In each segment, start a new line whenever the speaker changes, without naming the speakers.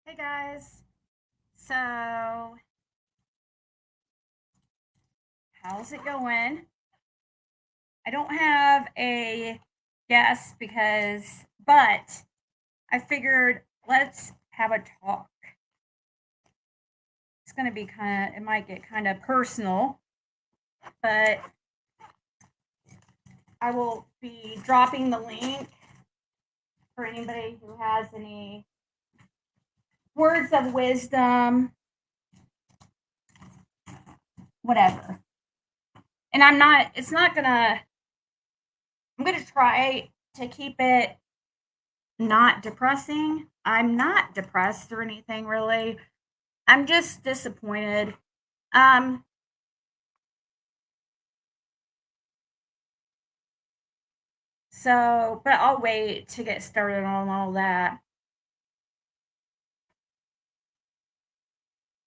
Hey guys. So, how's it going? I don't have a guest but I figured let's have a talk. It's going to be it might get kind of personal, but I will be dropping the link for anybody who has any words of wisdom, whatever. And I'm going to try to keep it not depressing. I'm not depressed or anything really. I'm just disappointed. Um, but I'll wait to get started on all that.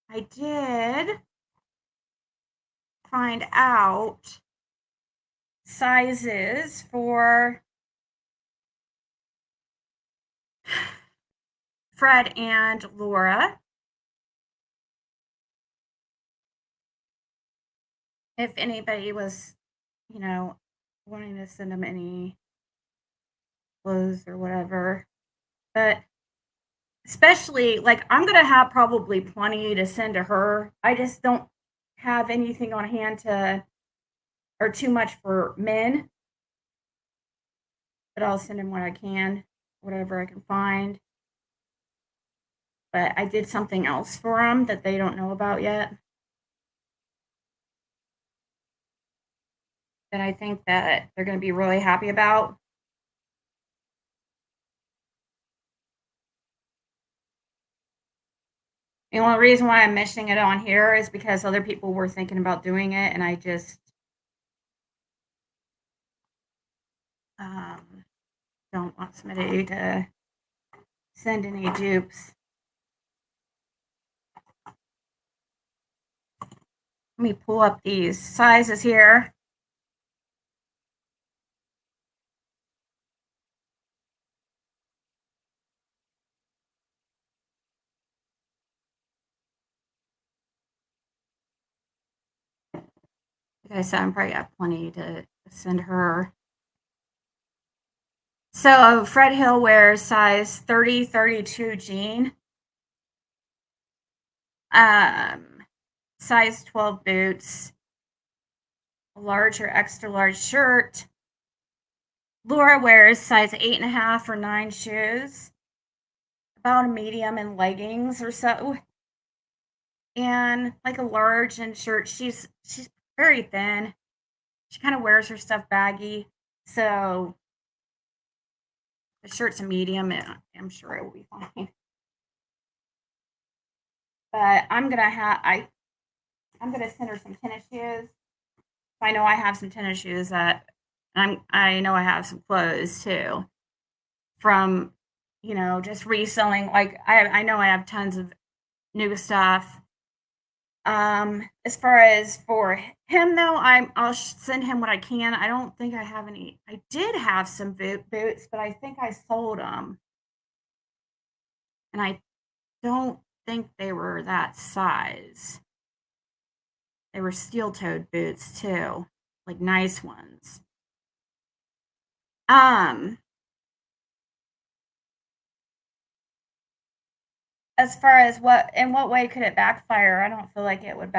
I did find out sizes for Fred and Laura. If anybody was, you know, wanting to send them any clothes or whatever. But especially, like, I'm going to have probably plenty to send to her. I just don't have anything on hand or too much for men, but I'll send him what I can, whatever I can find. But I did something else for them that they don't know about yet. That I think that they're going to be really happy about. The only reason why I'm mentioning it on here is because other people were thinking about doing it, and I just um, don't want somebody to send any dupes. Let me pull up these sizes here. Like I said, I'm probably got plenty to send her. So Fred Hill wears size 30, 32 jean, um, size 12 boots, a large or extra large shirt. Laura wears size 8.5 or 9 shoes, about a medium in leggings or so, and like a large in shirt. She's very thin. She kind of wears her stuff baggy, so the shirt's a medium, and I'm sure it will be fine. But I'm gonna send her some tennis shoes. I know I have some tennis shoes I know I have some clothes too from just reselling. Like I know I have tons of new stuff. As far as for him though, I'll send him what I can. I don't think I have any. I did have some boots, but I think I sold them, and I don't think they were that size. They were steel-toed boots too, like nice ones. Um, as far as in what way could it backfire? I don't feel like it would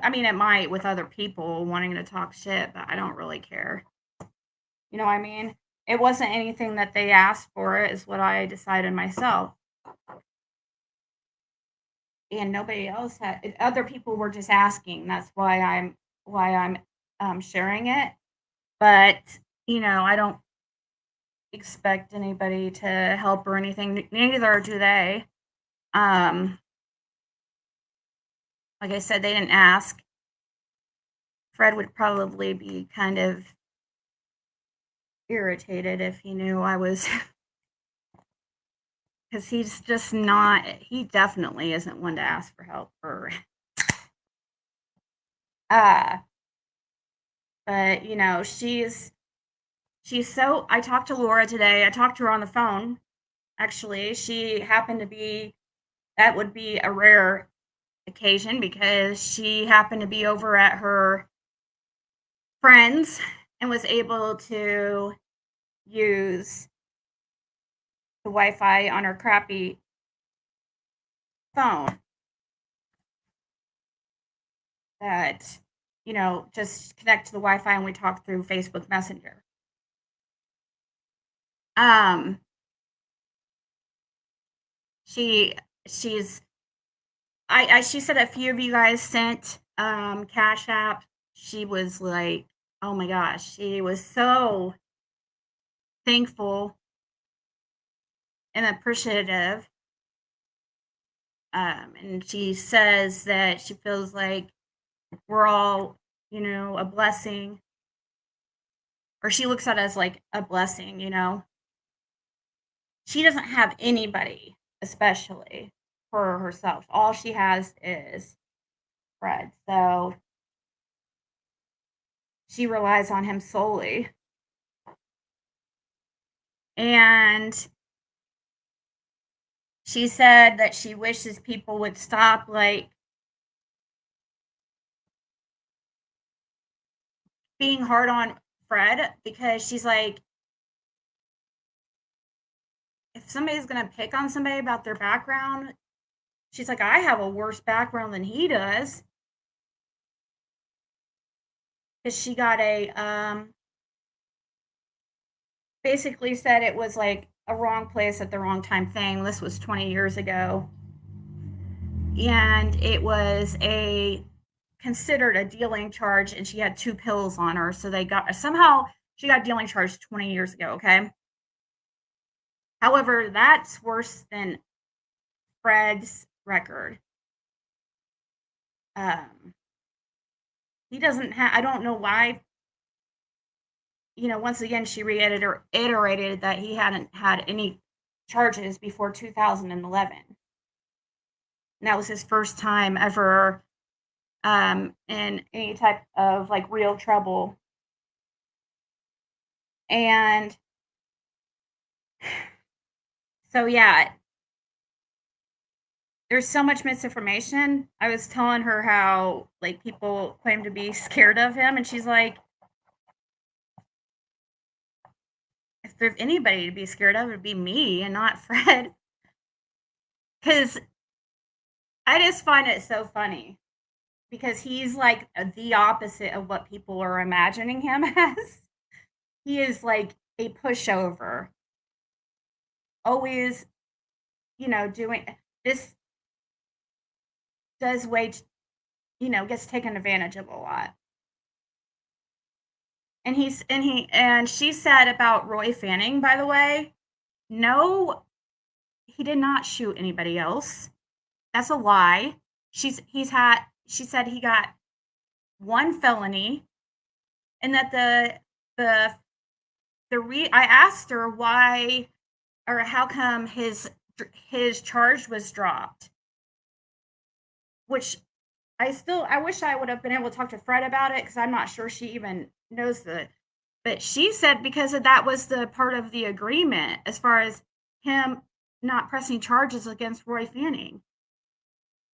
I mean, it might with other people wanting to talk shit, but I don't really care. You know what I mean? It wasn't anything that they asked for, it is what I decided myself. And nobody else other people were just asking. That's why I'm sharing it. But, I don't expect anybody to help or anything. Neither do they. Um, like I said, they didn't ask. Fred would probably be kind of irritated if he knew I was, because he's just not, he definitely isn't one to ask for help or, uh, but I talked to Laura today. I talked to her on the phone. Actually, she happened to be that would be a rare occasion because she happened to be over at her friends and was able to use the Wi-Fi on her crappy phone that, just connect to the Wi-Fi and we talk through Facebook Messenger. Um, she she's I she said a few of you guys sent Cash App. She was like, oh my gosh, she was so thankful and appreciative. And she says that she feels like we're all, a blessing, or she looks at us like a blessing. She doesn't have anybody, especially for herself. All she has is Fred. So she relies on him solely. And she said that she wishes people would stop, like, being hard on Fred because she's like, if somebody's gonna pick on somebody about their background, she's like, I have a worse background than he does. Because she got basically said it was like a wrong place at the wrong time thing. This was 20 years ago. And it was considered a dealing charge, and she had 2 pills on her. So somehow she got dealing charged 20 years ago. Okay. However, that's worse than Fred's record. Um, he doesn't have, I don't know why, once again, she reiterated that he hadn't had any charges before 2011. And that was his first time ever in any type of like real trouble. And so, yeah, there's so much misinformation. I was telling her how like people claim to be scared of him, and she's like, if there's anybody to be scared of, it'd be me and not Fred. Because I just find it so funny because he's like the opposite of what people are imagining him as. He is like a pushover, always, doing this, does way, gets taken advantage of a lot. And she said about Roy Fanning, by the way, no, he did not shoot anybody else. That's a lie. She said he got one felony, and that the I asked her why or how come his charge was dropped, which I wish I would have been able to talk to Fred about it because I'm not sure she even knows but she said because of that was the part of the agreement as far as him not pressing charges against Roy Fanning.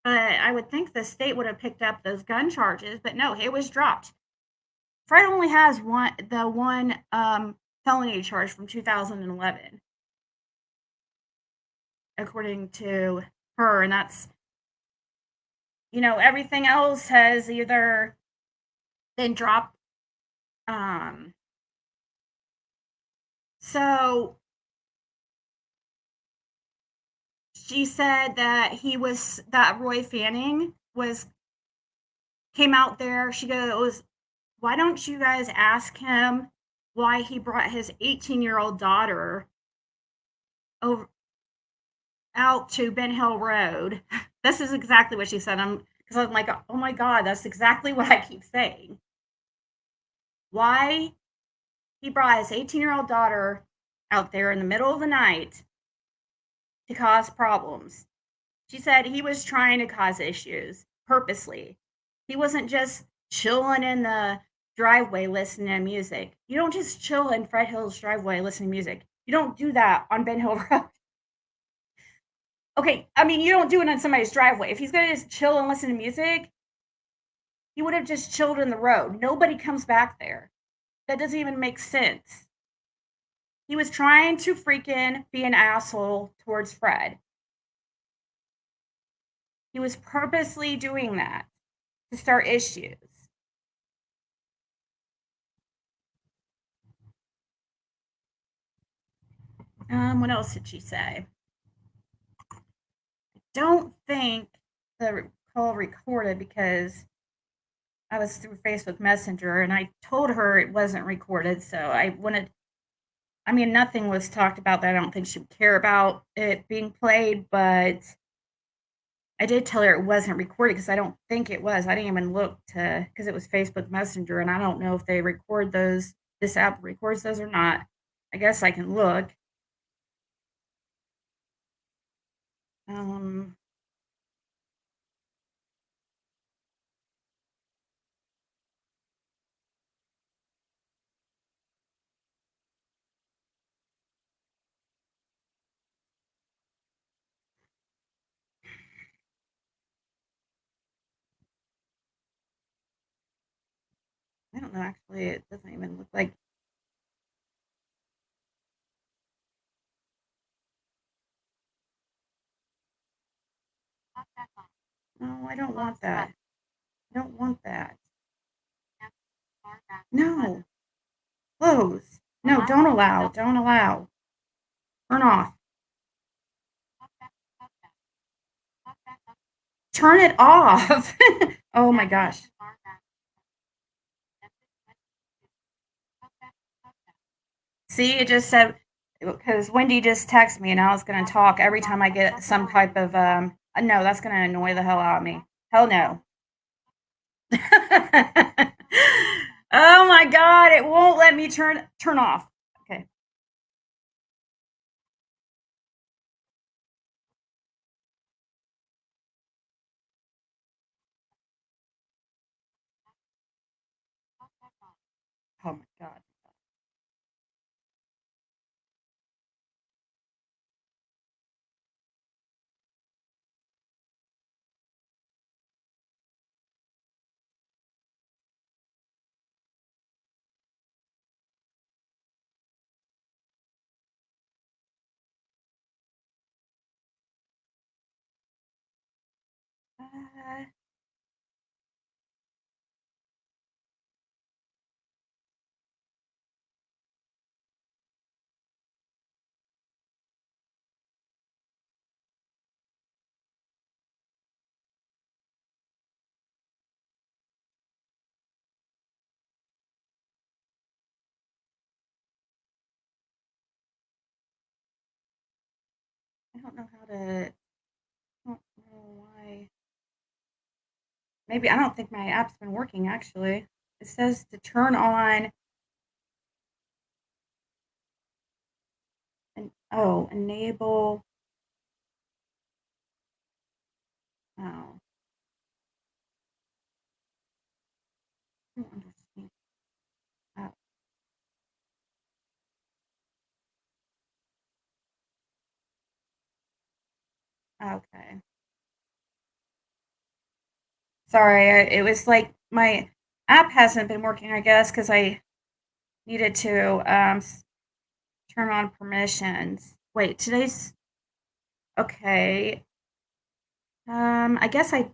But I would think the state would have picked up those gun charges, but no, it was dropped. Fred only has one felony charge from 2011, according to her, and that's everything else has either been dropped. So she said that Roy Fanning came out there. She goes, why don't you guys ask him why he brought his 18-year-old daughter over out to Ben Hill Road? This is exactly what she said. Because I'm like, oh my God, that's exactly what I keep saying. Why he brought his 18-year-old daughter out there in the middle of the night to cause problems. She said he was trying to cause issues purposely. He wasn't just chilling in the driveway listening to music. You don't just chill in Fred Hill's driveway listening to music. You don't do that on Ben Hill Road. Okay, I mean, you don't do it on somebody's driveway. If he's gonna just chill and listen to music, he would have just chilled in the road. Nobody comes back there. That doesn't even make sense. He was trying to freaking be an asshole towards Fred. He was purposely doing that to start issues. What else did she say? Don't think the call recorded because I was through Facebook Messenger and I told her it wasn't recorded. So I wanted, I mean, nothing was talked about that I don't think she would care about it being played, but I did tell her it wasn't recorded because I don't think it was. I didn't even look to, because it was Facebook Messenger and I don't know if they record those, this app records those or not. I guess I can look. Um, I don't know. Actually, it doesn't even look like. No, I don't want that. I don't want that. No, close. No, don't allow. Don't allow. Turn off. Turn it off. Oh my gosh. See, it just said because Wendy just texted me and I was going to talk every time I get some type of no, that's going to annoy the hell out of me. Hell no. Oh my god, it won't let me turn off. Okay. Oh my god. Uh, I don't know how to. I don't know why. Maybe I don't think my app's been working actually. It says to turn on and oh, enable. Oh, I don't understand. Oh, okay. Sorry, it was like my app hasn't been working. I guess because I needed to turn on permissions. Wait, today's okay. I guess I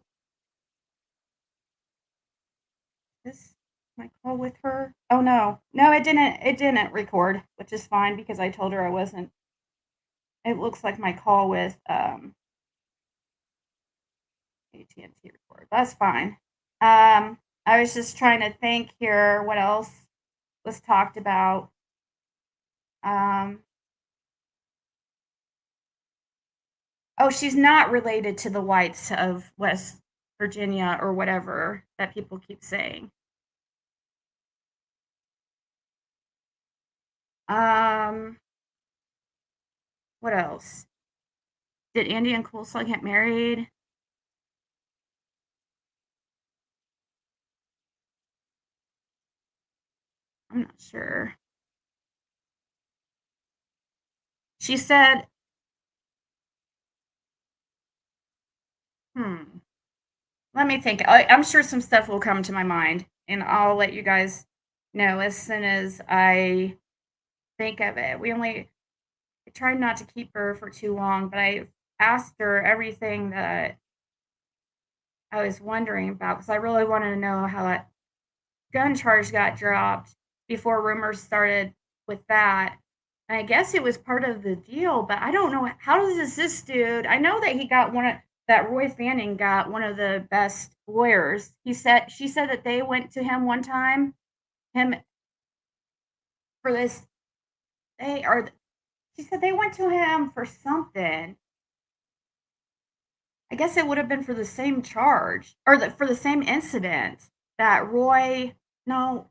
this my call with her. Oh no, no, it didn't. It didn't record, which is fine because I told her I wasn't. It looks like my call with AT&T record. That's fine. I was just trying to think here what else was talked about. Um, oh, she's not related to the whites of West Virginia or whatever that people keep saying. Um, what else? Did Andy and Coleslaw get married? I'm not sure. She said Hmm. Let me think. I'm sure some stuff will come to my mind, and I'll let you guys know as soon as I think of it. I tried not to keep her for too long, but I asked her everything that I was wondering about because I really wanted to know how that gun charge got dropped before rumors started with that. And I guess it was part of the deal, but I don't know how does this dude. I know that he got that Roy Fanning got one of the best lawyers. She said that they went to him one time, him for this they or she said they went to him for something. I guess it would have been for the same charge or for the same incident that Roy no,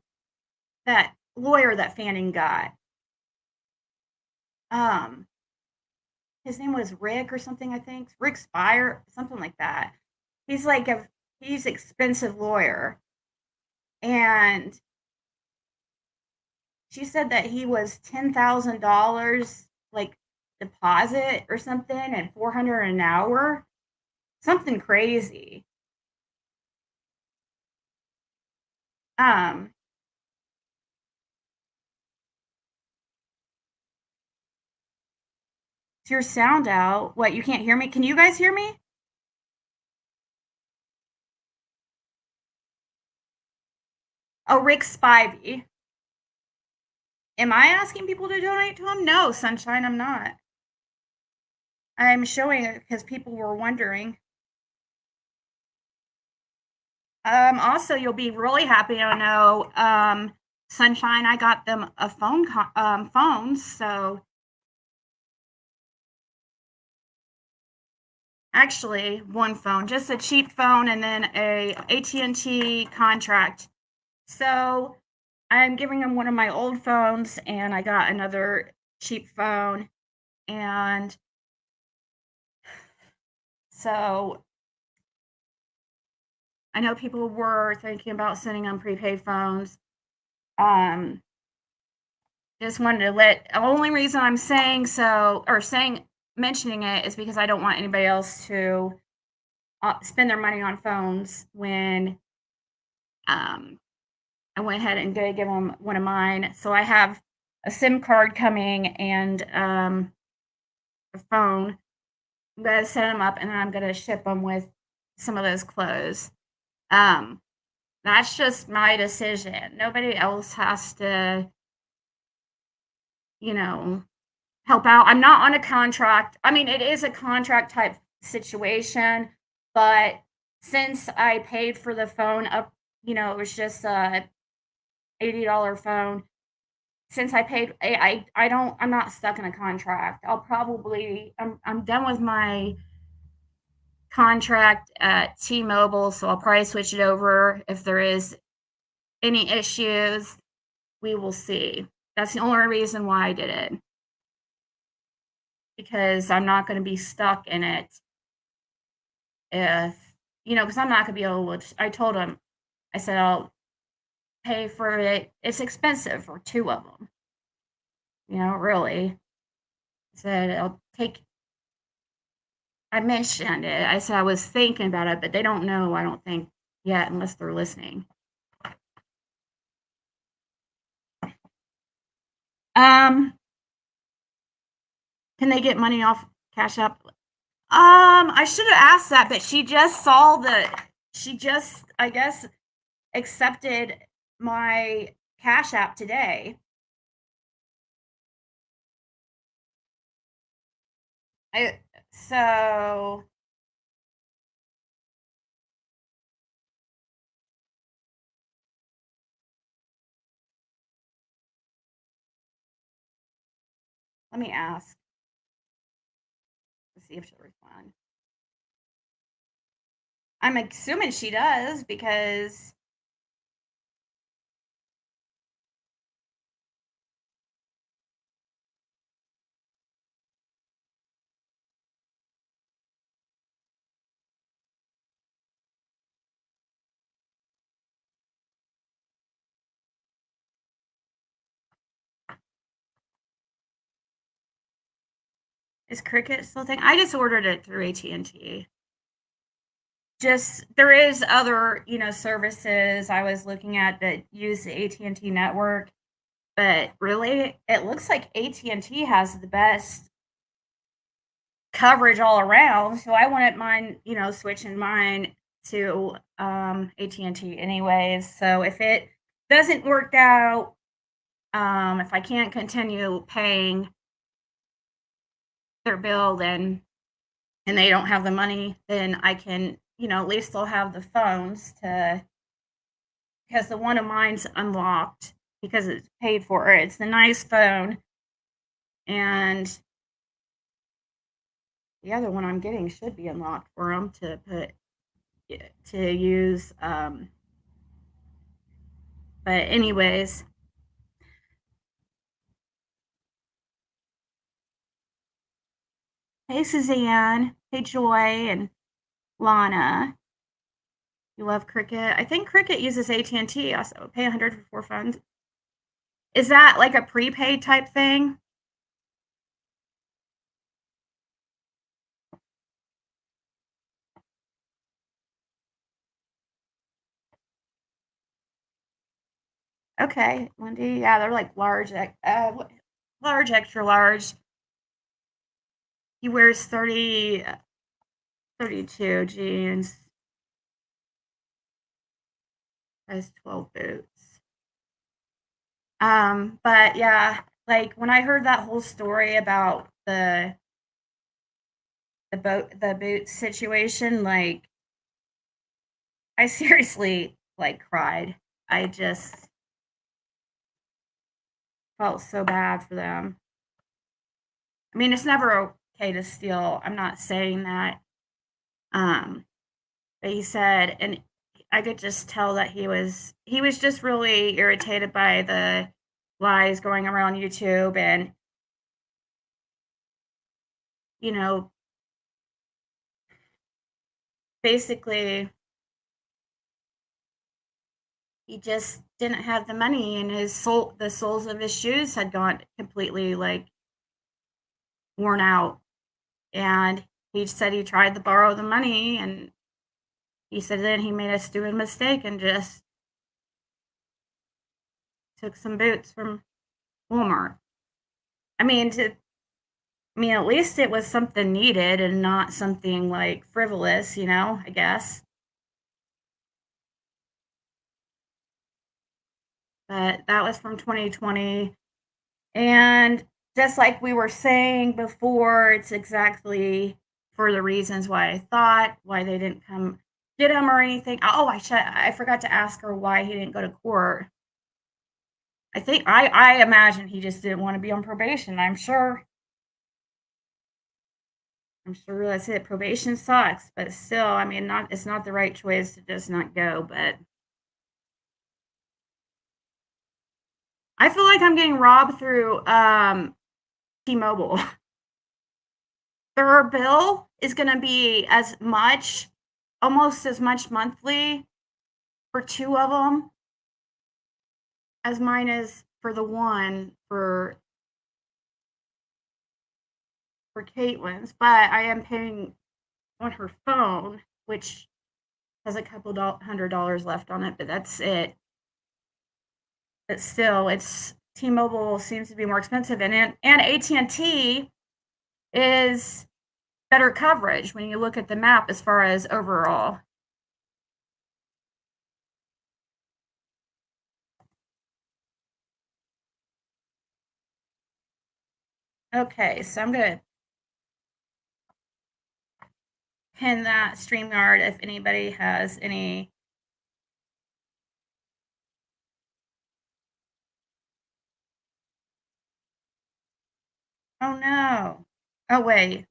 that lawyer that Fanning got. Um, his name was Rick or something, I think. Rick Spire, something like that. He's like a he's expensive lawyer. And she said that he was $10,000 like deposit or something and 400 an hour. Something crazy. Um, is your sound out? What, you can't hear me? Can you guys hear me? Oh, Rick Spivey. Am I asking people to donate to him? No, Sunshine, I'm not. I'm showing it because people were wondering. Also, you'll be really happy to know, Sunshine, I got them a phones, so actually, 1 phone, just a cheap phone and then a AT&T contract. So, I'm giving them one of my old phones, and I got another cheap phone, and so I know people were thinking about sending them prepaid phones. Um, just wanted to let only reason I'm saying so or saying mentioning it is because I don't want anybody else to, spend their money on phones when, um, I went ahead and did give them one of mine. So I have a SIM card coming and, a phone. I'm gonna set them up, and then I'm gonna ship them with some of those clothes. Um, that's just my decision. Nobody else has to, you know, help out. I'm not on a contract. I mean, it is a contract type situation, but since I paid for the phone up, it was just a $80 phone. Since I paid, I don't. I'm not stuck in a contract. I'm done with my contract at T-Mobile, so I'll probably switch it over if there is any issues. We will see. That's the only reason why I did it because I'm not going to be stuck in it if because I'm not gonna be able to I told him, I said, "I'll pay for it." It's expensive for 2 of them, really. I said, I mentioned it. I said I was thinking about it, but they don't know, I don't think, yet unless they're listening. Um, can they get money off Cashapp? I should have asked that, but she just, I guess, accepted my Cash App today. I so let me ask. Let's see if she'll respond. I'm assuming she does because is Cricket still a thing? I just ordered it through AT&T. just there is other, services I was looking at that use the AT&T network, but really, it looks like AT&T has the best coverage all around, so I wouldn't mind, switching mine to, AT&T anyways, so if it doesn't work out, if I can't continue paying their bill, then and they don't have the money, then I can, at least they'll have the phones to because the one of mine's unlocked because it's paid for. It's a nice phone, and the other one I'm getting should be unlocked for them to put to use. But anyways, hey Suzanne, hey Joy, and Lana. You love Cricket. I think Cricket uses AT&T. Also, pay 100 for 4 phones. Is that like a prepaid type thing? Okay, Wendy. Yeah, they're like large, large, extra large. He wears 32 jeans, has 12 boots. But yeah, like when I heard that whole story about the boot situation, like I seriously like cried. I just felt so bad for them. I mean, it's never okay to steal. I'm not saying that. Um, but he said, and I could just tell that he was just really irritated by the lies going around YouTube, and you know, basically he just didn't have the money, and the soles of his shoes had gone completely like worn out, and he said he tried to borrow the money, and he said then he made a stupid mistake and just took some boots from Walmart. I mean, at least it was something needed and not something like frivolous, I guess. But that was from 2020. And just like we were saying before, it's exactly for the reasons why I thought, why they didn't come get him or anything. Oh, I forgot to ask her why he didn't go to court. I imagine he just didn't want to be on probation. I'm sure that's it. Probation sucks, but still, I mean, not it's not the right choice to just not go. But I feel like I'm getting robbed through T-Mobile. Their bill is going to be almost as much monthly for two of them as mine is for the one for Caitlin's. But I am paying on her phone, which has a couple $100 left on it, but that's it. But still, it's T-Mobile seems to be more expensive, and AT&T is better coverage when you look at the map as far as overall. Okay, so I'm gonna pin that StreamYard if anybody has any. Oh no. Oh wait.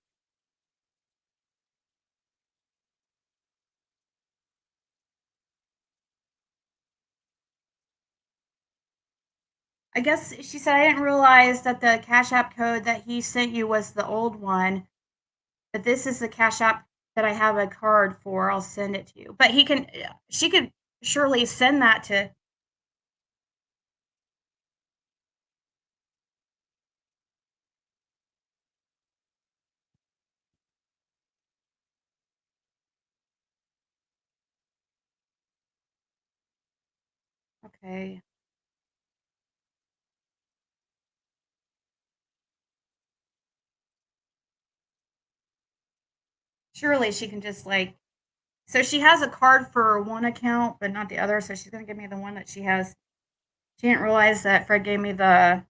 I guess she said I didn't realize that the Cash App code that he sent you was the old one, but this is the Cash App that I have a card for. I'll send it to you. But she could surely send that to. Okay. Surely she can just like so she has a card for one account, but not the other, so she's gonna give me the one that she has. She didn't realize that Fred gave me the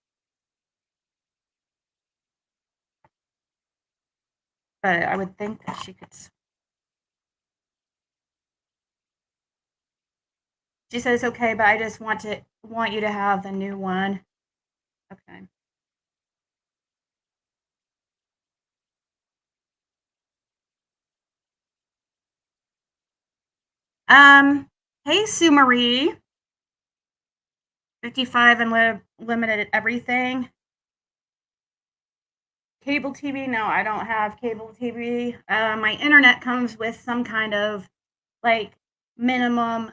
but I would think that she could she says, "Okay, but I just want you to have the new one." Okay. Um, hey, Sue Marie, 55 and limited everything. Cable TV? No, I don't have cable TV. My internet comes with some kind of like minimum,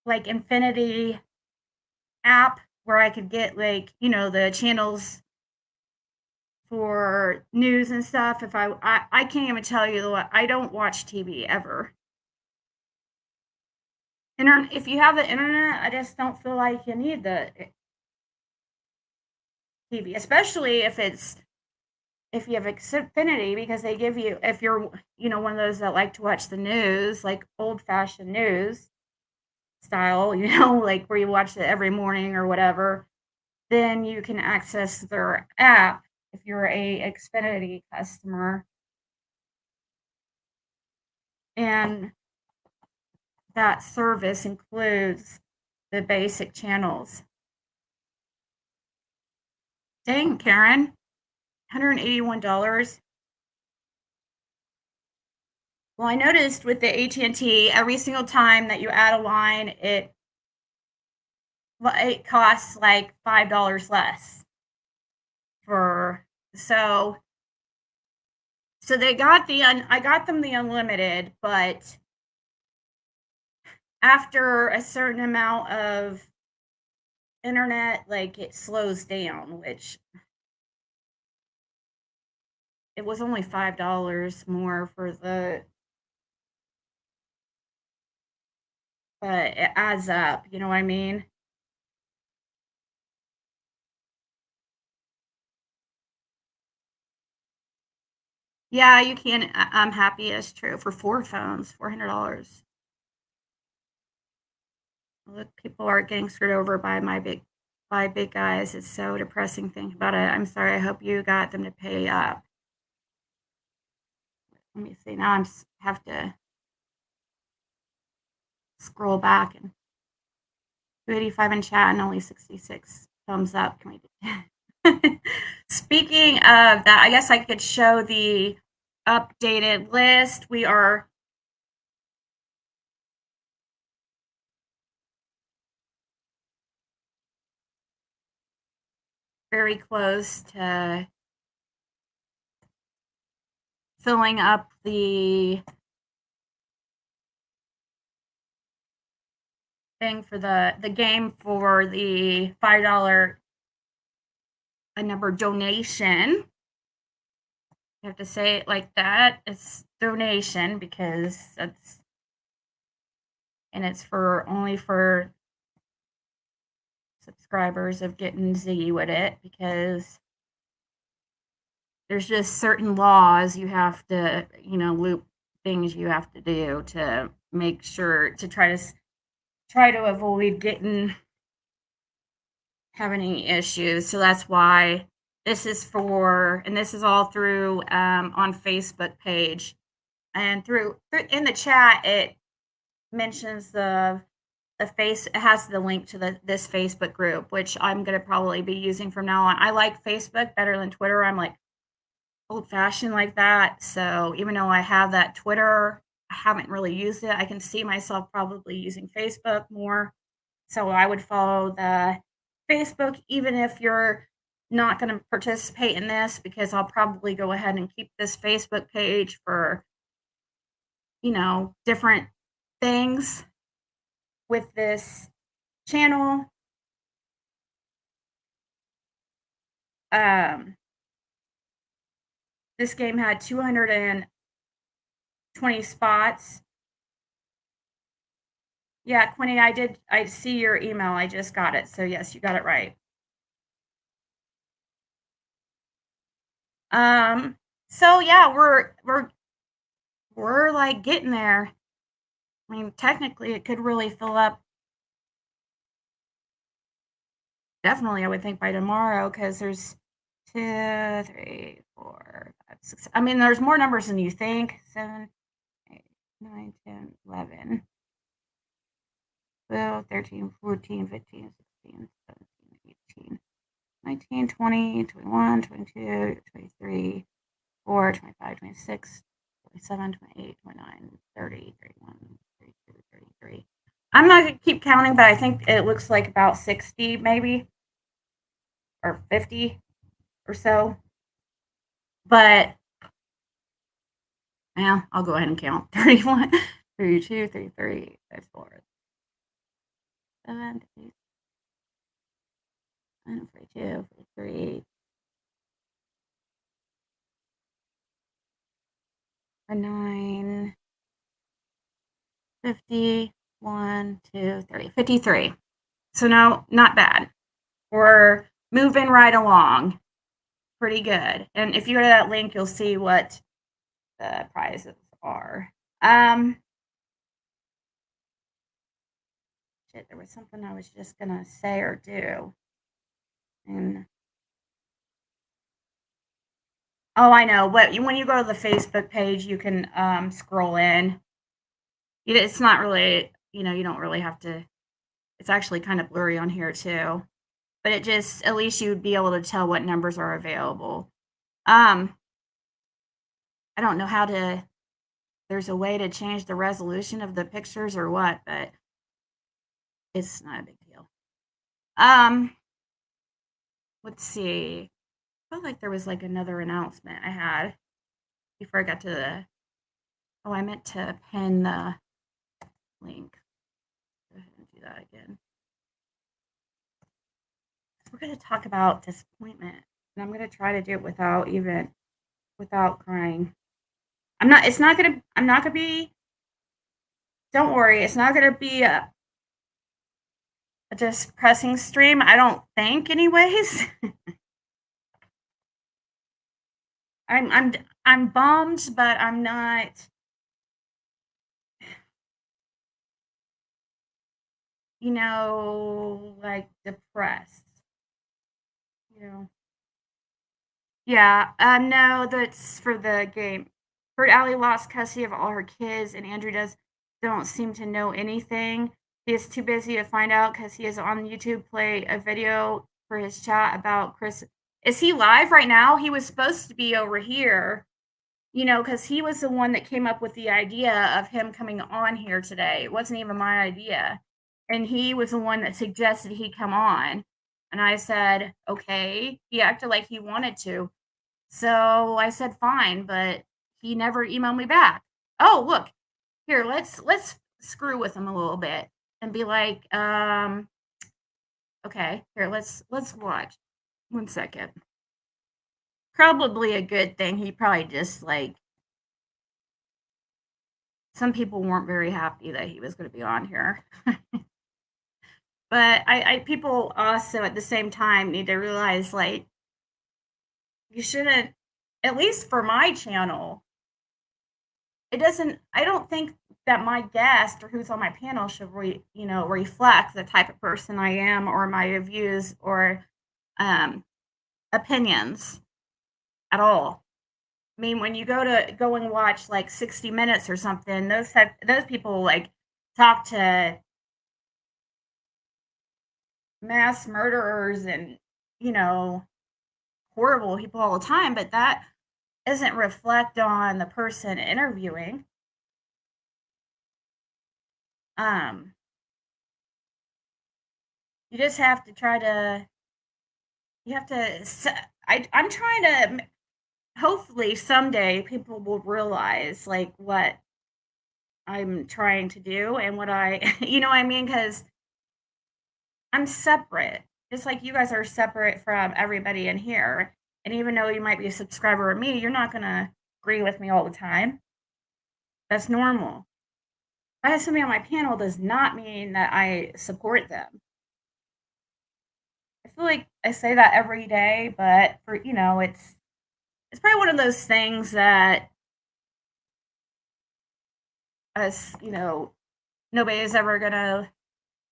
like Infinity app where I could get like, the channels for news and stuff. If I can't even tell you what I don't watch TV ever. If you have the internet, I just don't feel like you need the TV, especially if you have Xfinity because they give you if you're one of those that like to watch the news, like old fashioned news style, like where you watch it every morning or whatever, then you can access their app if you're a Xfinity customer, and that service includes the basic channels. Dang, Karen, $181. Well, I noticed with the AT&T, every single time that you add a line, it costs like $5 less for so they got I got them the unlimited, but after a certain amount of internet, like it slows down, which it was only $5 more for but it adds up, you know what I mean? Yeah, you can. I'm happy it's true for 4 phones, $400. Look, people are getting screwed over by big guys. It's so depressing. Think about it. I'm sorry. I hope you got them to pay up. Let me see. Now have to scroll back and 285 in chat and only 66 thumbs up. Can we? Speaking of that, I guess I could show the updated list. We are very close to filling up the thing for the game for the $5 a number donation. You have to say it like that. It's donation because it's for only for subscribers of getting Ziggy with it because there's just certain laws you have to, loop things you have to do to make sure to try to avoid getting having any issues. So that's why this is for, and this is all through on Facebook page and through in the chat. It mentions the face. It has the link to this Facebook group, which I'm gonna probably be using from now on. I like Facebook better than Twitter. I'm like old fashioned like that. So even though I have that Twitter, I haven't really used it. I can see myself probably using Facebook more. So I would follow the Facebook, even if you're not going to participate in this, because I'll probably go ahead and keep this Facebook page for, different things with this channel. Um, this game had 220 spots. 20 spots. Yeah, Quinny, I see your email, I just got it, so yes, you got it right. Um, so yeah, we're, like, getting there. I mean, technically, it could really fill up definitely, I would think by tomorrow because there's 2, 3, 4, 5, 6 I mean, there's more numbers than you think. 7, 8, 9, 10, 11, 12, 13, 14, 15, 16, 17, 18, 19, 20, 21, 22, 23, 4, 25, 26, 27, 28, 29, 30, 31, 32, 33. I'm not gonna keep counting, but I think it looks like about 60 maybe or 50 or so. But yeah, I'll go ahead and count 31, 32, 33, 34, 7, 8, 9, 42, 43, 9, 50, 1, 2, 3, 53. So no, not bad. We're moving right along. Pretty good. And if you go to that link, you'll see what the prizes are. Shit, there was something I was just gonna say or do. And oh, I know. But when you go to the Facebook page, you can scroll in. It's not really, you don't really have to. It's actually kind of blurry on here too. But it just at least you'd be able to tell what numbers are available. Um, I don't know how to. There's a way to change the resolution of the pictures or what, but it's not a big deal. Um, let's see. I felt like there was like another announcement I had before I got to the. Oh, I meant to pin the link. Go ahead and do that again. We're going to talk about disappointment, and I'm going to try to do it without crying. I'm not going to be, don't worry, it's not going to be a depressing stream, I don't think, anyways. I'm, I'm, I'm bummed, but I'm not, like depressed, you know. Yeah, no, that's for the game. Heard Allie lost custody of all her kids, and Andrew don't seem to know anything. He is too busy to find out because he is on YouTube play a video for his chat about Chris. Is he live right now? He was supposed to be over here, because he was the one that came up with the idea of him coming on here today. It wasn't even my idea. And he was the one that suggested he come on. And I said, okay. He acted like he wanted to. So I said, "Fine," but he never emailed me back. Oh, look, here, let's screw with him a little bit and be like, okay, here, let's watch. 1 second. Probably a good thing. He probably just like some people weren't very happy that he was going to be on here. But I people also at the same time need to realize like you shouldn't, at least for my channel, it doesn't I don't think that my guest or who's on my panel should reflect the type of person I am or my views or um opinions at all. I mean, when you go and watch like 60 Minutes or something, those people like talk to mass murderers and you know horrible people all the time, but that doesn't reflect on the person interviewing. Um, you just have to try to You have to I'm trying to hopefully someday people will realize like what I'm trying to do and what I you know what I mean, cuz I'm separate. Just like you guys are separate from everybody in here. And even though you might be a subscriber of me, you're not going to agree with me all the time. That's normal. I have somebody on my panel does not mean that I support them. I feel like I say that every day, but for it's probably one of those things that us, nobody is ever gonna.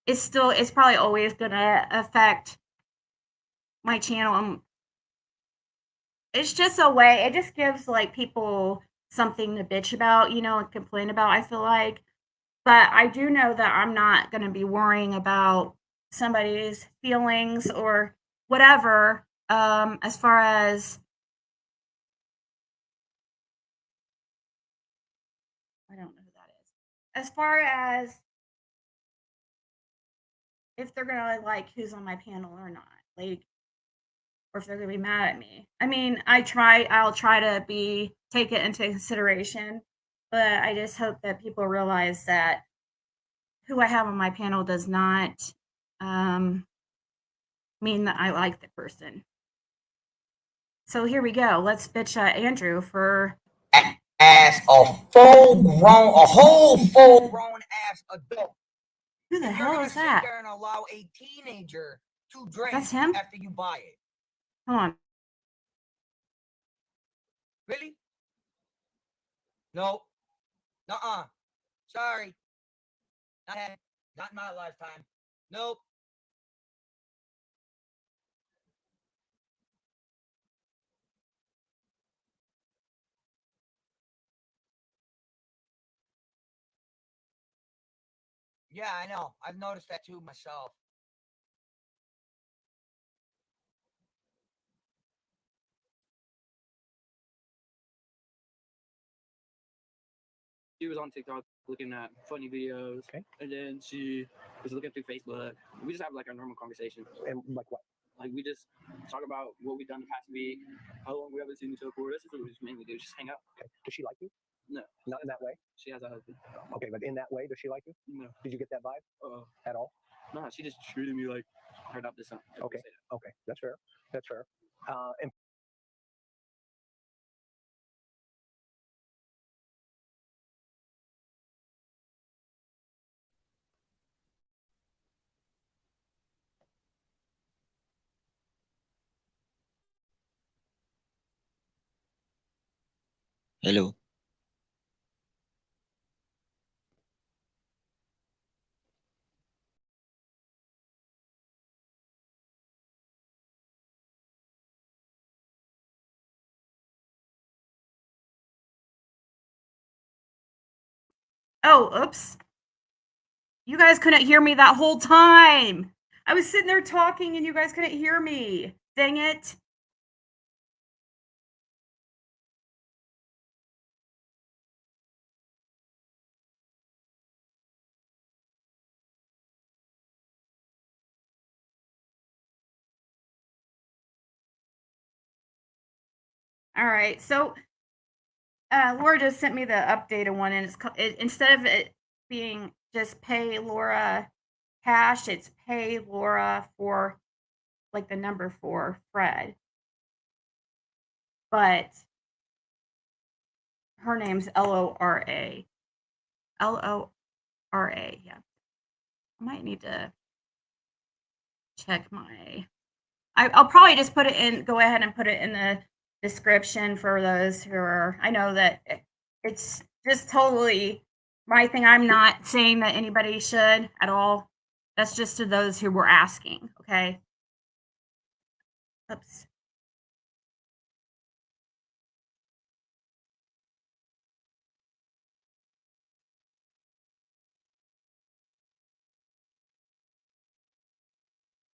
It's probably always gonna affect my channel. It's just a way. It just gives like people something to bitch about, and complain about. I feel like, but I do know that I'm not gonna be worrying about somebody's feelings or whatever. As far as I don't know who that is. As far as if they're gonna like who's on my panel or not, like, or if they're gonna be mad at me. I mean, I'll try to take it into consideration, but I just hope that people realize that who I have on my panel does not um, mean that I like the person. So here we go. Let's bitch at Andrew for
as a whole full grown ass adult.
Who the hell is that?
Sit there and allow a teenager to drink
That's him?
after you buy it.
Hold on.
Really? No. Nuh-uh. Sorry. Not in my lifetime. Nope. Yeah, I know. I've noticed that too myself.
She was on TikTok looking at funny videos,
Okay.
And then she was looking through Facebook. We just have like our normal conversation.
And like what?
Like we just talk about what we've done the past week, how long we haven't seen each other for. This is what we just mainly do, just hang out.
Okay. Does she like you?
No,
Not in that way.
she has a husband.
Okay, but in that way, does she like you?
No,
Did you get that vibe at all?
no, she just treated me like her adopted son.
Okay. Okay, that's fair. That's fair. And
Hello.
Oh, oops. You guys couldn't hear me that whole time. I was sitting there talking and you guys couldn't hear me. Dang it. All right. So Laura just sent me the updated one, and instead of it being just pay Laura cash, it's pay Laura for like the number for Fred. But her name's Lora. Lora. Yeah. I might need to check my. I'll probably just put it in. Go ahead and put it in the description for those who are. I know that it's just totally my thing. I'm not saying that anybody should at all. That's just to those who were asking. Okay. Oops.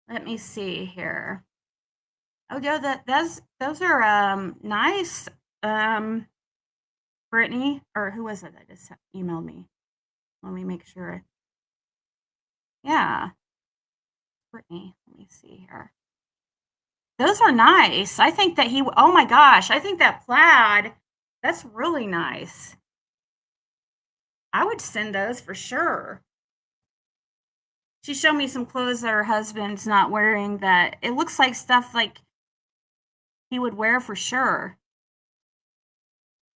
Let me see here. Oh, yeah, those are nice. Brittany, or who was it that just emailed me? Let me make sure. Yeah, Brittany. Let me see here. Those are nice. I think that oh my gosh, I think that plaid, that's really nice. I would send those for sure. She showed me some clothes that her husband's not wearing that it looks like stuff like he would wear for sure.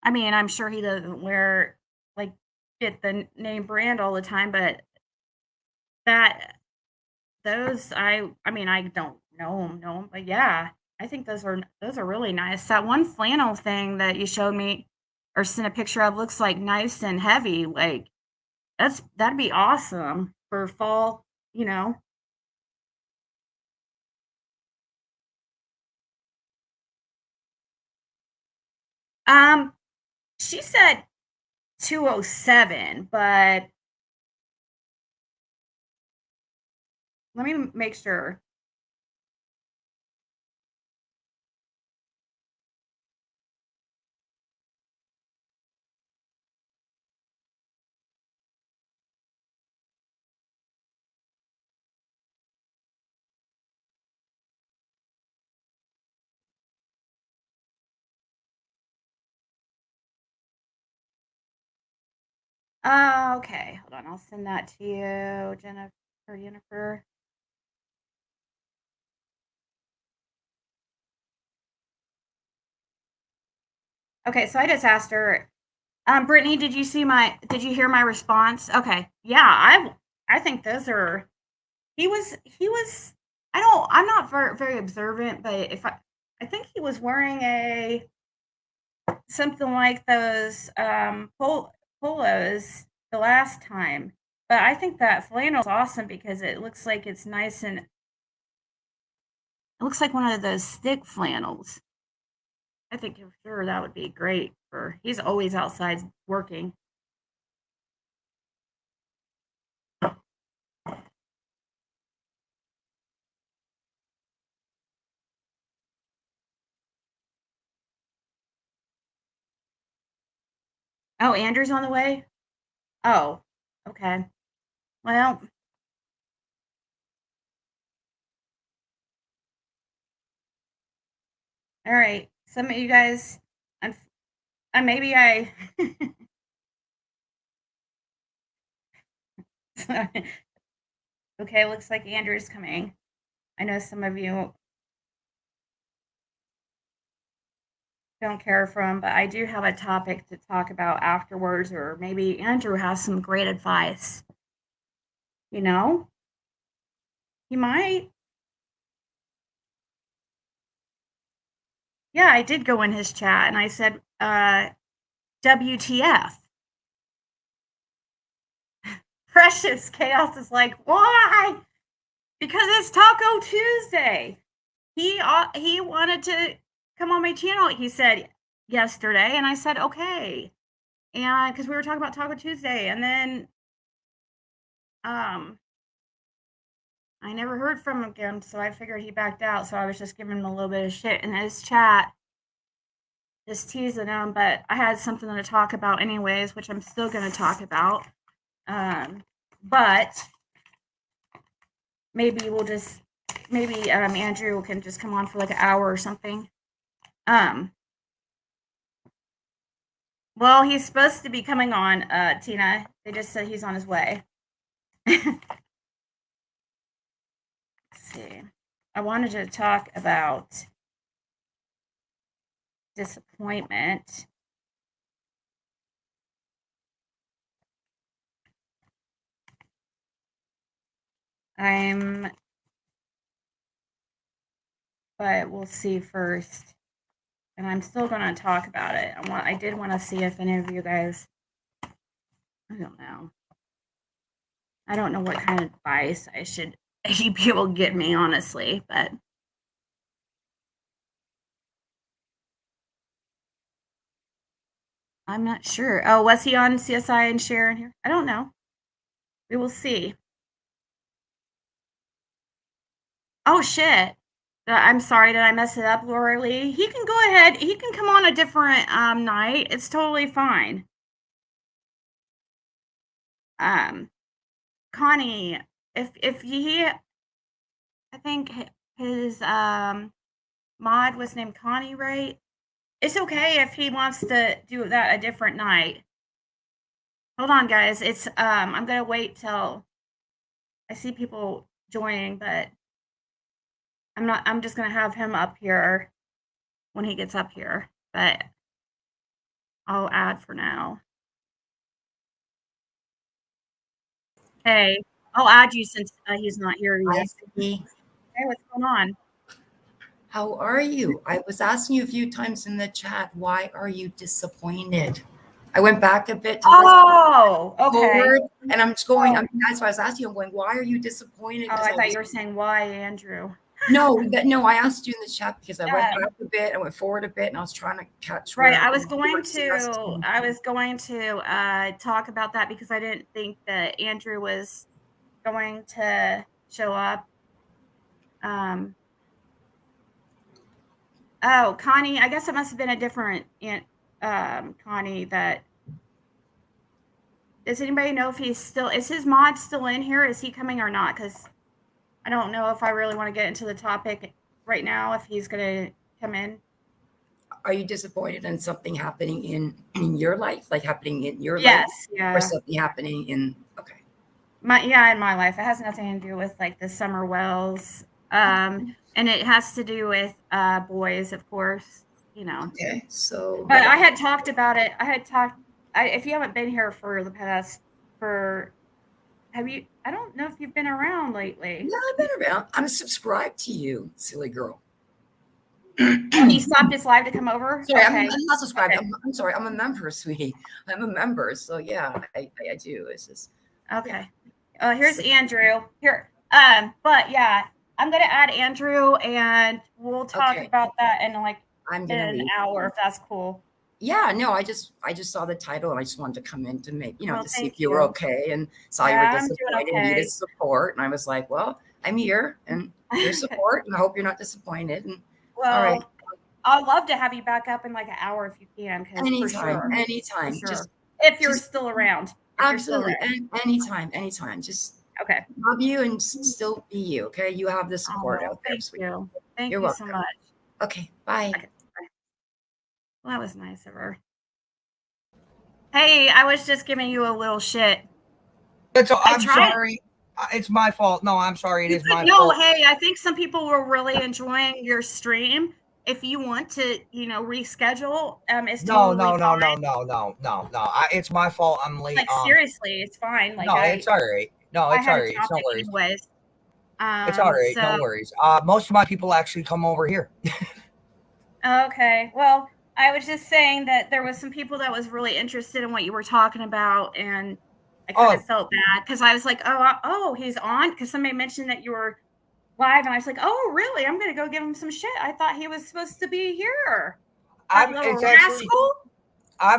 I mean, I'm sure he doesn't wear like get the name brand all the time, but that those I mean, I don't know 'em, but yeah, I think those are really nice. That one flannel thing that you showed me or sent a picture of looks, like, nice and heavy, like, that'd be awesome for fall, you know? Um, she said 207, but let me make sure. Okay, hold on, I'll send that to you, Jennifer. Okay, so I just asked her, Brittany, did you hear my response? Okay. Yeah, I think those are he was I'm not very observant, but if I think he was wearing a something like those polos the last time. But I think that flannel's awesome because it looks like it's nice and it looks like one of those thick flannels. I think for sure that would be great for he's always outside working. Oh, Andrew's on the way? Oh, okay. Well, all right. Some of you guys, maybe I. Okay, looks like Andrew's coming. I know some of you don't care for him, but I do have a topic to talk about afterwards, or maybe Andrew has some great advice. You know, he might. Yeah, I did go in his chat and I said, WTF. Precious Chaos is like, why? Because it's Taco Tuesday. He wanted to come on my channel. He said yesterday, and I said okay, and because we were talking about Taco Tuesday, and then um, I never heard from him again, so I figured he backed out. So I was just giving him a little bit of shit in his chat, just teasing him. But I had something to talk about anyways, which I'm still going to talk about. But maybe Andrew can just come on for like an hour or something. Well, he's supposed to be coming on, Tina. They just said he's on his way. Let's see. I wanted to talk about disappointment. But we'll see first. And I'm still going to talk about it. I did want to see if any of you guys, I don't know. I don't know what kind of advice I should people get me, honestly, but I'm not sure. Oh, was he on CSI and Sharon here? I don't know. We will see. Oh shit. I'm sorry, did I mess it up, Laura Lee? He can go ahead. He can come on a different night. It's totally fine. Um, Connie, if he, I think his mod was named Connie, right? It's okay if he wants to do that a different night. Hold on, guys. It's I'm gonna wait till I see people joining, but I'm just gonna have him up here when he gets up here. But I'll add for now. Hey, I'll add you since he's not here
Hi,
yet.
Ziggy.
Hey, what's going on?
How are you? I was asking you a few times in the chat, why are you disappointed? I went back a bit to
Oh,
listen
okay.
forward, and I'm just going,
Oh.
that's why I was asking you, I'm going, why are you disappointed?
Oh,
'Cause
I thought
was-
you were saying why, Andrew.
No, I asked you in the chat because I went
Yeah.
back a bit, I went forward a bit, and I was trying to catch
Right,
where
I was
you
going
were
to talk about that because I didn't think that Andrew was going to show up. Oh, Connie, I guess it must have been a different Connie that. Does anybody know if is his mod still in here? Is he coming or not? Because I don't know if I really want to get into the topic right now, if he's going to come in.
Are you disappointed in something happening in your life, like happening in your life?
Yes, yeah.
Or something happening in, okay.
In my life. It has nothing to do with like the summer wells. And it has to do with boys, of course, you know.
Okay, so.
But I had talked about it. If you haven't been here I don't know if you've been around lately.
Yeah, I've been around. I'm subscribed to you, silly girl.
Oh, he stopped his live to come over?
Sorry,
Okay.
I'm not subscribed.
Okay.
I'm sorry. I'm a member, sweetie. I'm a member. So yeah, I do. It's just
Okay. Here's Andrew. Here. But yeah, I'm gonna add Andrew and we'll talk
Okay.
about that in like
I'm gonna
an
leave.
hour if that's cool.
Yeah, no, I just saw the title and I just wanted to come in to make,
Well,
to see
thank
if you were
you.
okay and saw you
Yeah,
were
I'm doing
disappointed and
okay.
needed support. And I was like, well, I'm here and your support and I hope you're not disappointed. And
Well,
all right.
I'd love to have you back up in like an hour if you can, because for sure.
Anytime.
For sure.
Just
if you're still around.
absolutely. Anytime. Just
Okay.
love you and still be you. Okay. You have the support out there.
Thank you. Thank
You're
you
welcome.
so much.
Okay. Bye.
Okay. Bye. Well, that was nice of her. Hey, I was just giving you a little shit.
I'm sorry. It's my fault. No, I'm sorry. It is my fault.
No, hey, I think some people were really enjoying your stream. If you want to, reschedule, it's
No.
totally fine.
No. It's my fault. I'm late.
Like seriously, it's fine. Like
no, it's all right. No, it's all right. It's no worries.
Anyways.
It's all right. No worries. Most of my people actually come over here.
Okay. Well, I was just saying that there was some people that was really interested in what you were talking about, and I kind of felt bad because I was like, oh, he's on, because somebody mentioned that you were live, and I was like, oh, really? I'm gonna go give him some shit. I thought he was supposed to be here.
I'm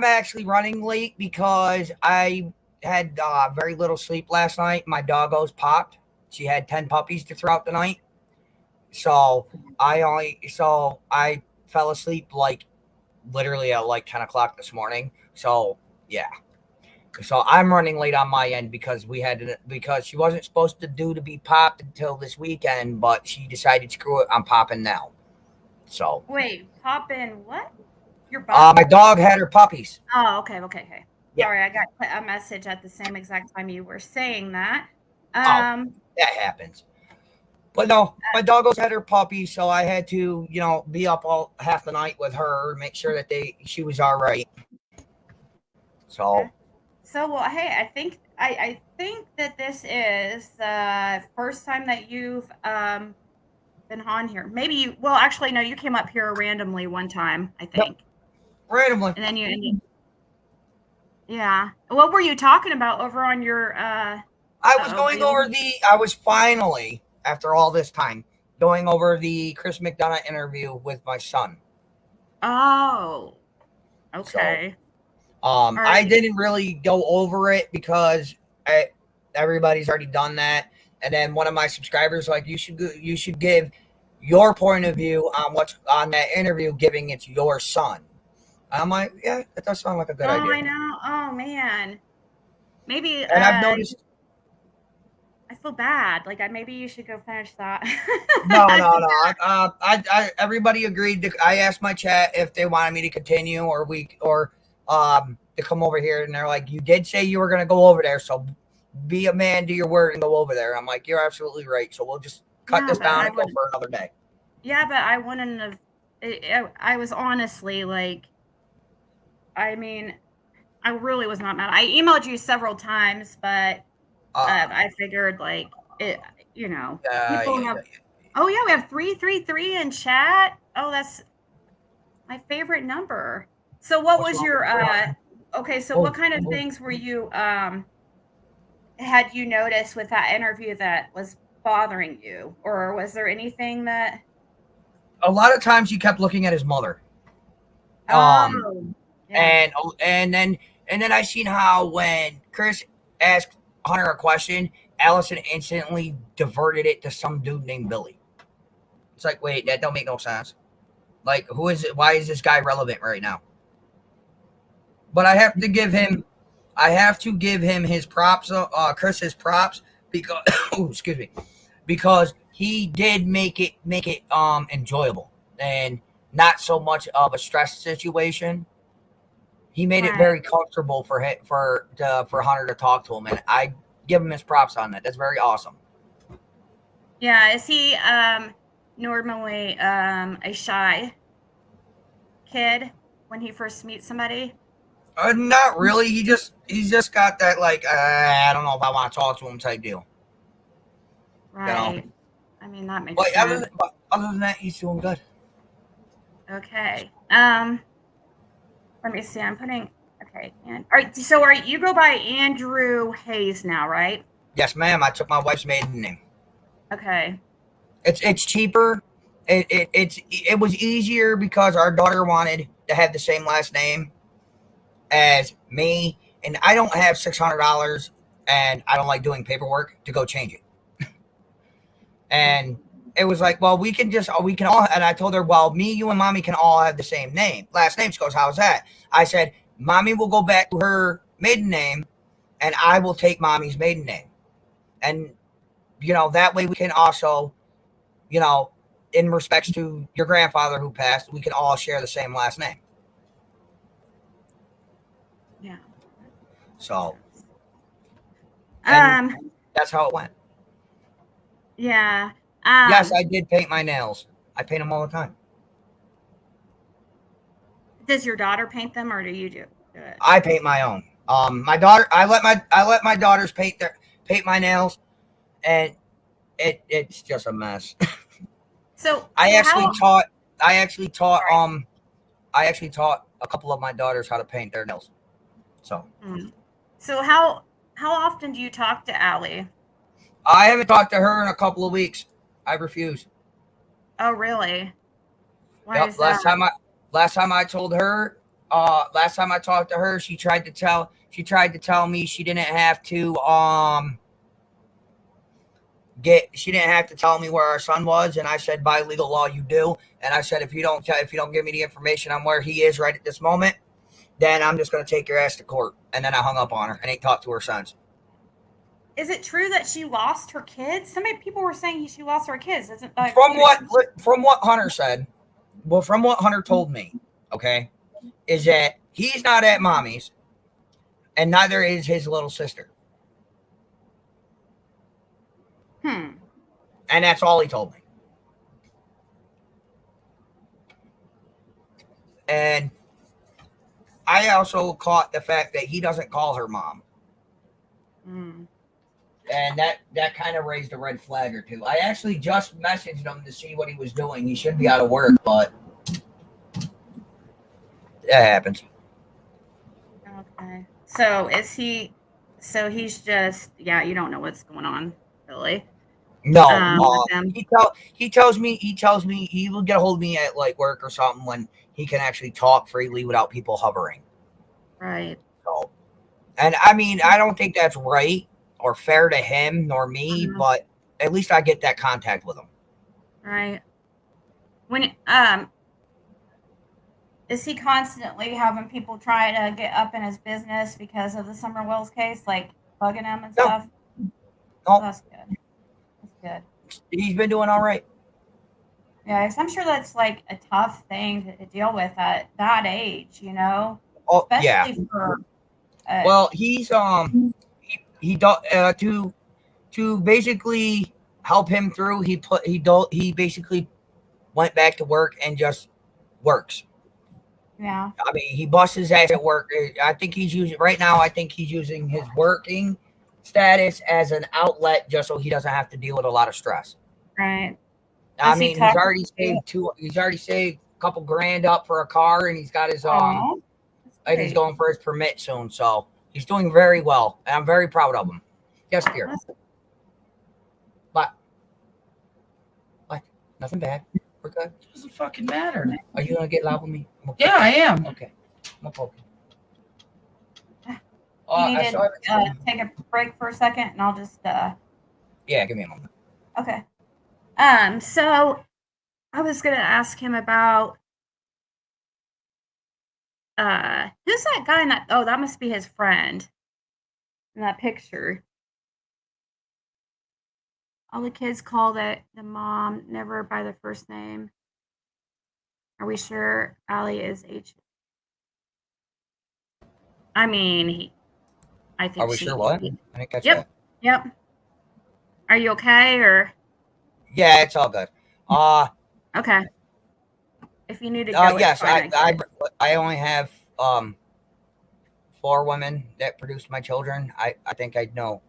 actually running late because I had very little sleep last night. My doggos popped. She had 10 puppies to throw out the night. So I fell asleep like literally at like 10 o'clock this morning. So yeah. So I'm running late on my end because she wasn't supposed to be popped until this weekend, but she decided, screw it, I'm popping now. So
wait, pop in what? Your
my dog had her puppies.
Oh, okay.
Yeah.
Sorry, I got a message at the same exact time you were saying that.
That happens. But no, my doggos had her puppies, so I had to, be up all half the night with her, make sure that she was all right. So.
Okay. So, well, hey, I think that this is the first time that you've been on here. Maybe actually, no, you came up here randomly one time, I think.
Yep. Randomly.
And then you ended. Yeah. What were you talking about over on your?
I was finally, after all this time, going over the Chris McDonough interview with my son.
Oh. Okay.
So, I didn't really go over it because everybody's already done that. And then one of my subscribers like, you should give your point of view on what's on that interview, giving it to your son. I'm like, yeah, that does sound like a good idea.
I know. Oh man. Maybe.
And I've noticed.
I feel bad. Like maybe you should go finish that.
No. Everybody agreed. I asked my chat if they wanted me to continue or to come over here, and they're like, "You did say you were going to go over there, so be a man, do your word, and go over there." I'm like, "You're absolutely right." So we'll just cut this down and go for another day.
Yeah, but I wouldn't have. I was honestly like, I mean, I really was not mad. I emailed you several times, but I figured like it, you know, people
yeah,
have. Oh yeah, we have 333 in chat. Oh, that's my favorite number. So what
What's
was
wrong
your
with that?
okay, so
Oh,
what kind of
oh.
things were you had you noticed with that interview that was bothering you? Or was there anything that
A lot of times he kept looking at his mother.
oh yeah.
And then I seen how when Chris asked Hunter a question, Allison instantly diverted it to some dude named Billy. It's like, wait, that don't make no sense. Like, who is it? Why is this guy relevant right now? But I have to give him his props, Chris his props because oh, excuse me, because he did make it enjoyable and not so much of a stress situation. He made it
Right.
very comfortable for Hunter to talk to him, and I give him his props on that. That's very awesome.
Yeah, is he normally a shy kid when he first meets somebody?
Not really. He's just got that like I don't know if I want to talk to him type deal.
Right. I mean, that makes
But
sense.
other than that, he's doing good.
Okay. Let me see. I'm putting okay. And all right. So, you go by Andrew Hayes now, right?
Yes, ma'am. I took my wife's maiden name.
Okay.
It's cheaper. It was easier because our daughter wanted to have the same last name as me, and I don't have $600, and I don't like doing paperwork to go change it. And it was like, well, we can all. And I told her, well, me, you, and mommy can all have the same last name. She goes, how's that? I said, mommy will go back to her maiden name, and I will take mommy's maiden name, and that way we can also, in respects to your grandfather who passed, we can all share the same last name.
Yeah.
So, and
Um.
that's how it went.
Yeah.
Yes, I did paint my nails. I paint them all the time.
Does your daughter paint them, or do you do it?
I paint my own. My daughter, I let my daughters paint my nails, and it's just a mess.
So
I actually
how,
taught a couple of my daughters how to paint their nails. So
So how often do you talk to Allie?
I haven't talked to her in a couple of weeks. I refuse.
Oh, really? Why
Yep.
is that?
Last time I told her, last time I talked to her, she tried to tell me she didn't have to tell me where our son was, and I said by legal law you do, and I said if you don't give me the information on where he is right at this moment, then I'm just going to take your ass to court. And then I hung up on her and ain't talked to her since.
Is it true that she lost her kids? So many people were saying she lost her kids. Isn't
From what Hunter said, well, from what Hunter told me, okay, is that he's not at mommy's, and neither is his little sister. And that's all he told me. And I also caught the fact that he doesn't call her mom. And that kind of raised a red flag or two. I actually just messaged him to see what he was doing. He should be out of work, but that happens.
Okay. So he's just, yeah, you don't know what's going on, really.
No. He tells me he will get a hold of me at like work or something when he can actually talk freely without people hovering.
Right.
So, and I mean, I don't think that's right or fair to him nor me, but at least I get that contact with him.
Right. When is he constantly having people try to get up in his business because of the Summer Wells case, like bugging him and stuff?
No.
Oh, that's good. That's good.
He's been doing all right.
Yeah, 'cause I'm sure that's like a tough thing to deal with at that age,
Oh,
especially
yeah.
for.
Well, he's to basically help him through. He basically went back to work and just works.
Yeah.
I mean, he busts his ass at work. I think he's using his working status as an outlet just so he doesn't have to deal with a lot of stress.
Right.
I
Does he
mean,
talk
he's already saved a couple grand up for a car, and he's got his
Aw, that's
and he's
great.
going for his permit soon. So he's doing very well, and I'm very proud of him. Yes, dear.
That's-
What? Nothing bad. We're good.
Doesn't fucking matter.
Are you gonna get loud with me?
Yeah, I am.
Okay. I'm poking.
You need
I
to
saw it.
take a break for a second, and I'll just
Yeah, give me a moment.
okay. So I was gonna ask him about who's that guy in that? Oh, that must be his friend in that picture. All the kids call the mom never by the first name. Are we sure Allie is H? I mean, I think
Are we
she.
sure what? I didn't catch
Yep.
that.
Yep. Are you okay or
Yeah, it's all good.
okay? If you need to go,
Yes,
it's fine.
I only have 4 women that produced my children. I think I'd know.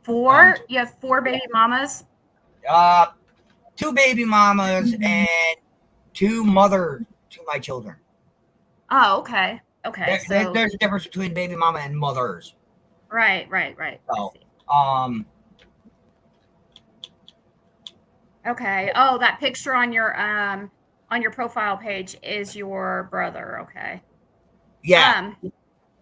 4? You have 4 baby mamas?
2 baby mamas and 2 mothers to my children.
Oh, okay. Okay. So
There's a difference between baby mama and mothers.
right.
So,
I see. Okay. Oh, that picture on your profile page is your brother. Okay.
yeah.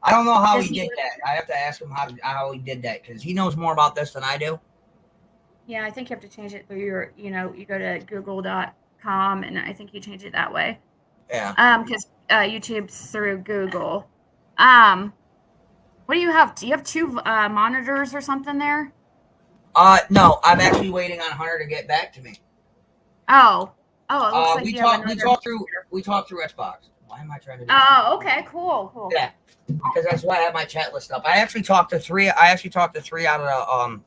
I don't know how
does
he
he-
did that. I have to ask him how he did that because he knows more about this than I do.
Yeah, I think you have to change it through your, you go to google.com and I think you change it that way.
Yeah.
Because YouTube's through Google. What do you have? Do you have 2 monitors or something there?
No, I'm actually waiting on Hunter to get back to me.
Oh, it looks like
we
you have
talked. We
another
talked
monitor.
through Xbox. Why am I trying to do that?
Oh, okay, cool.
Yeah, because that's why I have my chat list up. I actually talked to 3. I actually talked to 3 out of the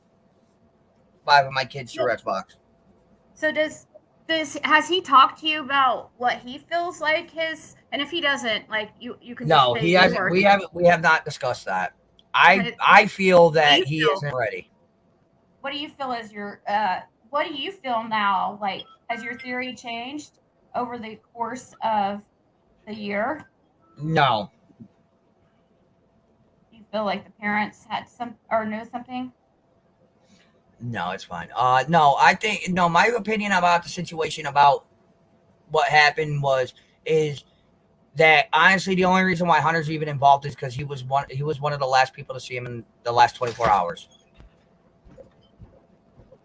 5 of my kids through Xbox.
So has he talked to you about what he feels like his, and if he doesn't, like you could
No,
just say
he hasn't.
yours.
We have not discussed that. I feel that
you
he
feel?
isn't ready.
What do you feel is your what do you feel now? Like, has your theory changed over the course of the year?
No.
Do you feel like the parents had some or knew something?
No, it's fine. No, I think my opinion about the situation about what happened is that honestly the only reason why Hunter's even involved is because he was one of the last people to see him in the last 24 hours.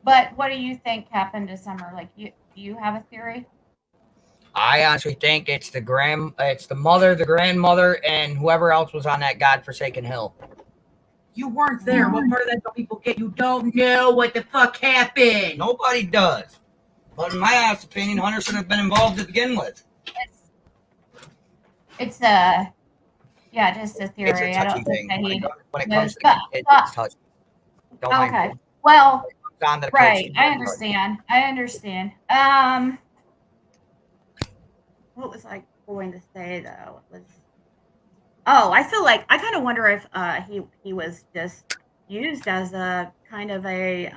But what do you think happened this summer? Like, do you have a theory?
I honestly think it's the mother, the grandmother, and whoever else was on that godforsaken hill.
You weren't there. What part of that don't people get? You don't know what the fuck happened.
Nobody does. But in my honest opinion, Hunter should have been involved to begin with.
It's just a theory.
It's a
I
touchy
don't think
thing.
that
When it
knows.
comes to kids, it's touchy. Don't mind
Okay.
me.
Well,
It's on to the
right.
kids.
I understand. What was I going to say though? It was. Oh, I feel like I kind of wonder if he was just used as a kind of a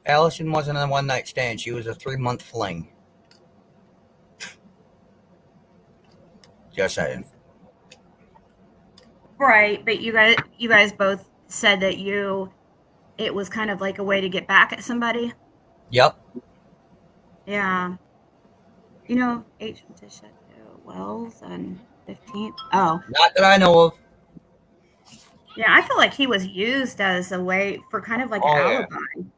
Allison wasn't a one-night stand. She was a 3-month fling. Just saying.
right, but you guys both said that it was kind of like a way to get back at somebody.
Yep.
Yeah. H. Tisha Wells on 15th. Oh.
Not that I know of.
Yeah, I feel like he was used as a way for kind of like an alibi.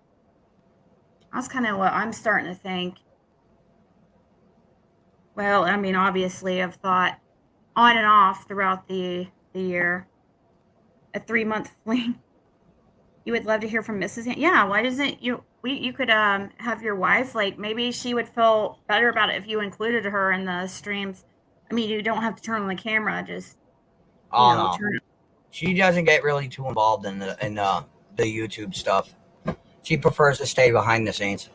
That's kind of what I'm starting to think. Well, I mean, obviously, I've thought on and off throughout the year. A 3-month fling. You would love to hear from Mrs. Yeah, why doesn't you could have your wife, like maybe she would feel better about it if you included her in the streams. I mean, you don't have to turn on the camera, just
No.
turn it.
She doesn't get really too involved in the YouTube stuff. She prefers to stay behind the scenes.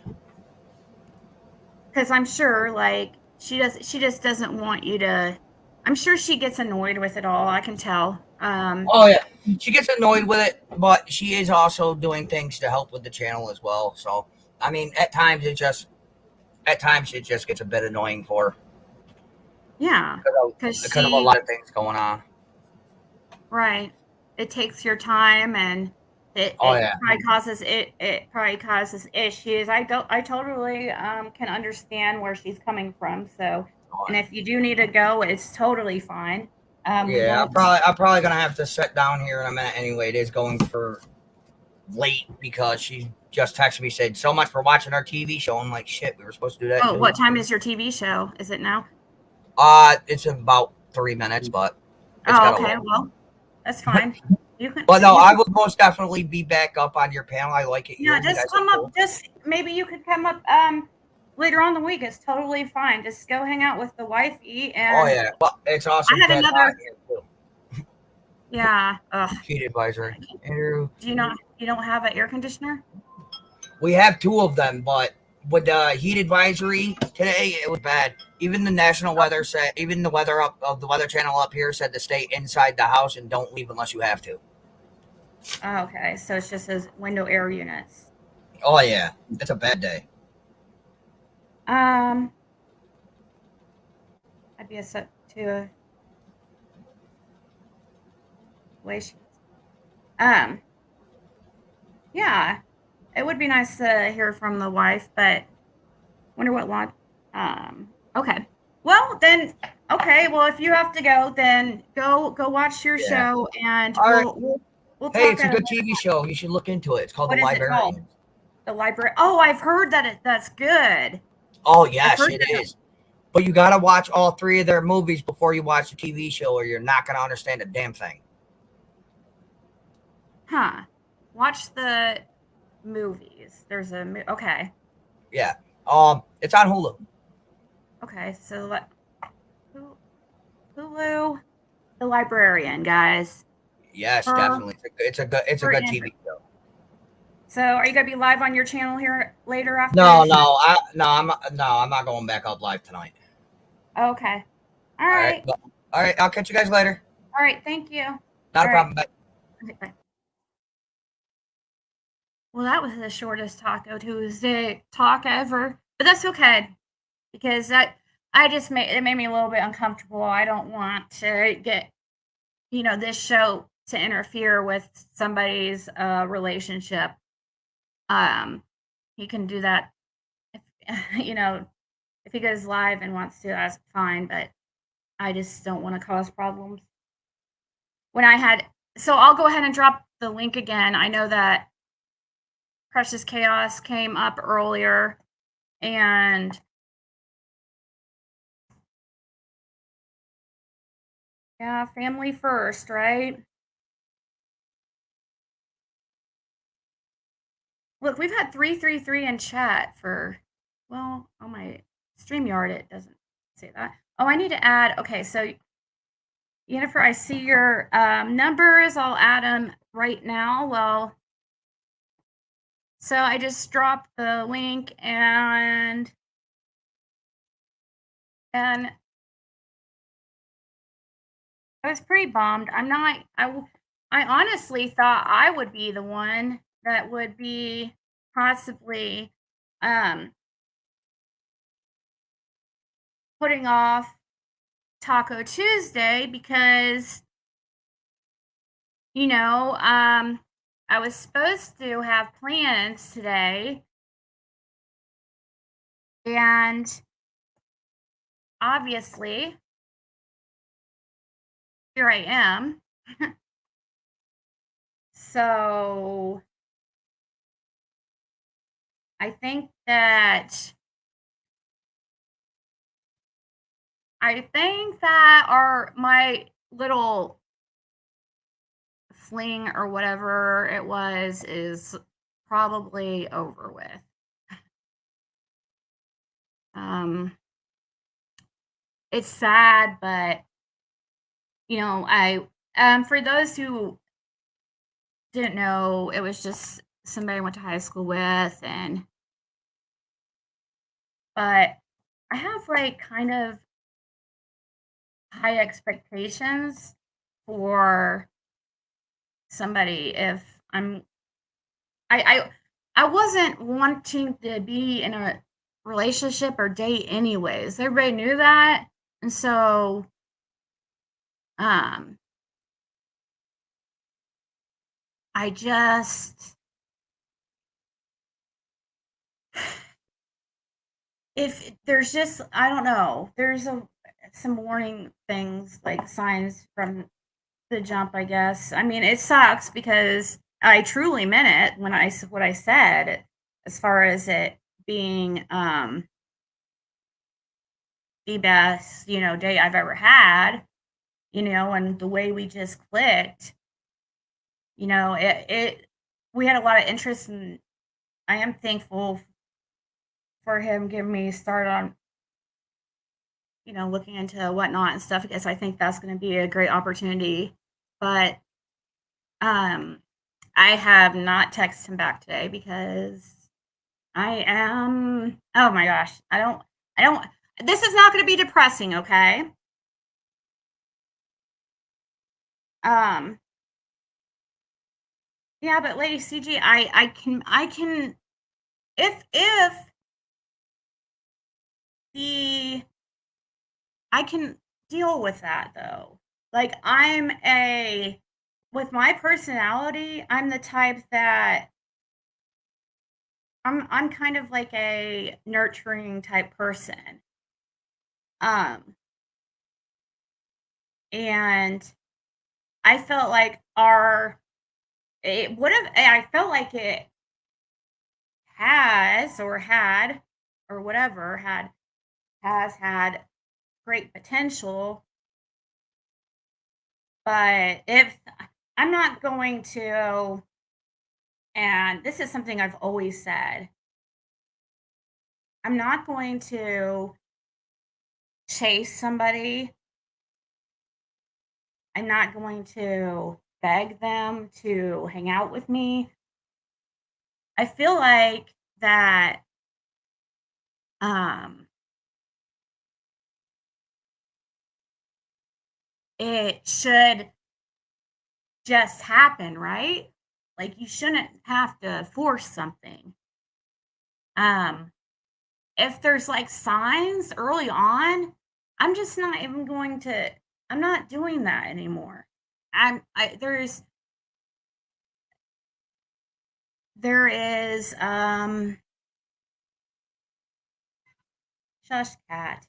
Because I'm sure, like, she just doesn't want you to. I'm sure she gets annoyed with it all. I can tell.
Oh yeah, she gets annoyed with it, but she is also doing things to help with the channel as well. So I mean, at times it just gets a bit annoying for her
Yeah, because
because of a lot of things going on.
right, it takes your time, and it
Oh
it
yeah,
probably causes issues. I totally can understand where she's coming from. So,
oh,
and if you do need to go, it's totally fine. We
yeah.
won't.
I'm probably gonna have to sit down here in a minute anyway. It is going for late because she just texted me said so much for watching our TV show. I'm like shit. We were supposed to do that
Oh,
too.
what time is your TV show? Is it now?
It's about 3 minutes, but it's
Oh,
got a
okay.
little.
Well, that's fine. You can.
But no,
You
I
can.
will most definitely be back up on your panel. I like it
Yeah,
here. You
just
guys are
come up.
cool.
Just maybe you could come up later on the week. It's totally fine. Just go hang out with the wifey,
Oh
and
yeah, well, it's
I
awesome.
had
Ted
another.
here too.
Yeah. Ugh.
Heat advisory. Andrew.
Do you not? You don't have an air conditioner?
We have two of them, but with the heat advisory today, it was bad. Even the national weather said, even the weather up of the weather channel up here said to stay inside the house and don't leave unless you have to.
Oh, okay, so it's just those window air units.
Oh yeah, it's a bad day.
I'd be a set to a situation. Yeah, it would be nice to hear from the wife, but wonder what lot. Okay. Well, then, okay. Well, if you have to go, then go watch your
Yeah.
show, and
All right.
we'll
Hey,
talk
it's a
at
good
it.
TV show. You should look into it. It's called
What
The
is it called?
Librarian.
The library. Oh, I've heard that's good.
Oh
I've
yes,
heard
it
that.
is. But you gotta watch all three of their movies before you watch the TV show, or you're not gonna understand a damn thing.
Huh. Watch the movies. There's a okay.
Yeah. It's on Hulu.
Okay, so Hulu, The Librarian, guys.
Yes,
Her,
definitely. It's a good
her
TV show.
So, are you gonna be live on your channel here later after?
No,
this?
I'm not going back up live tonight.
Okay. All
All right.
right.
All right. I'll catch you guys later.
All right. Thank you.
Not a
All
problem. Bye.
Okay, bye. Well, that was the shortest Taco Tuesday talk ever, but that's okay because it made me a little bit uncomfortable. I don't want to get this show to interfere with somebody's relationship. He can do that if if he goes live and wants to, that's fine, but I just don't want to cause problems. So I'll go ahead and drop the link again. I know that Precious Chaos came up earlier, and yeah, family first, right? Look, we've had 333 in chat on my StreamYard, it doesn't say that. Oh, I need to add, okay, so Jennifer, I see your numbers. I'll add them right now. Well, so I just dropped the link and I was pretty bummed. I honestly thought I would be the one that would be possibly putting off Taco Tuesday because I was supposed to have plans today, and obviously here I am. So I think that my little fling or whatever it was is probably over with. It's sad, but I for those who didn't know, it was just somebody I went to high school with, but I have like kind of high expectations for somebody if I I wasn't wanting to be in a relationship or date anyways. Everybody knew that. And so um I just if there's just I don't know, there's some warning things like signs from the jump, I guess. I mean, it sucks because I truly meant it when what I said as far as it being the best, date I've ever had, and the way we just clicked, it we had a lot of interest, and I am thankful for him giving me a start on, looking into whatnot and stuff because I think that's going to be a great opportunity. But um I have not texted him back today because I am oh my gosh, I don't this is not going to be depressing, okay? Um yeah, but Lady CG, I can if the I can deal with that though. Like with my personality, I'm the type that I'm kind of like a nurturing type person. Um and I felt like it would have I felt like it has or had or whatever has had great potential, but if I'm not going to, and this is something I've always said, I'm not going to chase somebody. I'm not going to beg them to hang out with me. I feel like that um it should just happen, right? Like you shouldn't have to force something. Um if there's like signs early on, I'm just not even going to I'm not doing that anymore. There is shush cat.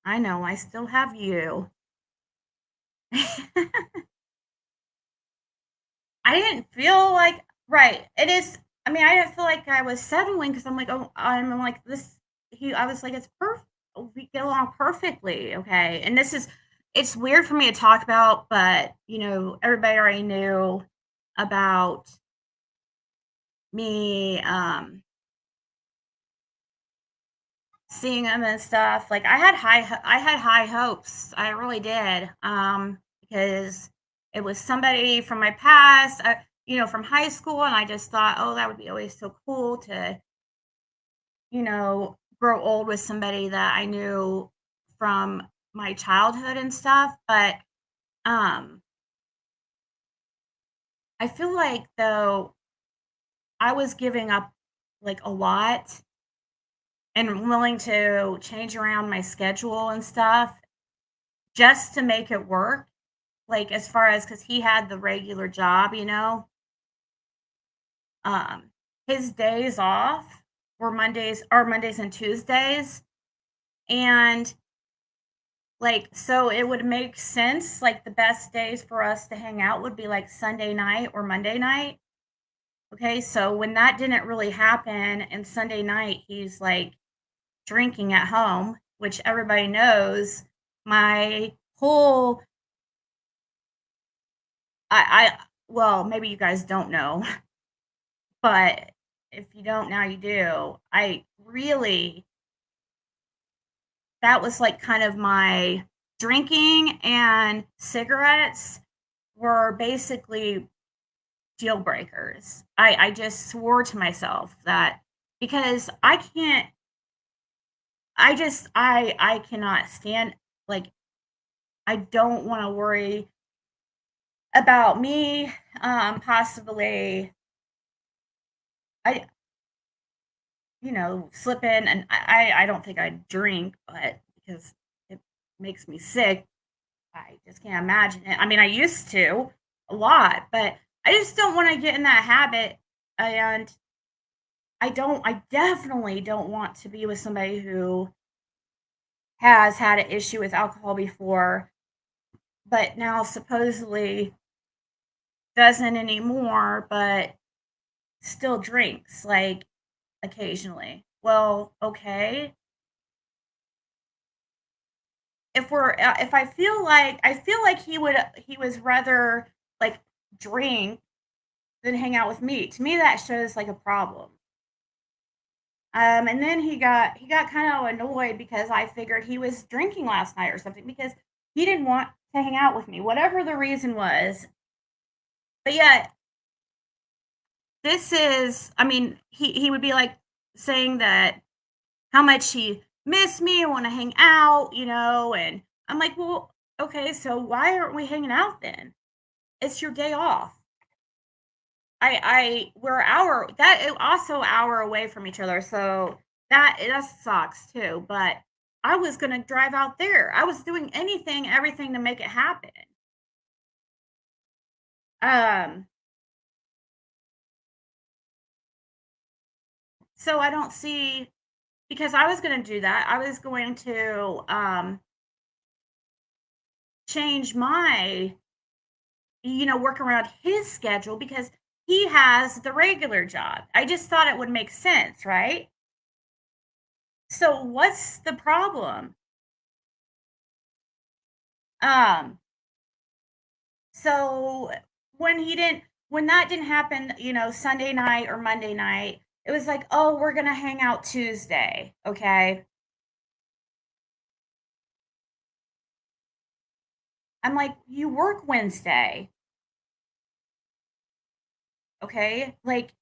I know I still have you. I didn't feel like right. It is. I mean, I didn't feel like I was settling because I'm like, oh, I'm like this. I was like, it's perfect. We get along perfectly, okay. And it's weird for me to talk about, but everybody already knew about me seeing him and stuff. Like I had high hopes. I really did. Because it was somebody from my past, from high school, and I just thought, oh, that would be always so cool to, grow old with somebody that I knew from my childhood and stuff. But um, I feel like though I was giving up like a lot and willing to change around my schedule and stuff just to make it work. Like as far as because he had the regular job, um, his days off were Mondays and Tuesdays. And like, so it would make sense. Like, the best days for us to hang out would be like Sunday night or Monday night. Okay. So when that didn't really happen and Sunday night, he's like drinking at home, which everybody knows my whole, well, maybe you guys don't know, but if you don't now, you do. That was like kind of my drinking and cigarettes were basically deal breakers. I just swore to myself that because I can't, I cannot stand, like, I don't want to worry about me possibly, I slip in, and I don't think I'd drink, but because it makes me sick, I just can't imagine it. I mean, I used to a lot, but I just don't want to get in that habit, and I definitely don't want to be with somebody who has had an issue with alcohol before, but now supposedly doesn't anymore, but still drinks, like, occasionally. Well, okay. If I feel like he was rather, like, drink than hang out with me. To me, that shows, like, a problem. And then he got kind of annoyed because I figured he was drinking last night or something because he didn't want to hang out with me, whatever the reason was. But yet, I mean, he would be like saying that how much he missed me and want to hang out, and I'm like, well, okay, so why aren't we hanging out then? It's your day off. We're also hour away from each other, so that sucks too. But I was gonna drive out there. I was doing everything to make it happen. Um, so I don't see, because I was gonna do that. I was going to change my, work around his schedule because he has the regular job. I just thought it would make sense, right? So what's the problem? Um, so when that didn't happen, Sunday night or Monday night, it was like, "Oh, we're going to hang out Tuesday." Okay? I'm like, "You work Wednesday." Okay? Like,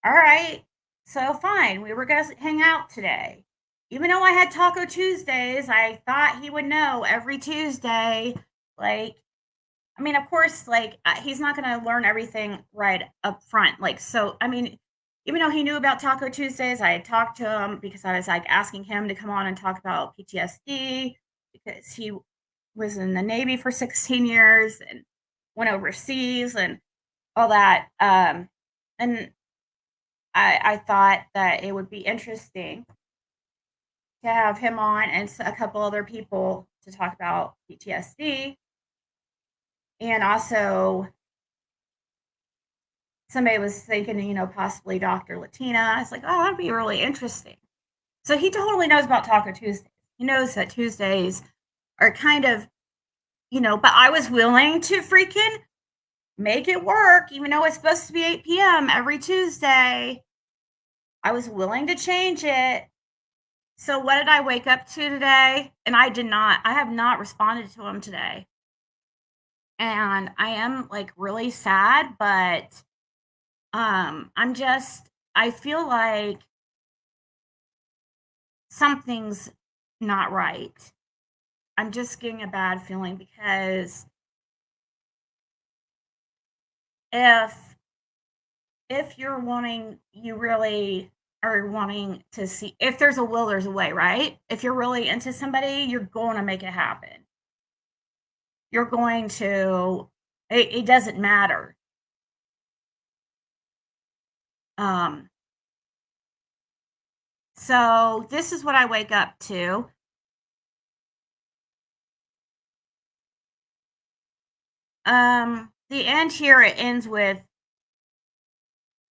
all right. So fine, we were going to hang out today. Even though I had Taco Tuesdays, I thought he would know every Tuesday. Like, I mean, of course, like, he's not going to learn everything right up front. Like, so, I mean, even though he knew about Taco Tuesdays, I had talked to him because I was like asking him to come on and talk about PTSD because he was in the Navy for 16 years and went overseas and all that. And I thought that it would be interesting to have him on and a couple other people to talk about PTSD. And also, somebody was thinking, possibly Dr. Latina. I was like, oh, that'd be really interesting. So he totally knows about Taco Tuesdays. He knows that Tuesdays are kind of, but I was willing to freaking make it work, even though it's supposed to be 8 p.m. every Tuesday. I was willing to change it. So what did I wake up to today? And I have not responded to him today. And I am, like, really sad, but I feel like something's not right. I'm just getting a bad feeling because if you really are wanting to see, if there's a will, there's a way, right? If you're really into somebody, you're going to make it happen. You're going to, it doesn't matter. So this is what I wake up to. The end here, it ends with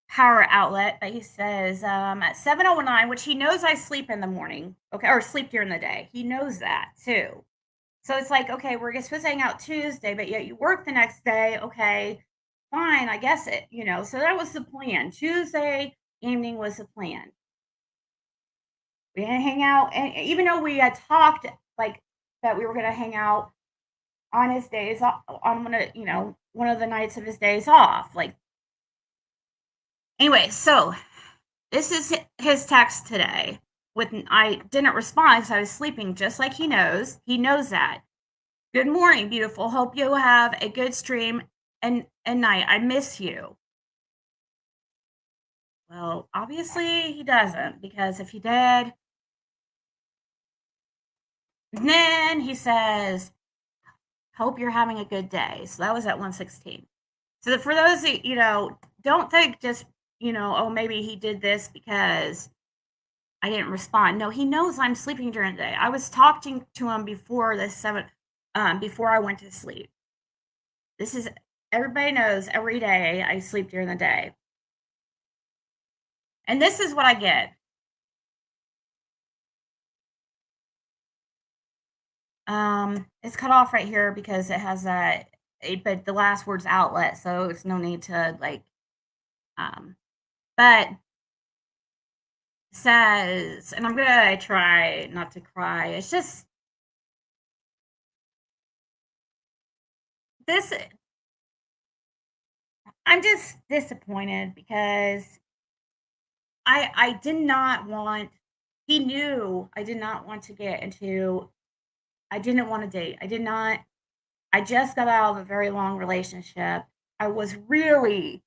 power outlet, but he says at 7:09, which he knows I sleep in the morning, okay, or sleep during the day. He knows that too. So it's like, okay, we're supposed to hang out Tuesday, but yet you work the next day. Okay, fine, I guess it, So that was the plan. Tuesday evening was the plan. We didn't hang out, and even though we had talked like that, we were going to hang out on his days on one of the nights of his days off. Like, anyway, so this is his text today. I didn't respond because I was sleeping, just like he knows. He knows that. Good morning, beautiful. Hope you have a good stream and night. I miss you. Well, obviously he doesn't, because if he did, then he says, hope you're having a good day. So that was at 1:16. So for those that, don't think just, oh, maybe he did this because I didn't respond. No, he knows I'm sleeping during the day. I was talking to him before before I went to sleep. This is, everybody knows every day I sleep during the day. And this is what I get. It's cut off right here because it has but the last word's outlet, so it's no need to but says, and I'm gonna try not to cry. It's just this. I'm just disappointed because I did not want. He knew I did not want to get into. I didn't want to date. I did not. I just got out of a very long relationship. I was really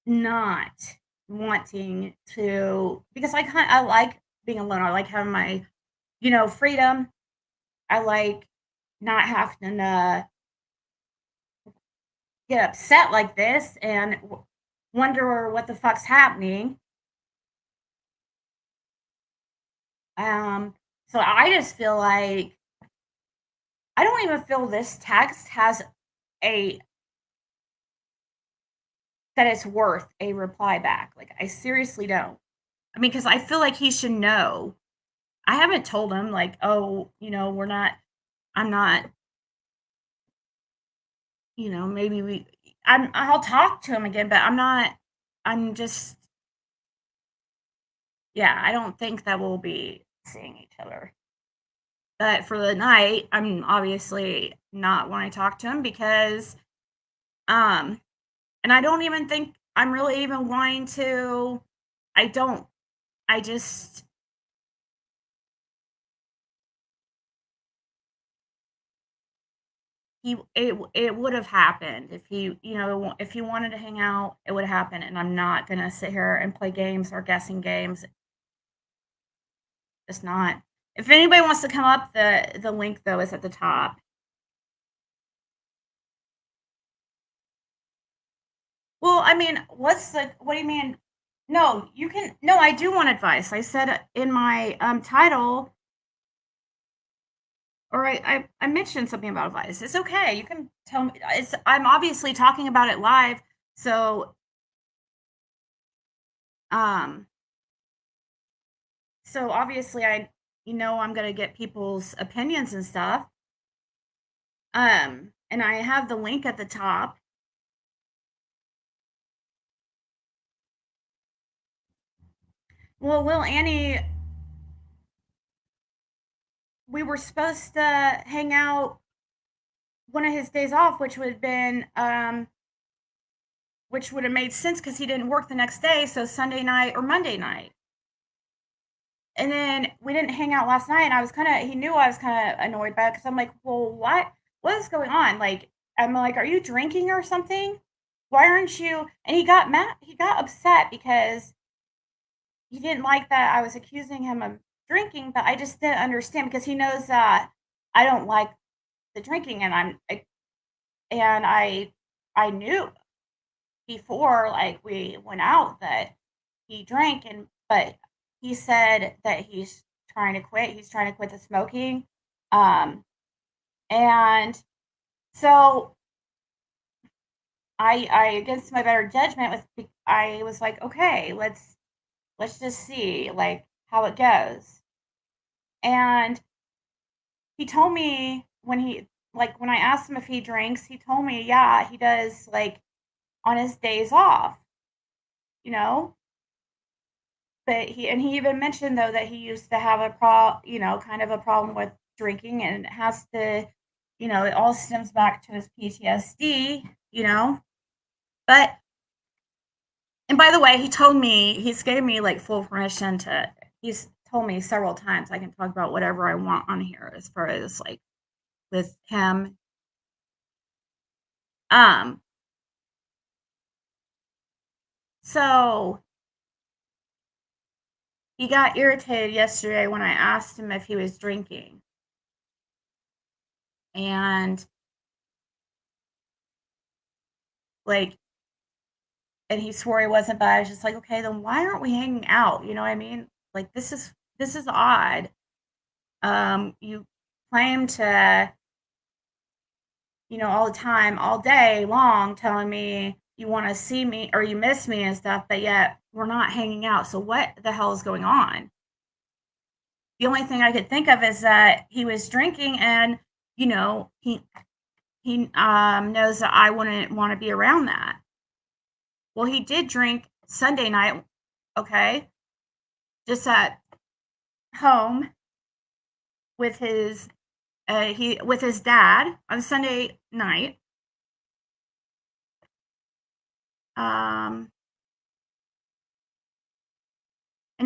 not wanting to, because I like being alone. I like having my, freedom. I like not having to get upset like this and wonder what the fuck's happening. So I just feel like I don't even feel this text has that it's worth a reply back. Like, I seriously don't. I mean, because I feel like he should know. I haven't told him, like, oh, I'm not, maybe I'll talk to him again, but I'm just, yeah, I don't think that we'll be seeing each other. But for the night, I'm obviously not wanting to talk to him because, and I don't even think I'm really even wanting to, I just, it would have happened if if he wanted to hang out, it would happen, and I'm not gonna sit here and play games or guessing games. It's not. If anybody wants to come up, the link though is at the top. Well, I mean, what do you mean? No, I do want advice. I said in my title, or I mentioned something about advice. It's okay. You can tell me. I'm obviously talking about it live, so um, obviously I'm gonna get people's opinions and stuff. And I have the link at the top. Well, Annie, we were supposed to hang out one of his days off, which would have been which would have made sense because he didn't work the next day, so Sunday night or Monday night. And then we didn't hang out last night, and he knew I was kind of annoyed by it because I'm like, well, what is going on? Like, I'm like, are you drinking or something? Why aren't you? And he got mad. He got upset because he didn't like that I was accusing him of drinking, but I just didn't understand because he knows that I don't like the drinking, and I knew before, like, we went out that he drank, but he said that he's trying to quit. He's trying to quit the smoking. And so I against my better judgment I was like, okay, let's just see like how it goes. And he told me when I asked him if he drinks, he told me, yeah, he does, like, on his days off, you know? But he even mentioned though that he used to have kind of a problem with drinking, and it has to, it all stems back to his PTSD, But and by the way, he's gave me like full permission he's told me several times I can talk about whatever I want on here as far as like with him. Um, so he got irritated yesterday when I asked him if he was drinking. And like, and he swore he wasn't, but I was just like, okay, then why aren't we hanging out? You know what I mean? Like, this is odd. You claim to, all the time, all day long, telling me you want to see me or you miss me and stuff, but yet we're not hanging out. So what the hell is going on? The only thing I could think of is that he was drinking and, he knows that I wouldn't want to be around that. Well, he did drink Sunday night, okay, just at home with his with his dad on Sunday night. And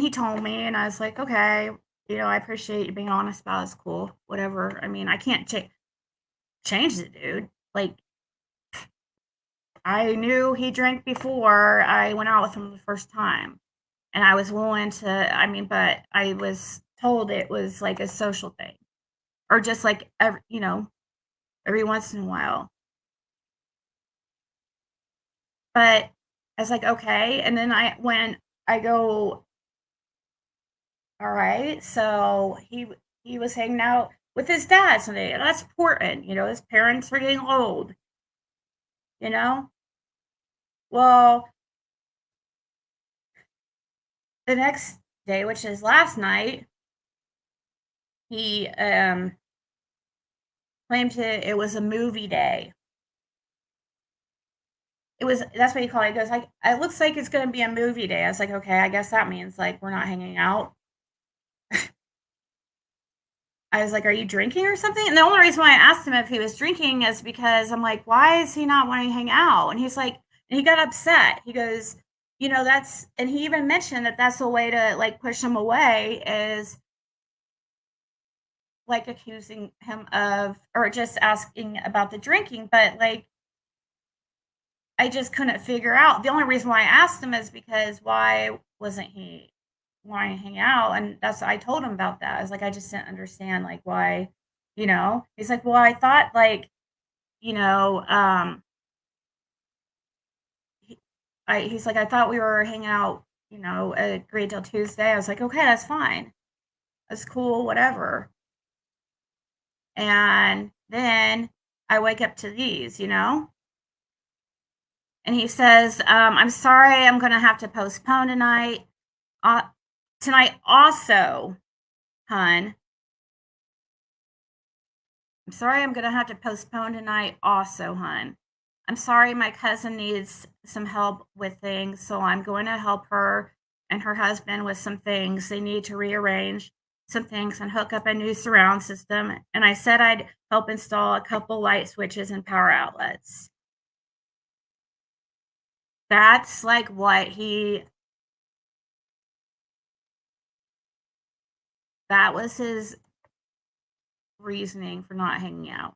he told me, and I was like, okay, I appreciate you being honest about it. It's cool, whatever. I mean, I can't change the dude. Like, I knew he drank before I went out with him the first time, and I was willing to. I mean, but I was told it was like a social thing, or just like every once in a while. But I was like, okay, and then when I go, all right, so he was hanging out with his dad Sunday. And that's important, his parents are getting old, you know? Well, the next day, which is last night, he claimed it was a movie day. That's what he called it. He goes, like, it looks like it's gonna be a movie day. I was like, okay, I guess that means like we're not hanging out. I was like, are you drinking or something? And the only reason why I asked him if he was drinking is because I'm like, why is he not wanting to hang out? And he's like, and he got upset. He goes, and he even mentioned that that's a way to like push him away is like accusing him of, or just asking about the drinking. But like, I just couldn't figure out. The only reason why I asked him is because why wasn't he wanting to hang out? And I told him about that. I was like, I just didn't understand like why, He's like, well, I thought like, you know, he, he's like, I thought we were hanging out, agreed till Tuesday. I was like, okay, that's fine. That's cool, whatever. And then I wake up to these, and he says, I'm sorry, I'm going to have to postpone tonight. Tonight also, hun. I'm sorry, I'm going to have to postpone tonight also, hun. I'm sorry, my cousin needs some help with things, so I'm going to help her and her husband with some things. They need to rearrange some things and hook up a new surround system. And I said I'd help install a couple light switches and power outlets. That's like what that was his reasoning for not hanging out.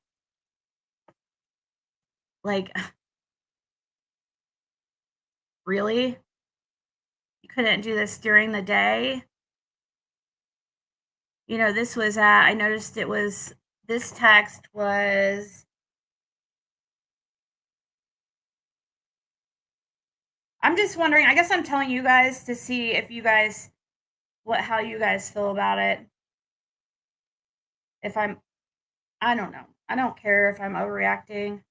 Like, really? You couldn't do this during the day? This was I noticed this text was, I'm just wondering, I guess I'm telling you guys to see if you guys, how you guys feel about it. If I don't know. I don't care if I'm overreacting.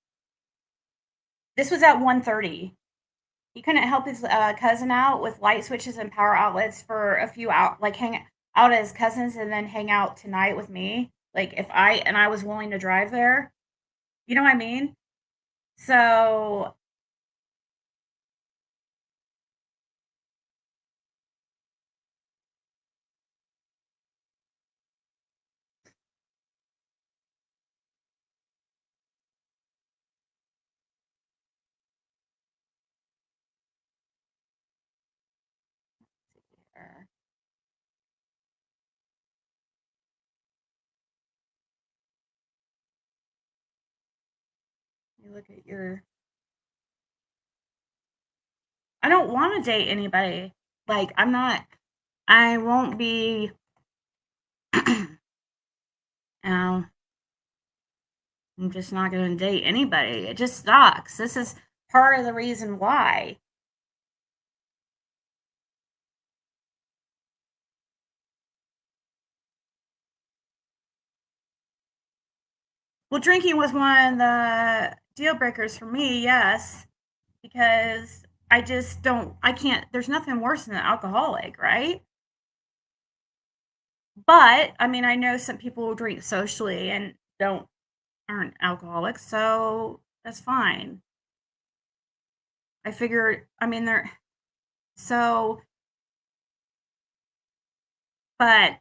This was at 1:30. He couldn't help his cousin out with light switches and power outlets for a few out, like hang out at his cousin's and then hang out tonight with me. Like if I was willing to drive there, you know what I mean? So You look at your. I don't want to date anybody. Like, I'm not. I won't be. I'm just not going to date anybody. It just sucks. This is part of the reason why. Well, drinking was one of the deal breakers for me, yes, because I just don't, I can't, there's nothing worse than an alcoholic, right? But I mean, I know some people who drink socially and aren't alcoholics, so that's fine. I figured, I mean, so, but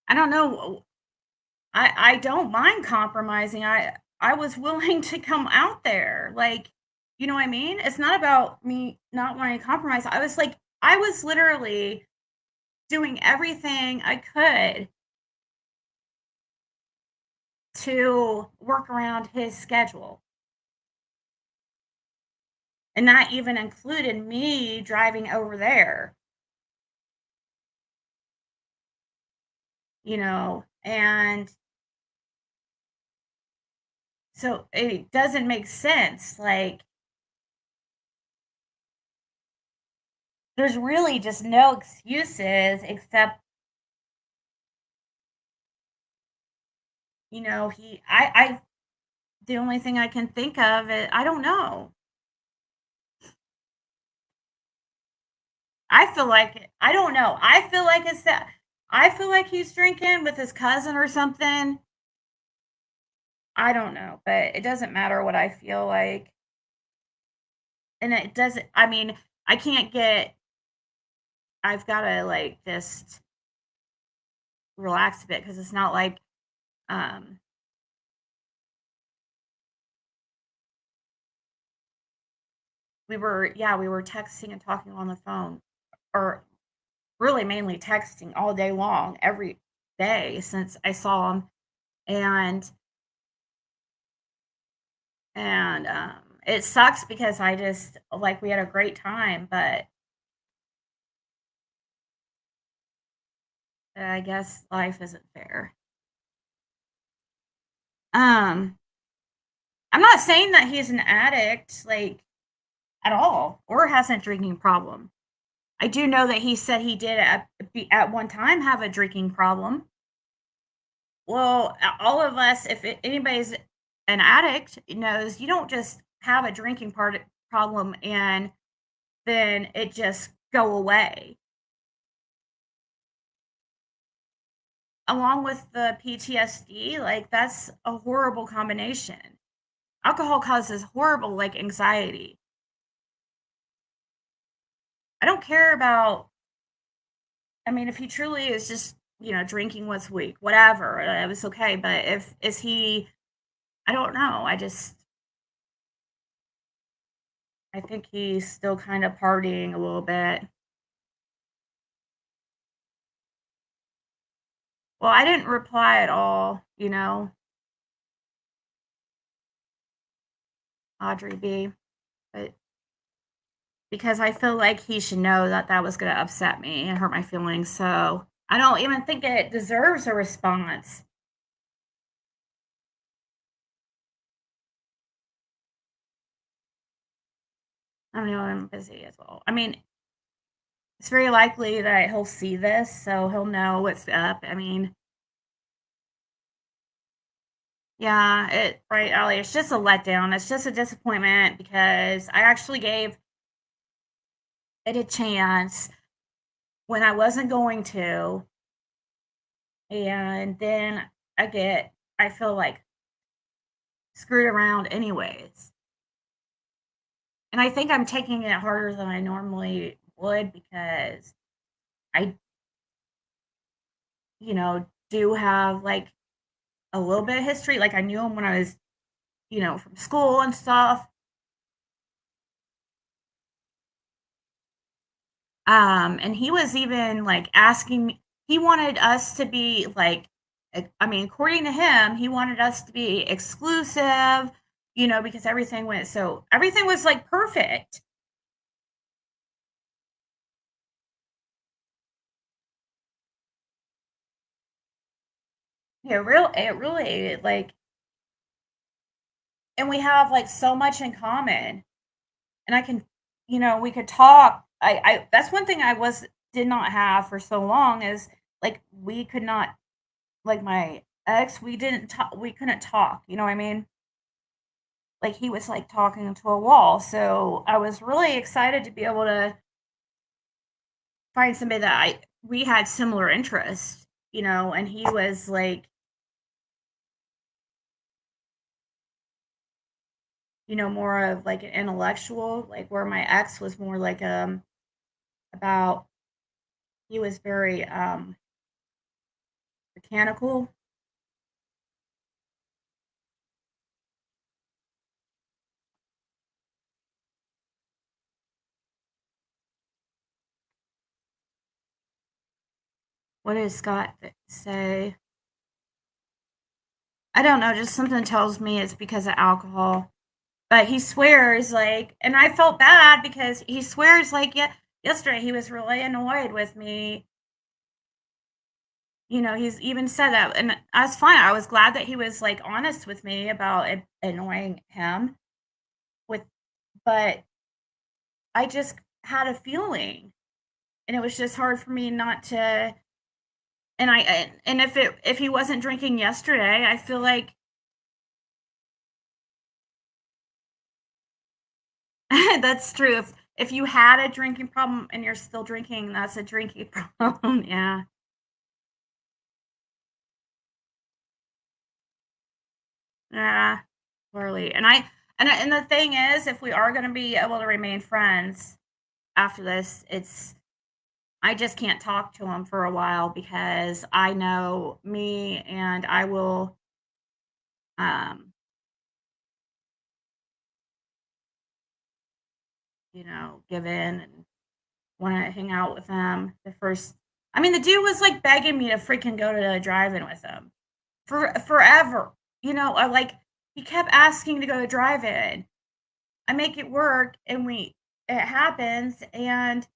I don't know. I don't mind compromising. I was willing to come out there. Like, you know what I mean? It's not about me not wanting to compromise. I was literally doing everything I could to work around his schedule. And that even included me driving over there. And so it doesn't make sense. Like, there's really just no excuses except, the only thing I can think of is, I don't know. I feel like, I don't know. I feel like I feel like he's drinking with his cousin or something. I don't know, but it doesn't matter what I feel like. And it doesn't, I mean, I can't get, I've got to like just relax a bit because it's not like, we were texting and talking on the phone, or really mainly texting all day long, every day since I saw him. And it sucks because I just, like, we had a great time, but I guess life isn't fair. I'm not saying that he's an addict, like, at all, or has a drinking problem. I do know that he said he did at one time have a drinking problem. Well, all of us, if anybody's an addict, knows you don't just have a drinking problem and then it just go away. Along with the PTSD, like, that's a horrible combination. Alcohol causes horrible, like, anxiety. I don't care about, I mean, if he truly is just, drinking once a week, whatever, it was okay. But is he, I don't know. I think he's still kind of partying a little bit. Well, I didn't reply at all, Audrey B. But because I feel like he should know that that was going to upset me and hurt my feelings. So I don't even think it deserves a response. I know I'm busy as well. I mean, it's very likely that he'll see this, so he'll know what's up. I mean, yeah, right, Allie. It's just a letdown. It's just a disappointment because I actually gave it a chance when I wasn't going to, and then I feel like screwed around anyways. And I think I'm taking it harder than I normally would because I, do have like a little bit of history. Like, I knew him when I was, from school and stuff. And he was even like asking me, he wanted us to be like, I mean, according to him, he wanted us to be exclusive, because everything was like perfect. It really like, and we have like so much in common, and I can, we could talk. That's one thing did not have for so long is like we could not, like my ex, we couldn't talk, you know what I mean? Like he was like talking to a wall. So I was really excited to be able to find somebody that we had similar interests, and he was like, more of like an intellectual, like where my ex was more like about he was very mechanical. What did Scott say? I don't know, just something tells me it's because of alcohol. But he swears like, and I felt bad because he swears like, yeah, yesterday he was really annoyed with me. He's even said that, and that's fine. I was glad that he was like honest with me about it annoying him with, but I just had a feeling, and it was just hard for me not to. And if he wasn't drinking yesterday, I feel like that's true. If you had a drinking problem and you're still drinking, that's a drinking problem. Yeah. Yeah. Clearly. And the thing is, if we are going to be able to remain friends after this, I just can't talk to him for a while because I know me and I will um give in and want to hang out with him. The dude was like begging me to freaking go to a drive-in with him for forever. Like he kept asking to go to drive-in. I make it work, and it happens, and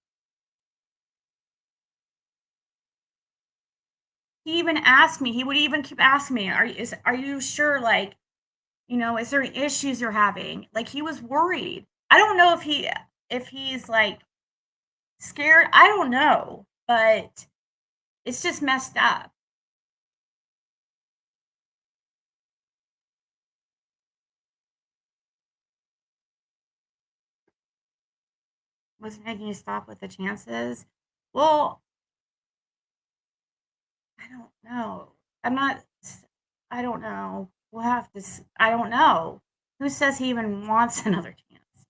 he even asked me. He would even keep asking me, "Are you sure? Like, is there any issues you're having?" Like he was worried. I don't know if he's like scared. I don't know, but it's just messed up. What's making you stop with the chances? Well, I don't know. I'm not. I don't know. We'll have to. I don't know. Who says he even wants another chance?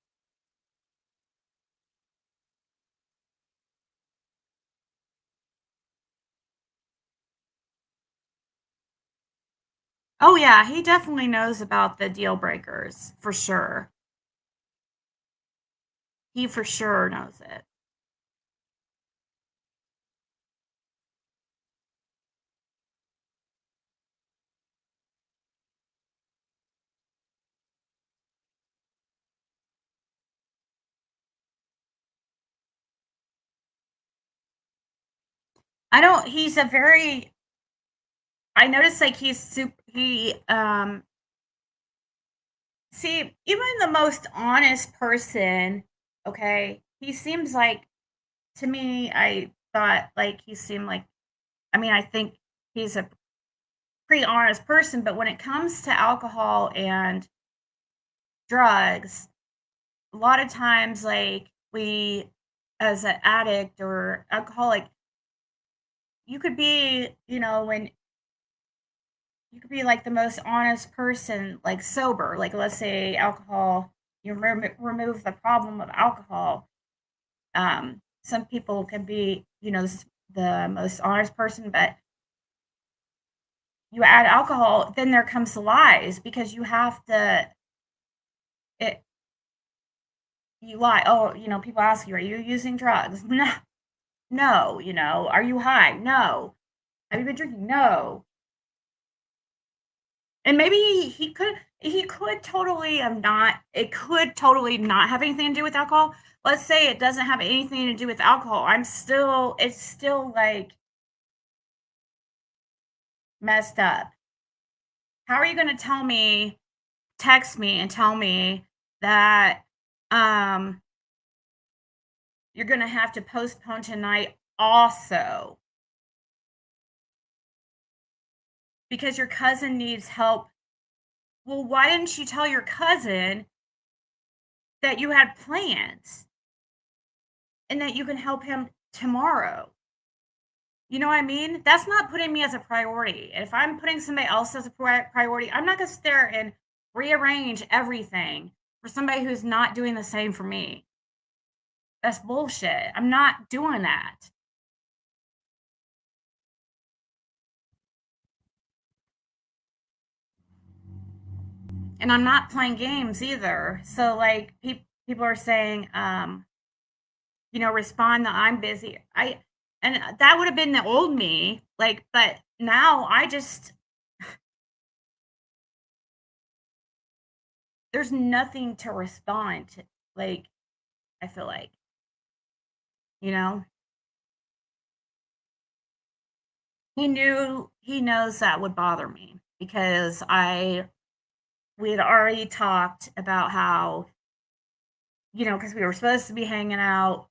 Oh yeah, he definitely knows about the deal breakers for sure. He for sure knows it. I don't. He's a very. I noticed like he's super. See, even the most honest person, okay, he seems like, to me, I thought like he seemed like, I think he's a pretty honest person, but when it comes to alcohol and drugs, a lot of times, like, as an addict or alcoholic, you could be, when you could be like the most honest person, like sober, like let's say alcohol, you remove the problem of alcohol. Some people can be, the most honest person, but you add alcohol, then there comes the lies because you have to, it, you lie. Oh, people ask you, are you using drugs? No, No. You know, are you high? No. Have you been drinking? No. And maybe he could totally have not it could totally not have anything to do with alcohol. Let's say it doesn't have anything to do with alcohol. It's still like messed up. How are you going to text me and tell me that you're going to have to postpone tonight also because your cousin needs help? Well, why didn't you tell your cousin that you had plans and that you can help him tomorrow? You know what I mean? That's not putting me as a priority. If I'm putting somebody else as a priority, I'm not going to sit there and rearrange everything for somebody who's not doing the same for me. That's bullshit. I'm not doing that. And I'm not playing games either. So like people are saying, respond that I'm busy. And that would have been the old me. Like, but now there's nothing to respond to. Like, I feel like, you know, he knows that would bother me because we had already talked about how, because we were supposed to be hanging out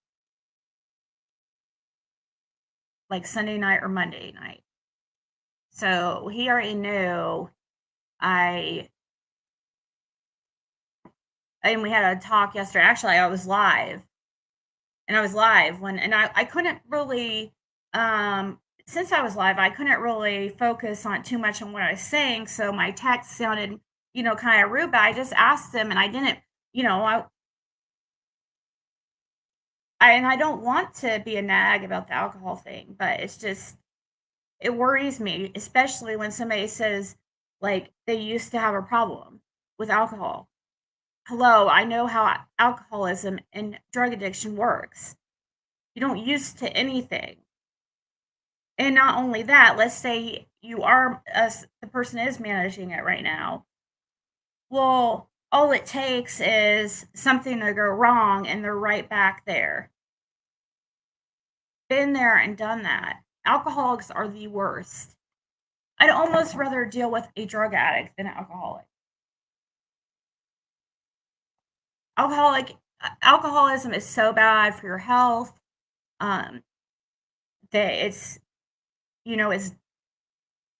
like Sunday night or Monday night. So he already knew and we had a talk yesterday. Actually, I was live. And I was live and I couldn't really, since I was live, I couldn't really focus on too much on what I was saying. So my text sounded, kind of rude, but I just asked him and I didn't, I don't want to be a nag about the alcohol thing, but it worries me, especially when somebody says like they used to have a problem with alcohol. Hello, I know how alcoholism and drug addiction works. You don't used to anything. And not only that, let's say the person is managing it right now. Well, all it takes is something to go wrong and they're right back there. Been there and done that. Alcoholics are the worst. I'd almost rather deal with a drug addict than an alcoholic. Alcoholism is so bad for your health that it's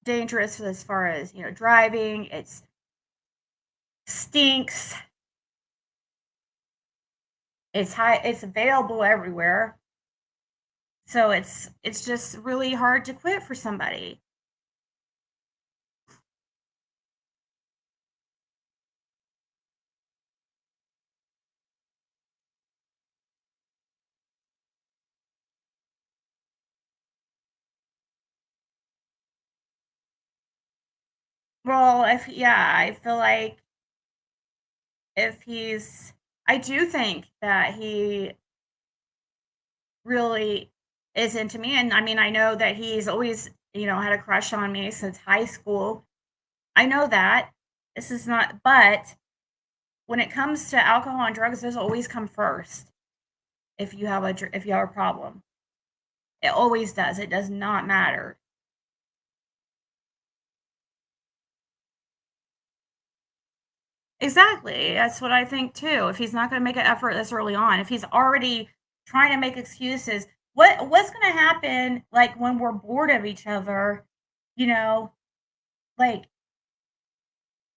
dangerous as far as driving. It stinks. It's available everywhere, so it's just really hard to quit for somebody. Well, I feel like I do think that he really is into me. And I mean, I know that he's always, had a crush on me since high school. I know that. This is not, but when it comes to alcohol and drugs, those always come first. If you have a problem, it always does. It does not matter. Exactly. That's what I think too. If he's not going to make an effort this early on, if he's already trying to make excuses, what's going to happen like when we're bored of each other, you know, like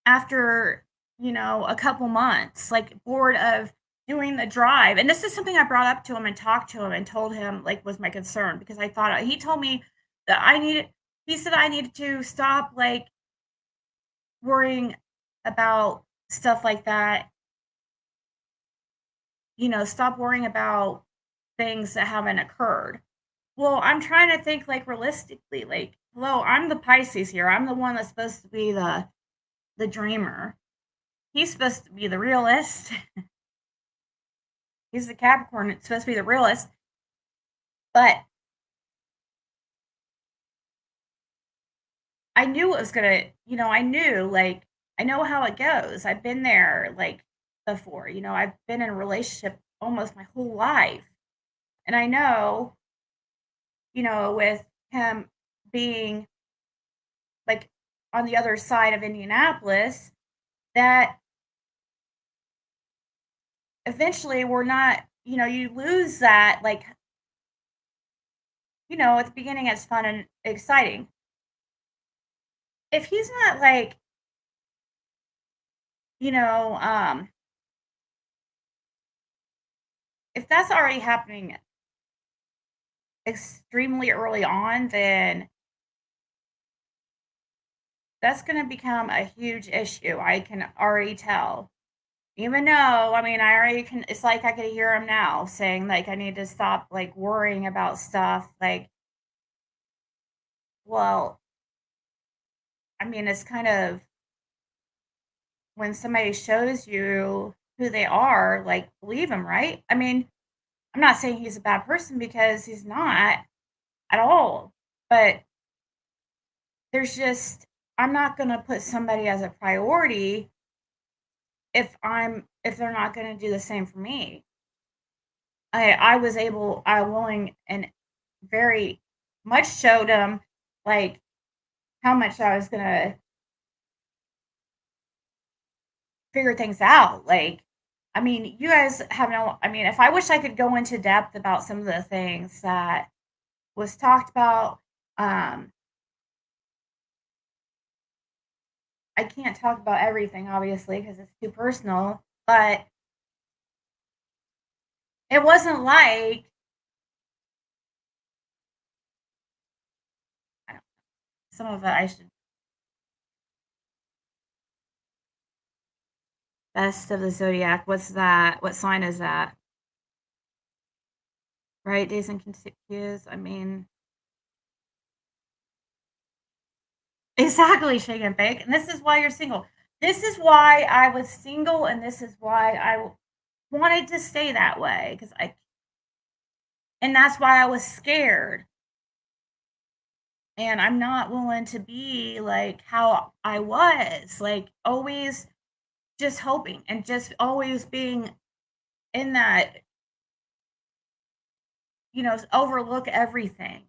after, a couple months, like bored of doing the drive. And this is something I brought up to him and talked to him and told him like was my concern because I thought he told me that he said I needed to stop like worrying about stuff like that, stop worrying about things that haven't occurred. Well, I'm trying to think like realistically, like, hello, I'm the Pisces here. I'm the one that's supposed to be the dreamer. He's supposed to be the realist. He's the Capricorn, it's supposed to be the realist. But I knew it was gonna, I knew, like, I know how it goes. I've been there, like, before. I've been in a relationship almost my whole life. And I know, with him being, like, on the other side of Indianapolis, that eventually we're not, you lose that, like, at the beginning it's fun and exciting. If he's not like, you know, um, if that's already happening extremely early on, then that's going to become a huge issue. I can already tell. Even though, I mean, I already can, it's like I could hear him now saying, like, I need to stop, like, worrying about stuff. Like, well, I mean, it's kind of when somebody shows you who they are, like, believe him, right? I mean, I'm not saying he's a bad person because he's not at all. But there's just, I'm not going to put somebody as a priority if they're not going to do the same for me. I willing and very much showed them, like, how much I was going to figure things out. Like, I mean, you guys have no, I mean, if I wish I could go into depth about some of the things that was talked about, um, I can't talk about everything, obviously, because it's too personal, but it wasn't like, I don't, some of it I should, best of the zodiac. What's that? What sign is that? Right? Days and confused. I mean, exactly, shake and bake. And this is why you're single. This is why I was single, and this is why I wanted to stay that way. And that's why I was scared. And I'm not willing to be like how I was, like, always just hoping and just always being in that, overlook everything.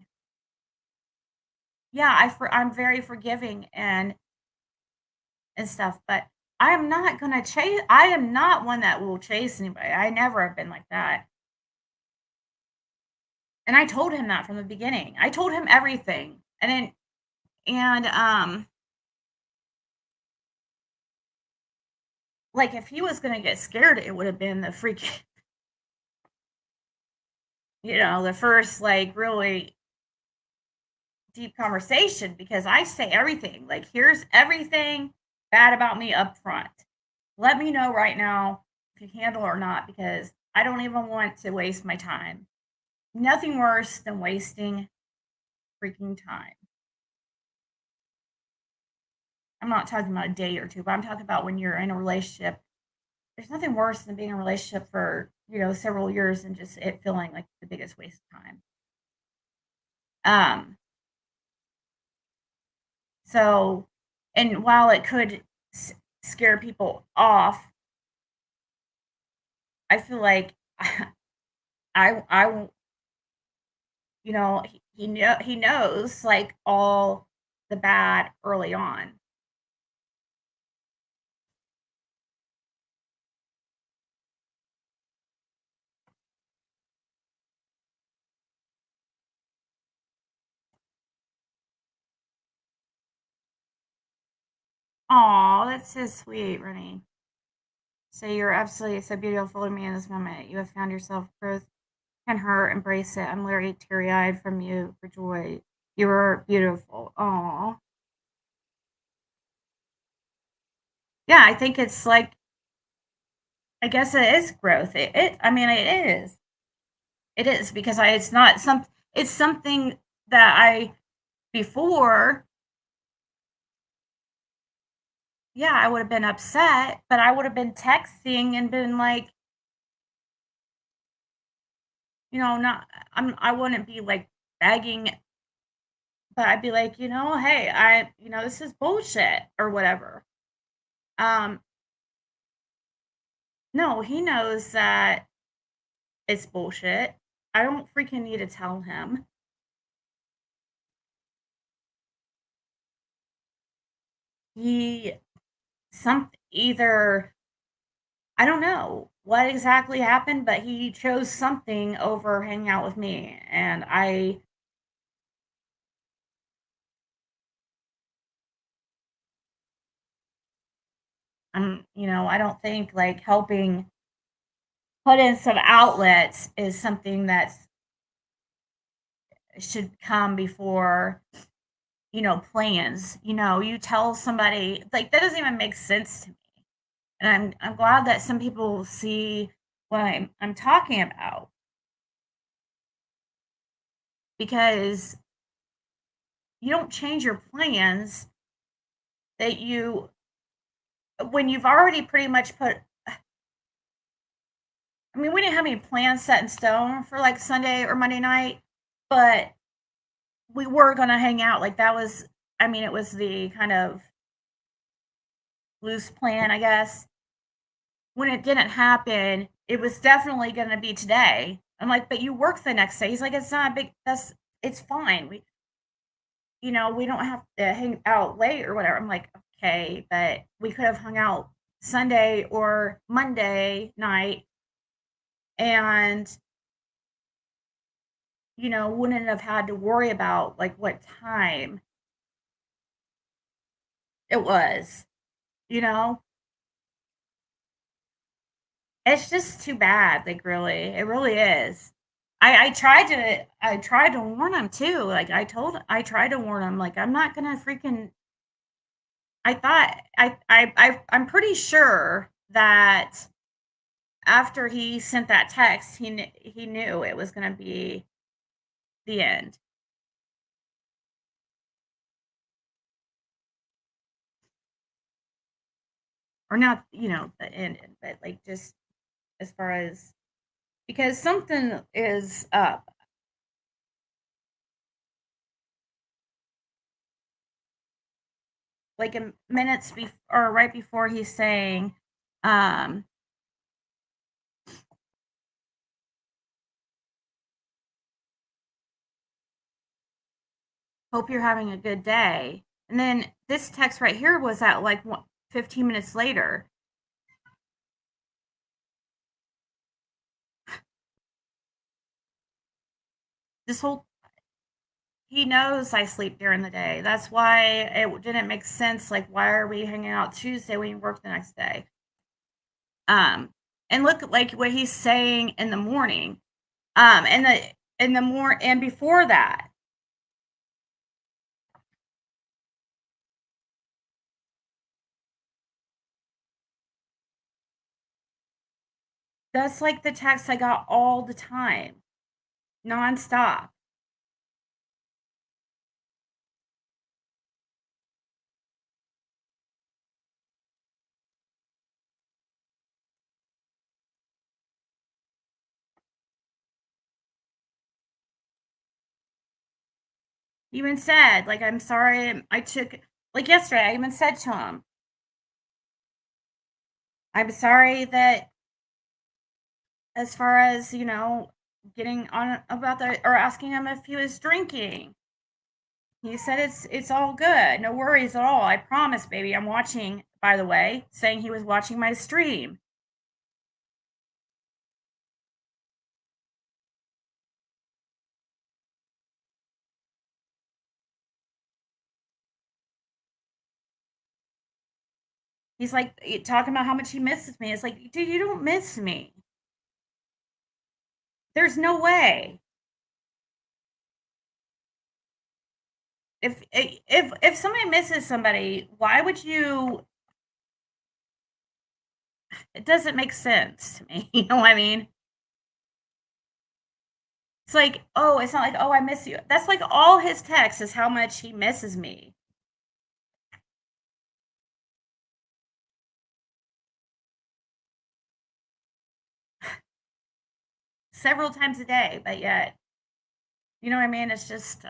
Yeah, I'm very forgiving and stuff, but I am not gonna chase. I am not one that will chase anybody. I never have been like that. And I told him that from the beginning. I told him everything. And like, if he was gonna get scared, it would have been the freaking, the first, like, really deep conversation, because I say everything. Like, here's everything bad about me up front. Let me know right now if you handle or not, because I don't even want to waste my time. Nothing worse than wasting freaking time. I'm not talking about a day or two, but I'm talking about when you're in a relationship. There's nothing worse than being in a relationship for, several years and just it feeling like the biggest waste of time. Um, so, and while it could scare people off, I feel like I he knows, like, all the bad early on. Aw, that's so sweet, Rennie. So you're absolutely so beautiful to me in this moment. You have found yourself growth can hurt, embrace it. I'm literally teary eyed from you for joy. You are beautiful. Aw. Yeah, I think it's like, I guess it is growth. I mean, it is. It is because it's not it's something that before, yeah, I would have been upset, but I would have been texting and been like, not, I wouldn't be like begging but I'd be like, hey, this is bullshit or whatever. No, he knows that it's bullshit. I don't freaking need to tell him. He either I don't know what exactly happened, but he chose something over hanging out with me, and I don't think like helping put in some outlets is something that's should come before plans. You tell somebody like that doesn't even make sense to me. And I'm glad that some people see what I'm talking about because you don't change your plans that you when you've already pretty much put. I mean, we didn't have any plans set in stone for like Sunday or Monday night, but we were gonna hang out. Like that was, I mean, it was the kind of loose plan, I guess. When it didn't happen, it was definitely gonna be today. I'm like, but you work the next day. He's like, it's not a big. It's fine. We don't have to hang out late or whatever. I'm like, okay, but we could have hung out Sunday or Monday night and wouldn't have had to worry about like what time it was, you know? It's just too bad, like really. It really is. I tried to warn him too. Like I tried to warn him, like, I'm not gonna freaking I thought I'm pretty sure that after he sent that text, he knew it was gonna be the end. Or not, the end, but like just as far as because something is up. Like in minutes or right before he's saying, um, hope you're having a good day. And then this text right here was at like 15 minutes later. This whole he knows I sleep during the day. That's why it didn't make sense. Like, why are we hanging out Tuesday when you work the next day? And look at like what he's saying in the morning. And and before that, that's like the text I got all the time, nonstop. He even said, like, I'm sorry I took like yesterday, I even said to him, I'm sorry that as far as, getting on about that or asking him if he was drinking. He said it's all good. No worries at all. I promise, baby. I'm watching, by the way, saying he was watching my stream. He's like talking about how much he misses me. It's like, dude, you don't miss me. There's no way. If somebody misses somebody, why would you? It doesn't make sense to me. You know what I mean? It's like, oh, it's not like, oh, I miss you. That's like all his text is how much he misses me. Several times a day, but yet, you know what I mean? It's just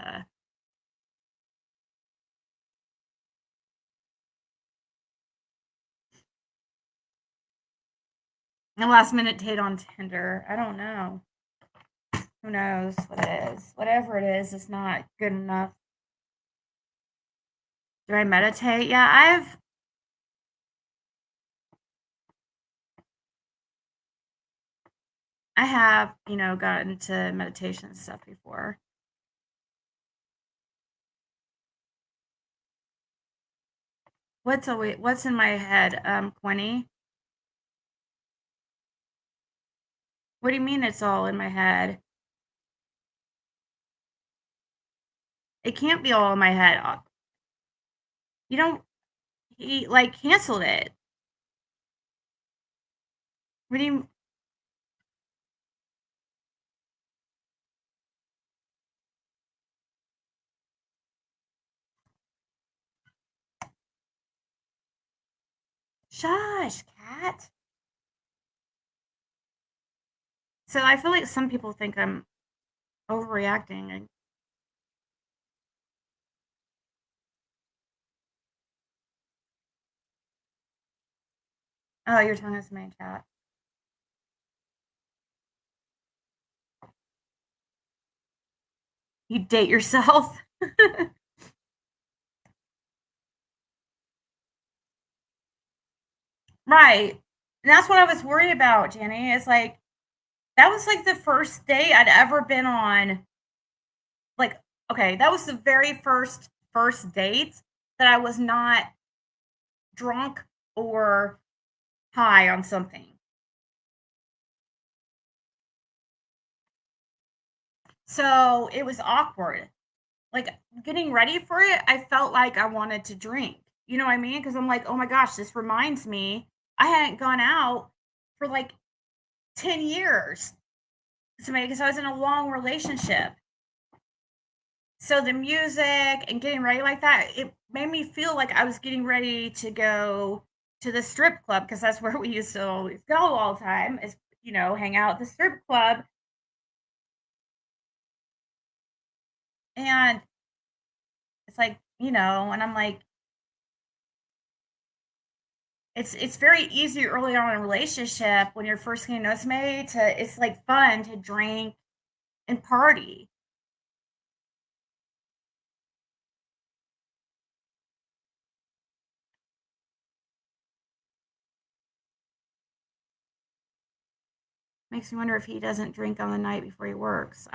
A last minute date on Tinder. I don't know. Who knows what it is? Whatever it is, it's not good enough. Do I meditate? Yeah, I have, gotten into meditation and stuff before. What's in my head, Quinny? What do you mean it's all in my head? It can't be all in my head. You don't he canceled it. What do you Shush, cat. So I feel like some people think I'm overreacting. Oh, you're telling us my chat. You date yourself? Right. And that's what I was worried about, Jenny. It's like that was like the first date I'd ever been on. Like, okay, that was the very first date that I was not drunk or high on something. So it was awkward. Like getting ready for it, I felt like I wanted to drink. You know what I mean? Because I'm like, oh my gosh, this reminds me I hadn't gone out for like 10 years. Because I was in a long relationship. So the music and getting ready like that, it made me feel like I was getting ready to go to the strip club because that's where we used to always go all the time is, hang out at the strip club. And it's like, and I'm like, it's very easy early on in a relationship when you're first getting to know somebody it's like fun to drink and party. Makes me wonder if he doesn't drink on the night before he works.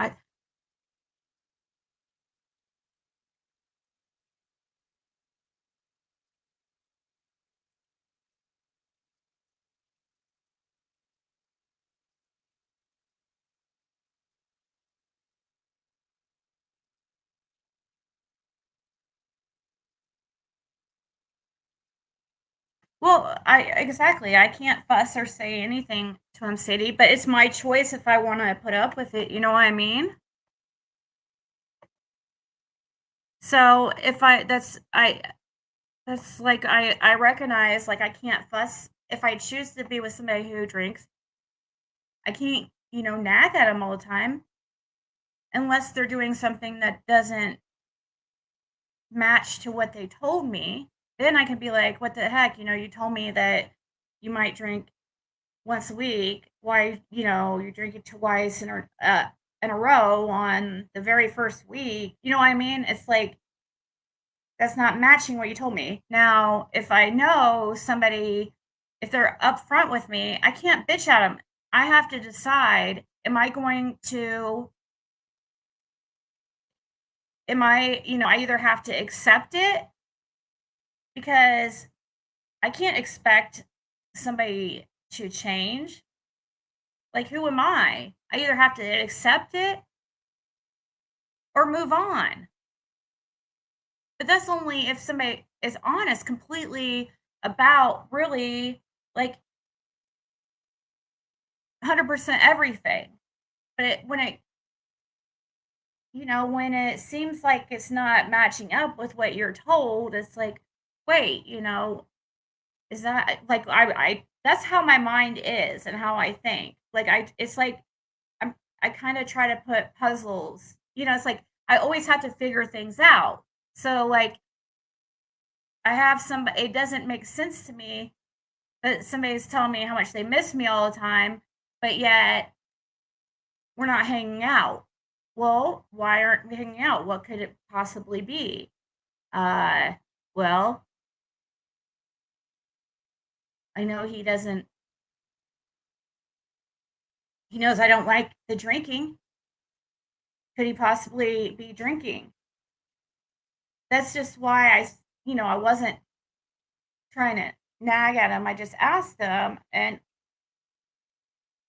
Well, I can't fuss or say anything to him, City, but it's my choice if I want to put up with it. You know what I mean? So if that's like I recognize like I can't fuss if I choose to be with somebody who drinks. I can't nag at them all the time unless they're doing something that doesn't match to what they told me. Then I can be like, what the heck? You told me that you might drink once a week. Why, you're drinking twice in a row on the very first week. You know what I mean? It's like that's not matching what you told me. Now, if I know somebody, if they're upfront with me, I can't bitch at them. I have to decide: I either have to accept it because I can't expect somebody to change. Like, who am I? I either have to accept it or move on. But that's only if somebody is honest completely about really like 100% everything. But when it seems like it's not matching up with what you're told, it's like, wait, is that like I that's how my mind is and how I think. Like it's like I kind of try to put puzzles. It's like I always have to figure things out. So like it doesn't make sense to me but somebody's telling me how much they miss me all the time, but yet we're not hanging out. Well, why aren't we hanging out? What could it possibly be? Well, I know he doesn't, he knows I don't like the drinking. Could he possibly be drinking? That's just why I wasn't trying to nag at him. I just asked him, and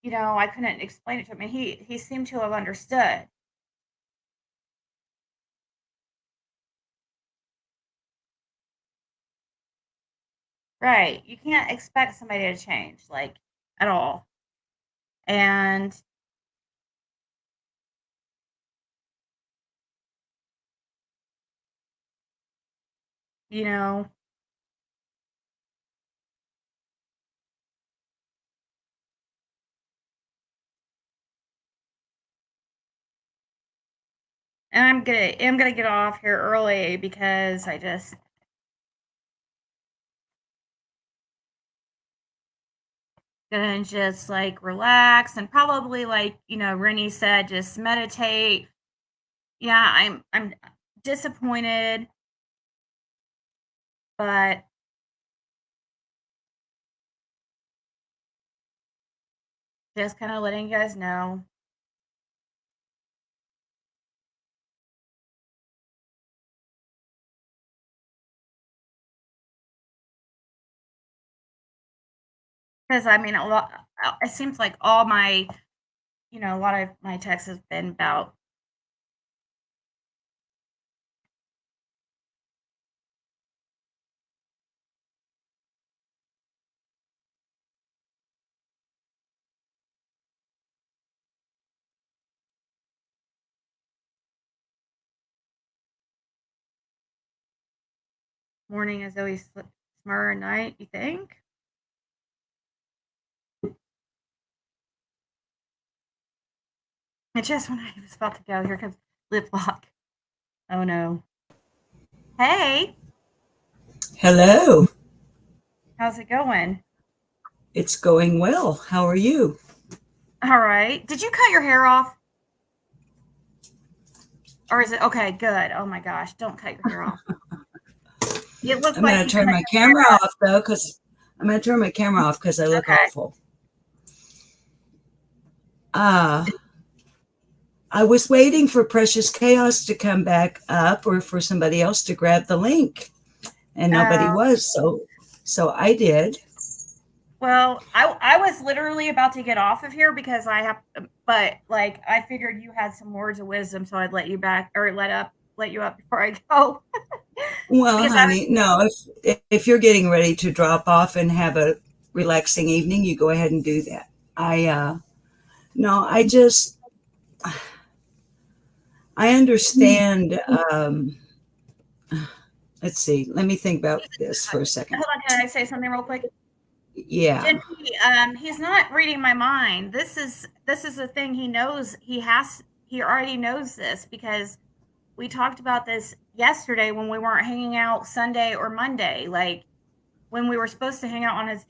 I couldn't explain it to him. And he seemed to have understood. Right. You can't expect somebody to change, like, at all. And you know, and I'm gonna get off here early because I just gonna just like relax and probably like Rennie said, just meditate. Yeah, I'm disappointed, but just kind of letting you guys know. Because I mean, it seems like all my, a lot of my texts have been about morning is always summer at night. You think? And just when I was about to go, here comes lip lock. Oh no. Hey,
Hello.
how's it going?
It's going well. How are you?
All right. Did you cut your hair off? Or is it okay? Good. Oh my gosh. Don't cut your hair off. It looks
I'm
like
going
you
to turn
cut
my
your
camera
hair
off though, because I'm going to turn my camera off because I look
Okay.
awful. I was waiting for Precious Chaos to come back up or for somebody else to grab the link, and nobody was. So I did.
Well, I was literally about to get off of here because but like I figured you had some words of wisdom, so I'd let you back or let you up before I go.
Well,
Because
honey, no, if you're getting ready to drop off and have a relaxing evening, you go ahead and do that. I understand. Let's see. Let me think about this for a second.
Hold on, can I say something real quick?
Yeah.
Jimmy, he's not reading my mind. This is the thing he knows. He already knows this because we talked about this yesterday when we weren't hanging out Sunday or Monday, like when we were supposed to hang out on his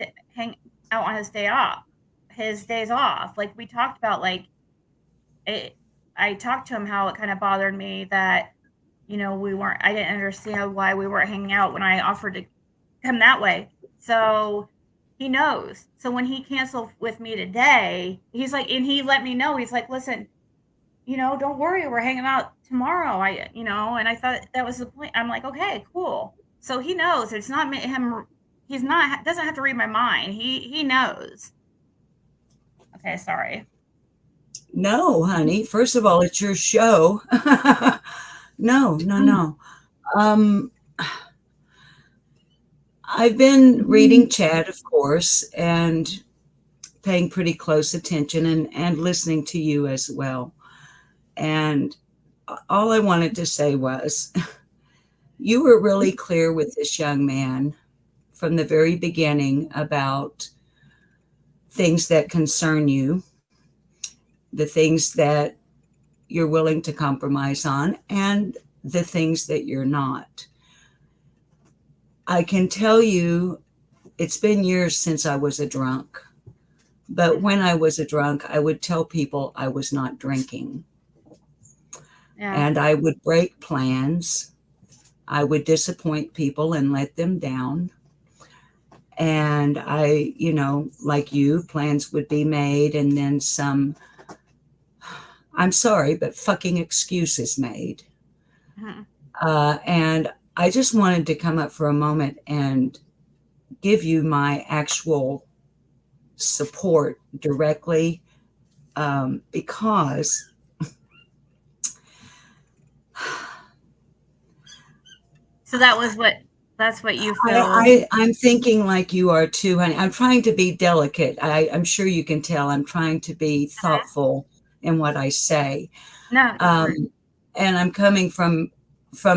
day off, his days off. Like we talked about, like I talked to him how it kind of bothered me that I didn't understand why we weren't hanging out when I offered to come that way. So he knows. So when he canceled with me today, he's like, and he let me know. He's like, listen, don't worry, we're hanging out tomorrow. And I thought that was the point. I'm like, okay, cool. So he knows it's not him. Doesn't have to read my mind. He knows. Okay, sorry.
No, honey. First of all, it's your show. No. I've been reading chat, of course, and paying pretty close attention and listening to you as well. And all I wanted to say was you were really clear with this young man from the very beginning about things that concern you, the things that you're willing to compromise on, and the things that you're not. I can tell you it's been years since I was a drunk. But when I was a drunk, I would tell people I was not drinking.
Yeah.
And I would break plans. I would disappoint people and let them down. And I, like you, plans would be made and then some, I'm sorry, but fucking excuses made.
Mhm.
And I just wanted to come up for a moment and give you my actual support directly, because
So that's what you feel.
I'm thinking like you are too, honey. I'm trying to be delicate. I'm sure you can tell I'm trying to be thoughtful in what I say.
No, that's rude.
And I'm coming from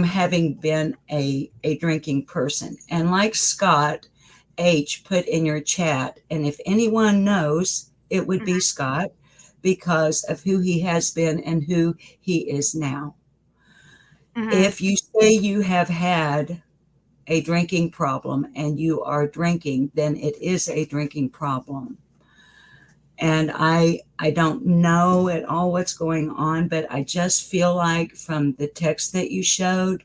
having been a drinking person. And like Scott H put in your chat, and if anyone knows, it would be Scott, because of who he has been and who he is now. If you say you have had a drinking problem and you are drinking, then it is a drinking problem. And I don't know at all what's going on, but I just feel like from the text that you showed,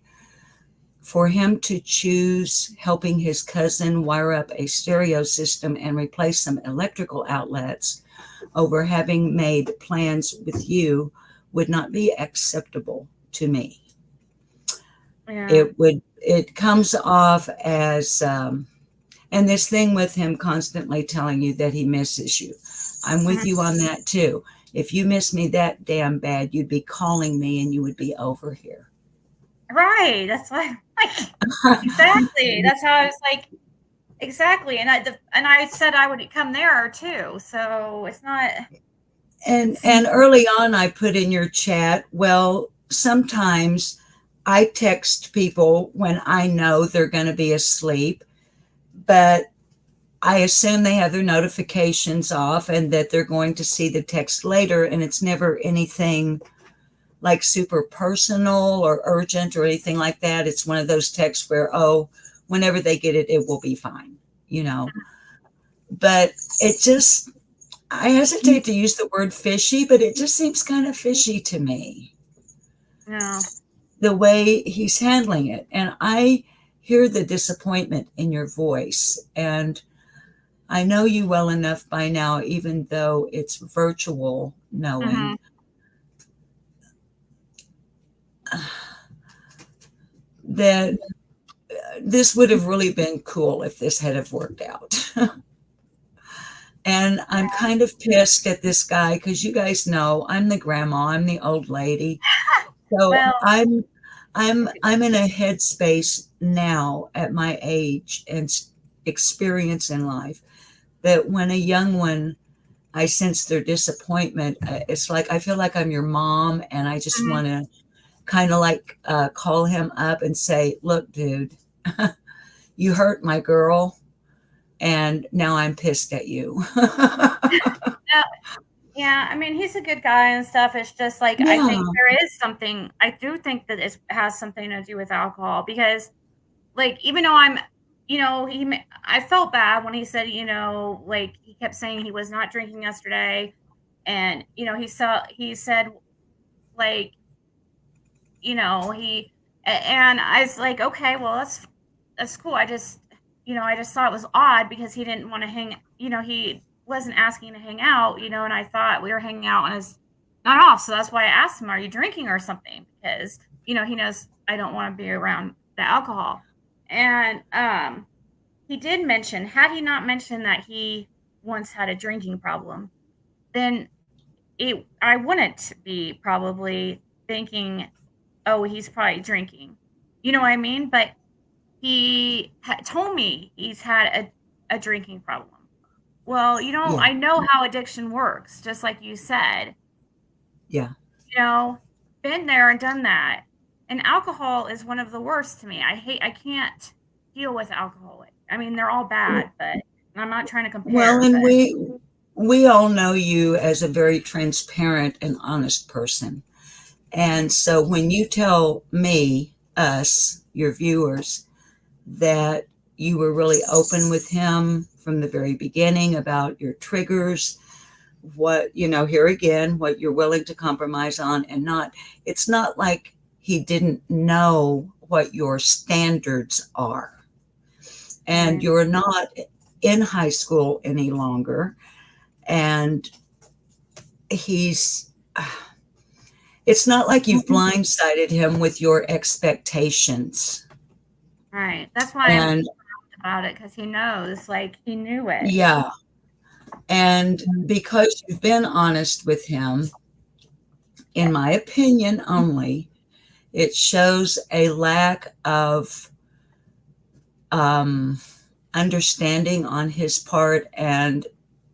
for him to choose helping his cousin wire up a stereo system and replace some electrical outlets over having made plans with you would not be acceptable to me.
Yeah.
It comes off as, and this thing with him constantly telling you that he misses you. I'm with you on that too. If you miss me that damn bad, you'd be calling me and you would be over here.
Right. That's why. Exactly. That's how I was like. Exactly. And I said I would come there too. So it's not.
And early on, I put in your chat, well, sometimes I text people when I know they're going to be asleep, but I assume they have their notifications off and that they're going to see the text later. And it's never anything like super personal or urgent or anything like that. It's one of those texts where, whenever they get it, it will be fine, But it just, I hesitate to use the word fishy, but it just seems kind of fishy to me.
No.
The way he's handling it. And I hear the disappointment in your voice. And I know you well enough by now, even though it's virtual, knowing that this would have really been cool if this had have worked out. And I'm kind of pissed at this guy because you guys know I'm the grandma, I'm the old lady. So
Well,
I'm in a headspace now at my age and experience in life that when a young one, I sense their disappointment. It's like I feel like I'm your mom, and I just want to kind of like call him up and say, "Look, dude, you hurt my girl, and now I'm pissed at you."
Yeah, I mean, he's a good guy and stuff. It's just like, I think there is something, I do think that it has something to do with alcohol because, like, even though I felt bad when he said, like, he kept saying he was not drinking yesterday. And, he said, like, and I was like, okay, well, that's cool. I just thought it was odd because he didn't want to he wasn't asking to hang out, and I thought we were hanging out on his not off. So that's why I asked him, are you drinking or something? Because, he knows I don't want to be around the alcohol. And he did mention, had he not mentioned that he once had a drinking problem, then I wouldn't be probably thinking, oh, he's probably drinking. You know what I mean? But he told me he's had a drinking problem. Well, I know how addiction works, just like you said.
Yeah.
Been there and done that. And alcohol is one of the worst to me. I can't deal with alcohol. I mean, they're all bad, but I'm not trying to compare.
Well, and we all know you as a very transparent and honest person. And so when you tell me, us, your viewers, that you were really open with him from the very beginning about your triggers, what, here again, what you're willing to compromise on and not. It's not like he didn't know what your standards are. And
Right.
you're not in high school any longer. And it's not like you've blindsided him with your expectations.
Right. That's why I'm
And
about it, because he knows, like, he knew it.
yeah. And because you've been honest with him, in my opinion only, it shows a lack of understanding on his part and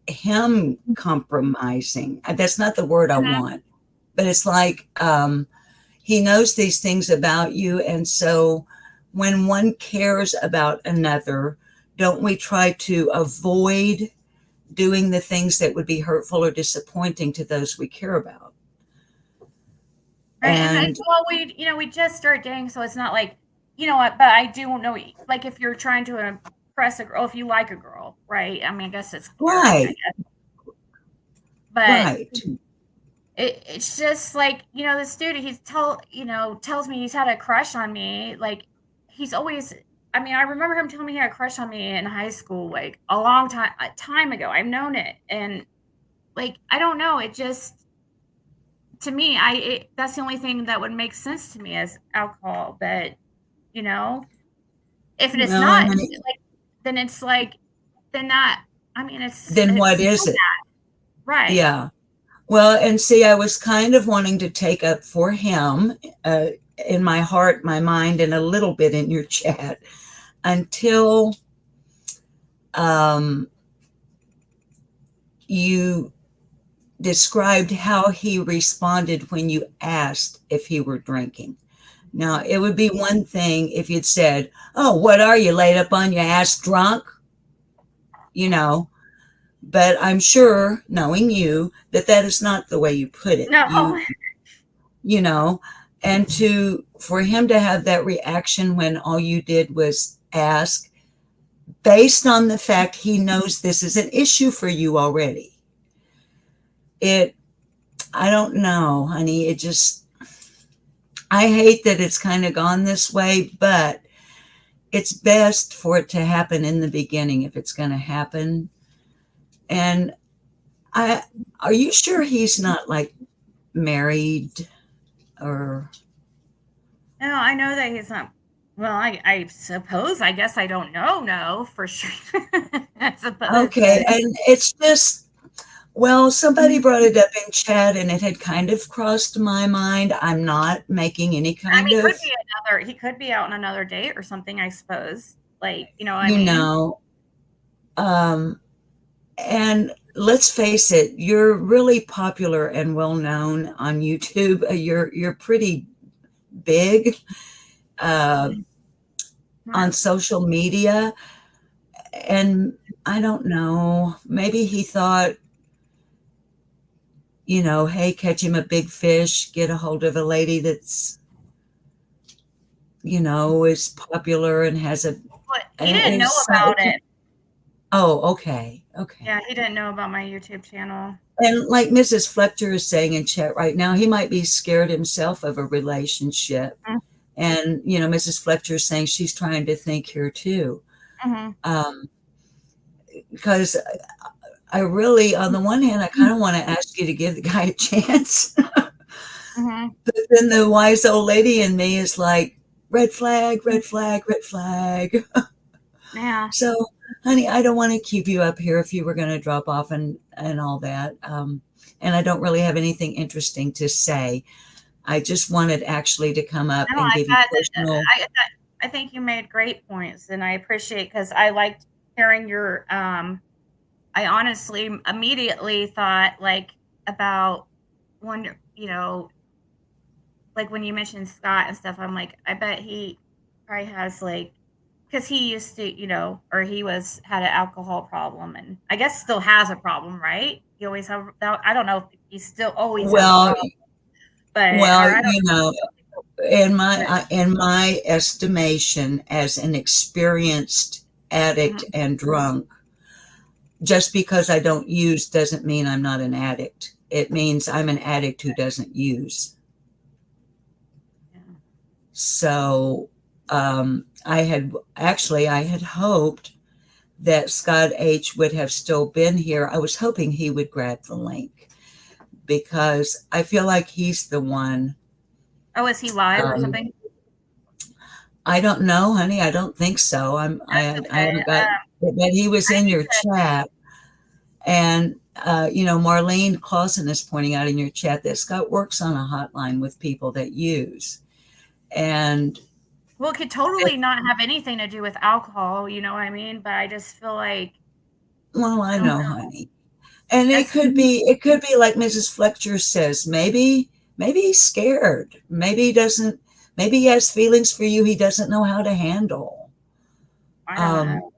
him compromising. That's not the word I want, but it's like he knows these things about you. And so when one cares about another, don't we try to avoid doing the things that would be hurtful or disappointing to those we care about?
Right.
And
Well, we just started dating, so it's not like, what, but I do know, like, if you're trying to impress a girl, if you like a girl, right? I mean, I guess it's flirting, I
right,
guess. But
right.
it's just like, this dude, tells me he's had a crush on me. Like, he's always, I mean, I remember him telling me he had a crush on me in high school, like a long time ago. I've known it. And like, I don't know. It just, to me, that's the only thing that would make sense to me as alcohol. But, if it's
Well,
not,
honey,
like, then it's like, then that, I mean,
then
it's
what
still
is it?
that, right?
Yeah. Well, and see, I was kind of wanting to take up for him in my heart, my mind, and a little bit in your chat until you described how he responded when you asked if he were drinking. Now, it would be one thing if you'd said, "Oh, what are you, laid up on your ass drunk?" But I'm sure, knowing you, that is not the way you put it.
No.
And for him to have that reaction when all you did was ask, based on the fact he knows this is an issue for you already. I don't know, honey. I hate that it's kind of gone this way, but it's best for it to happen in the beginning if it's going to happen. And are you sure he's not like married or?
No, I know that he's not. Well, I suppose, I guess I don't know. No, for sure. I suppose.
Okay. And it's just, well, somebody brought it up in chat and it had kind of crossed my mind. I'm not making any kind of.
He could be out on another date or something, I suppose. Like, what I mean?
And let's face it, you're really popular and well known on YouTube. You're pretty big on social media. And I don't know, maybe he thought, hey, catch him a big fish, get a hold of a lady that's, is popular and has a.
But he didn't know about it.
Oh, okay.
Yeah, he didn't know about my YouTube channel.
And like Mrs. Fletcher is saying in chat right now, he might be scared himself of a relationship. Mm-hmm. And, Mrs. Fletcher is saying she's trying to think here too. Mm-hmm. Because I really, on the one hand, I kind of want to ask you to give the guy a chance. Mm-hmm. But then the wise old lady in me is like, red flag, red flag, red flag.
Yeah.
So, honey, I don't want to keep you up here if you were going to drop off and all that. And I don't really have anything interesting to say. I just wanted actually to come up and give you personal.
I think you made great points, and I appreciate, because I liked hearing your. I honestly immediately thought about wonder, like when you mentioned Scott and stuff. I'm like, I bet he probably has because he used to, or he had an alcohol problem, and I guess still has a problem, right? He always have. I don't know if he still always has a problem, but
in my estimation, as an experienced addict and drunk. Just because I don't use doesn't mean I'm not an addict. It means I'm an addict who doesn't use.
Yeah.
So I had hoped that Scott H would have still been here. I was hoping he would grab the link because I feel like he's the one.
Oh, is he live or something?
I don't know, honey. I don't think so. I haven't got, but he was in your chat. And, Marlene Clausen is pointing out in your chat that Scott works on a hotline with people that use. And
well, it could totally not have anything to do with alcohol, you know what I mean? But I just feel like,
well, I know, honey. And it could be like Mrs. Fletcher says, maybe he's scared. Maybe he has feelings for you he doesn't know how to handle.
I don't know.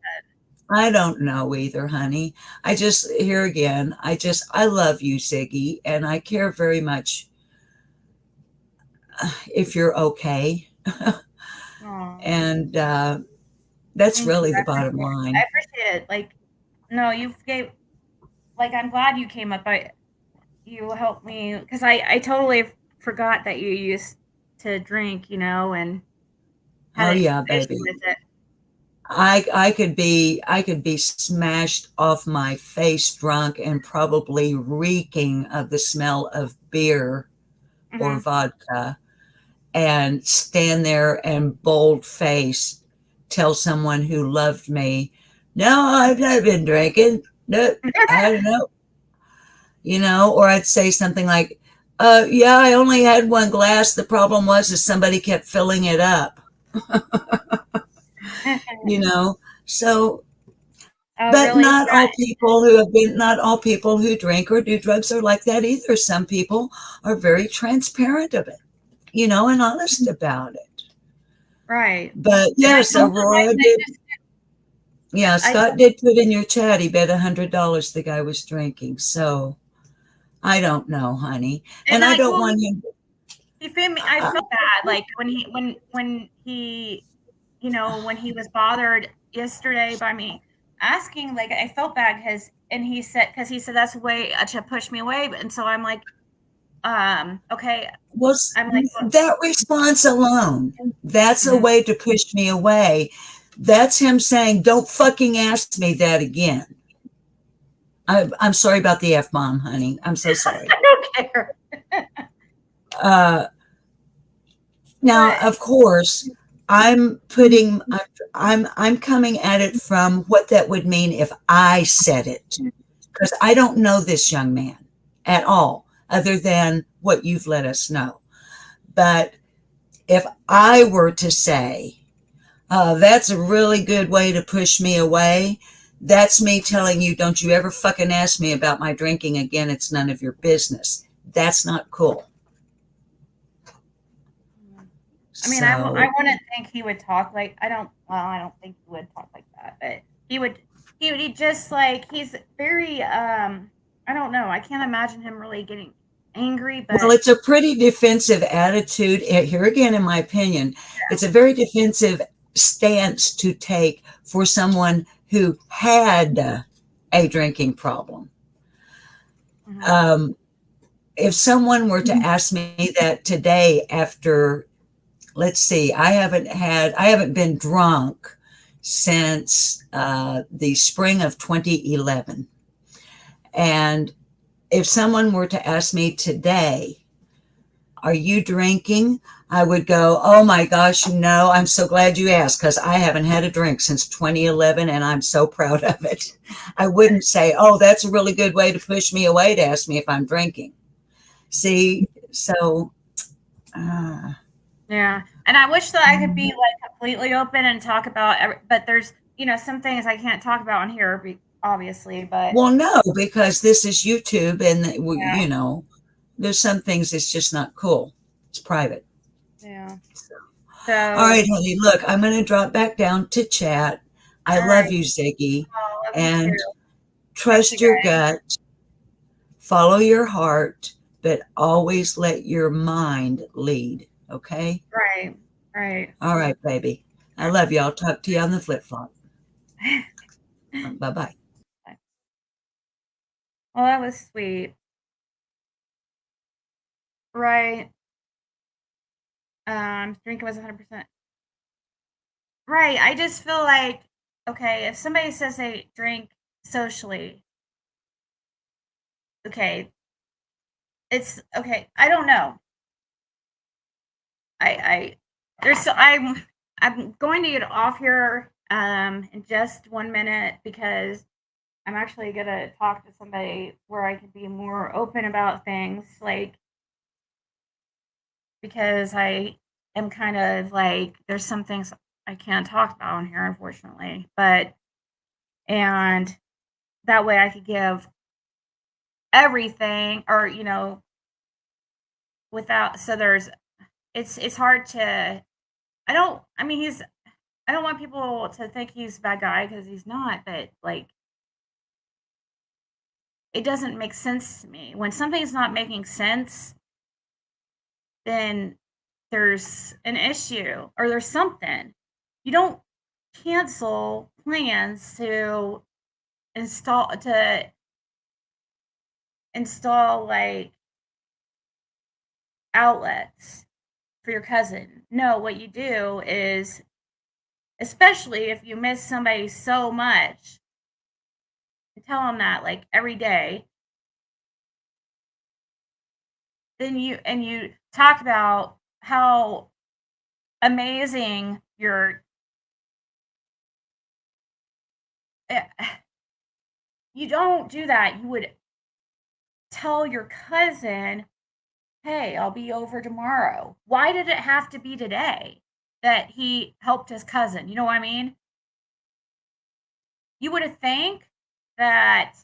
I don't know either, honey. I love you, Ziggy, and I care very much if you're okay. And that's really the bottom line.
I appreciate it. Like, no, I'm glad you came up. You helped me because I totally forgot that you used to drink, and
oh yeah, baby.
With it.
I could be smashed off my face drunk and probably reeking of the smell of beer or vodka and stand there and bold face tell someone who loved me, no, I've never been drinking. No, I don't know. Or I'd say something like, yeah, I only had one glass. The problem was somebody kept filling it up. So, but really not all people who drink or do drugs are like that either. Some people are very transparent of it, and honest about it.
Right.
But yes, Aurora did. Yeah, Scott did put in your chat. He bet $100 the guy was drinking. So I don't know, honey. And I don't want him.
He felt me. I felt bad, like when he was bothered yesterday by me asking. Like I felt bad because he said that's a way to push me away. And so I'm like, okay.
Well, I'm like, that response alone, that's a way to push me away. That's him saying, don't fucking ask me that again. I'm sorry about the F-bomb, honey. I'm so sorry.
I don't care.
Now, of course, I'm coming at it from what that would mean if I said it, because I don't know this young man at all, other than what you've let us know. But if I were to say, that's a really good way to push me away, that's me telling you, don't you ever fucking ask me about my drinking again. It's none of your business. That's not cool.
I mean, I wouldn't think he would talk like, I don't think he would talk like that, but he just like, he's very, I don't know. I can't imagine him really getting angry, but.
Well, it's a pretty defensive attitude. Here again, in my opinion, it's a very defensive stance to take for someone who had a drinking problem. If someone were to ask me that today after, let's see, I haven't been drunk since the spring of 2011. And if someone were to ask me today, are you drinking? I would go, oh my gosh, no, I'm so glad you asked, because I haven't had a drink since 2011 and I'm so proud of it. I wouldn't say, oh, that's a really good way to push me away to ask me if I'm drinking. See, so.
Yeah. And I wish that I could be like completely open and talk about, but there's, some things I can't talk about on here, obviously, but.
Well, no, because this is YouTube and, there's some things it's just not cool. It's private.
Yeah. So.
All right, honey, look, I'm going to drop back down to chat. I love you, Ziggy. And trust your gut, follow your heart, but always let your mind lead. Okay?
Right.
All right, baby. I love you. I'll talk to you on the flip-flop. Bye-bye.
Well, that was sweet. Right. Drinking was 100%. Right. I just feel like, okay, if somebody says they drink socially, okay, it's okay. I don't know. I I'm going to get off here in just 1 minute because I'm actually gonna talk to somebody where I can be more open about things, like because I am kind of like there's some things I can't talk about on here, unfortunately. But and that way I could give everything or without so there's it's hard to I mean I don't want people to think he's a bad guy because he's not, but like it doesn't make sense to me. When something's not making sense, then there's an issue or there's something. You don't cancel plans install to install like outlets for your cousin. No, what you do is, especially if you miss somebody so much, you tell them that like every day. Then you talk about how amazing your eh, you don't do that. You would tell your cousin, "Hey, I'll be over tomorrow." Why did it have to be today that he helped his cousin? You know what I mean? You would think that,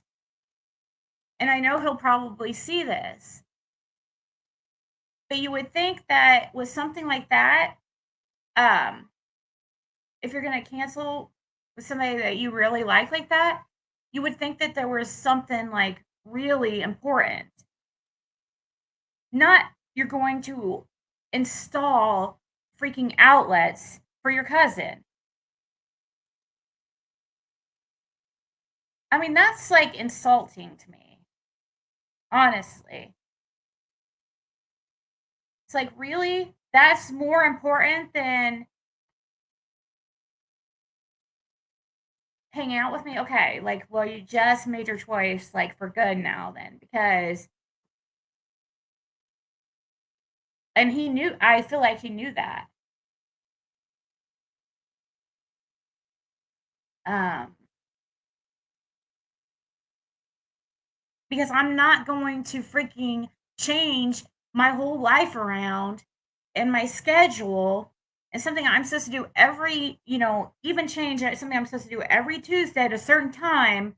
and I know he'll probably see this, but you would think that with something like that, um, if you're gonna cancel with somebody that you really like that, you would think that there was something like really important. Not you're going to install freaking outlets for your cousin. I mean, that's like insulting to me. Honestly. It's like, really? That's more important than hanging out with me? Okay, like, well, you just made your choice, like, for good now then, because and he knew I feel like he knew that. Um, because I'm not going to freaking change my whole life around and my schedule and something I'm supposed to do every, even change something I'm supposed to do every Tuesday at a certain time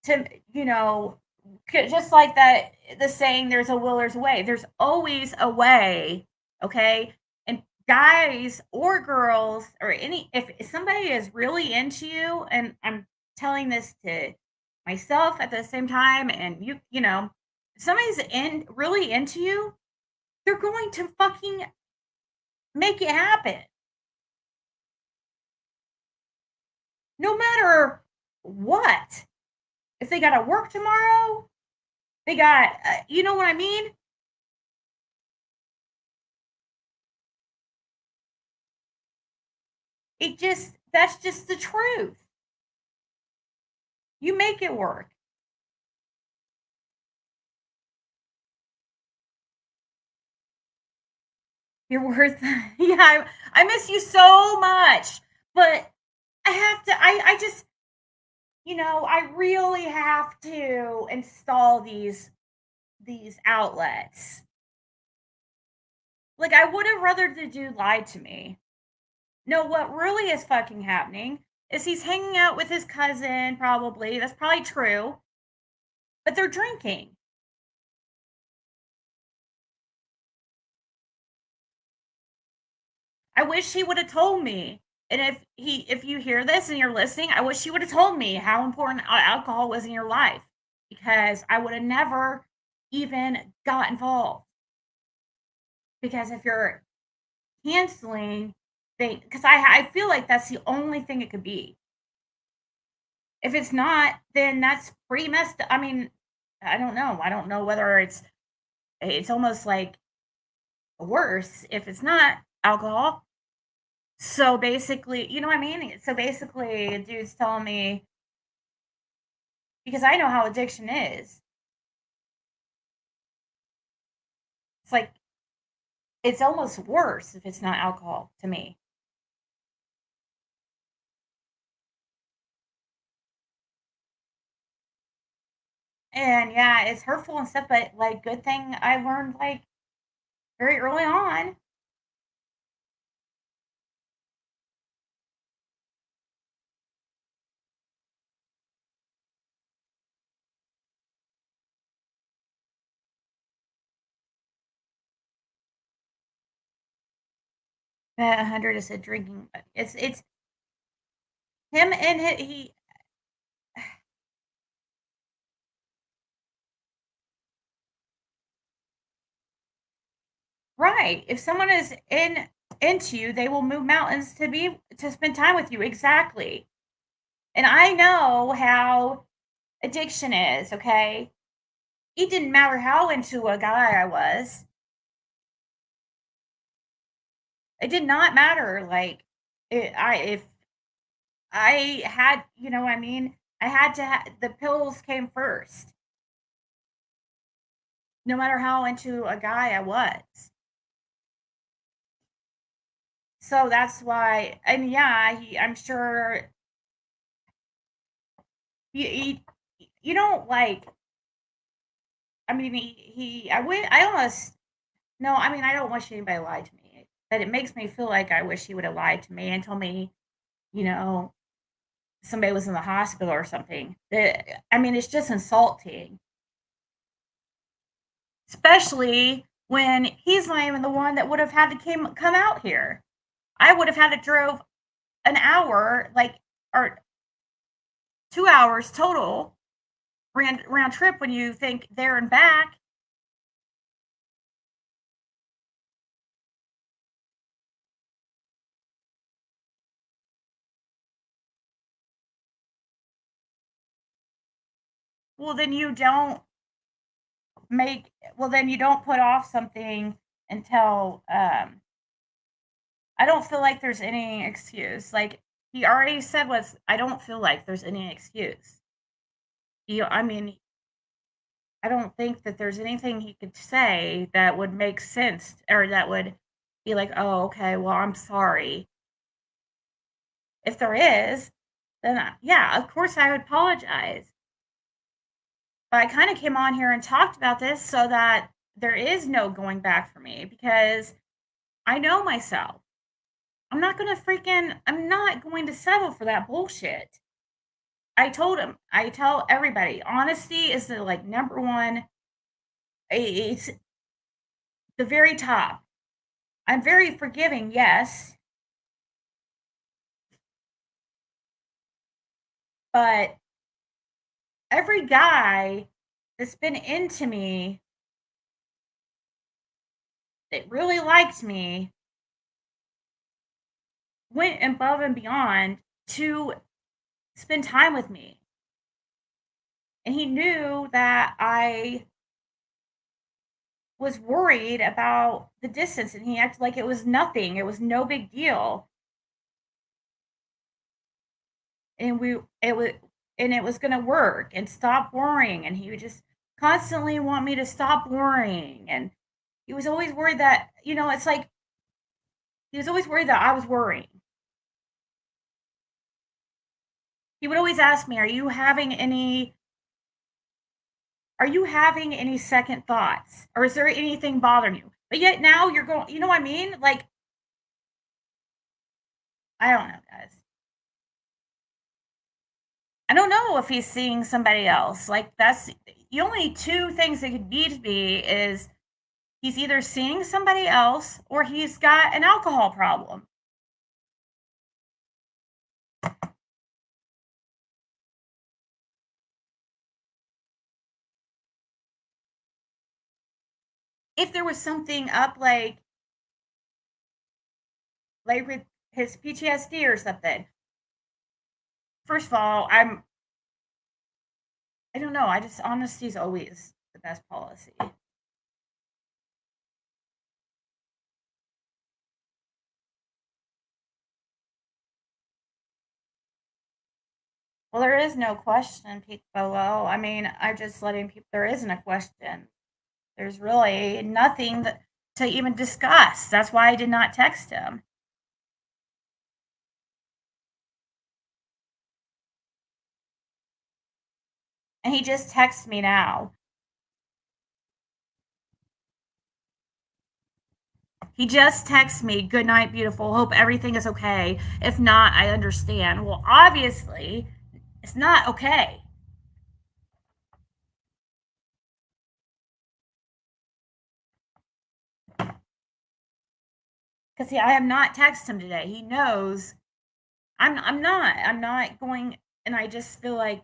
to, just like that, the saying, there's a will, there's a way. There's always a way, okay? And guys or girls or if somebody is really into you, and I'm telling this to myself at the same time, and if somebody's really into you, they're going to fucking make it happen. No matter what. If they got to work tomorrow, they got, you know what I mean? That's just the truth. You make it work. You're worth, yeah, I miss you so much, but I just, I really have to install these outlets. Like, I would have rather the dude lied to me. No, what really is fucking happening is he's hanging out with his cousin, probably. That's probably true. But they're drinking. I wish he would have told me. And if you hear this and you're listening, I wish you would have told me how important alcohol was in your life, because I would have never even got involved. Because if you're canceling thing, because I feel like that's the only thing it could be. If it's not, then that's pretty messed. I mean, I don't know. I don't know whether it's almost like worse if it's not alcohol. So basically, you know what I mean? So basically, a dude's telling me, because I know how addiction is. It's like it's almost worse if it's not alcohol to me. And yeah, it's hurtful and stuff, but like good thing I learned like very early on. That 100 is a drinking. It's him and he right. If someone is into you, they will move mountains to spend time with you. Exactly. And I know how addiction is, okay? It didn't matter how into a guy I was. It did not matter. Like, if I had, you know, what I mean, I had to. The pills came first, no matter how into a guy I was. So that's why, and yeah, I'm sure he you don't like. I mean, I almost no. I mean, I don't wish anybody lied to me, but it makes me feel like I wish he would have lied to me and told me, you know, somebody was in the hospital or something. That I mean, it's just insulting, especially when he's not even the one that would have had to come out here. I would have had to drove an hour, like or 2 hours total round trip when you think there and back. Well, then you don't make. Well, then you don't put off something until. I don't feel like there's any excuse. Like he already said, was I don't feel like there's any excuse. I mean, I don't think that there's anything he could say that would make sense or that would be like, "Oh, okay, well, I'm sorry." If there is, then yeah, of course I would apologize. But I kind of came on here and talked about this so that there is no going back for me because I know myself. I'm not going to settle for that bullshit. I told him, I tell everybody, honesty is the like number one, it's the very top. I'm very forgiving, yes, but every guy that's been into me that really liked me went above and beyond to spend time with me. And he knew that I was worried about the distance and he acted like it was nothing. It was no big deal. And it was going to work and stop worrying and he would just constantly want me to stop worrying and he was always worried that, it's like he was always worried that I was worrying. He would always ask me, are you having any second thoughts? Or is there anything bothering you? But yet now you're going, you know what I mean? Like, I don't know, guys. I don't know if he's seeing somebody else. Like, that's the only two things that could be to be is he's either seeing somebody else or he's got an alcohol problem. If there was something up, like like with his PTSD or something. First of all, I don't know. I just honesty is always the best policy. Well, there is no question, Piccolo. I mean, I'm just letting people. There isn't a question. There's really nothing to even discuss. That's why I did not text him. And he just texts me now. He just texts me, "Good night, beautiful. Hope everything is okay. If not, I understand." Well, obviously, it's not okay. Because see, I have not texted him today. He knows I'm not. I'm not going, and I just feel like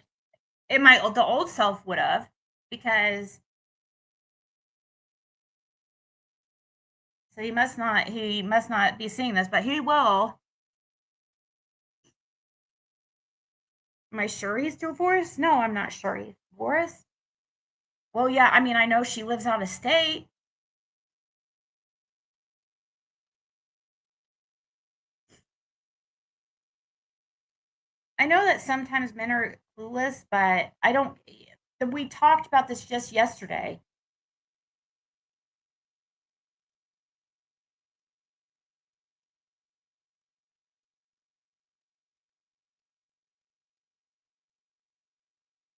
the old self would have, because so he must not be seeing this, but he will. Am I sure he's divorced? No, I'm not sure he's divorced. Well, yeah, I mean, I know she lives out of state. I know that sometimes men are clueless, but I don't. We talked about this just yesterday.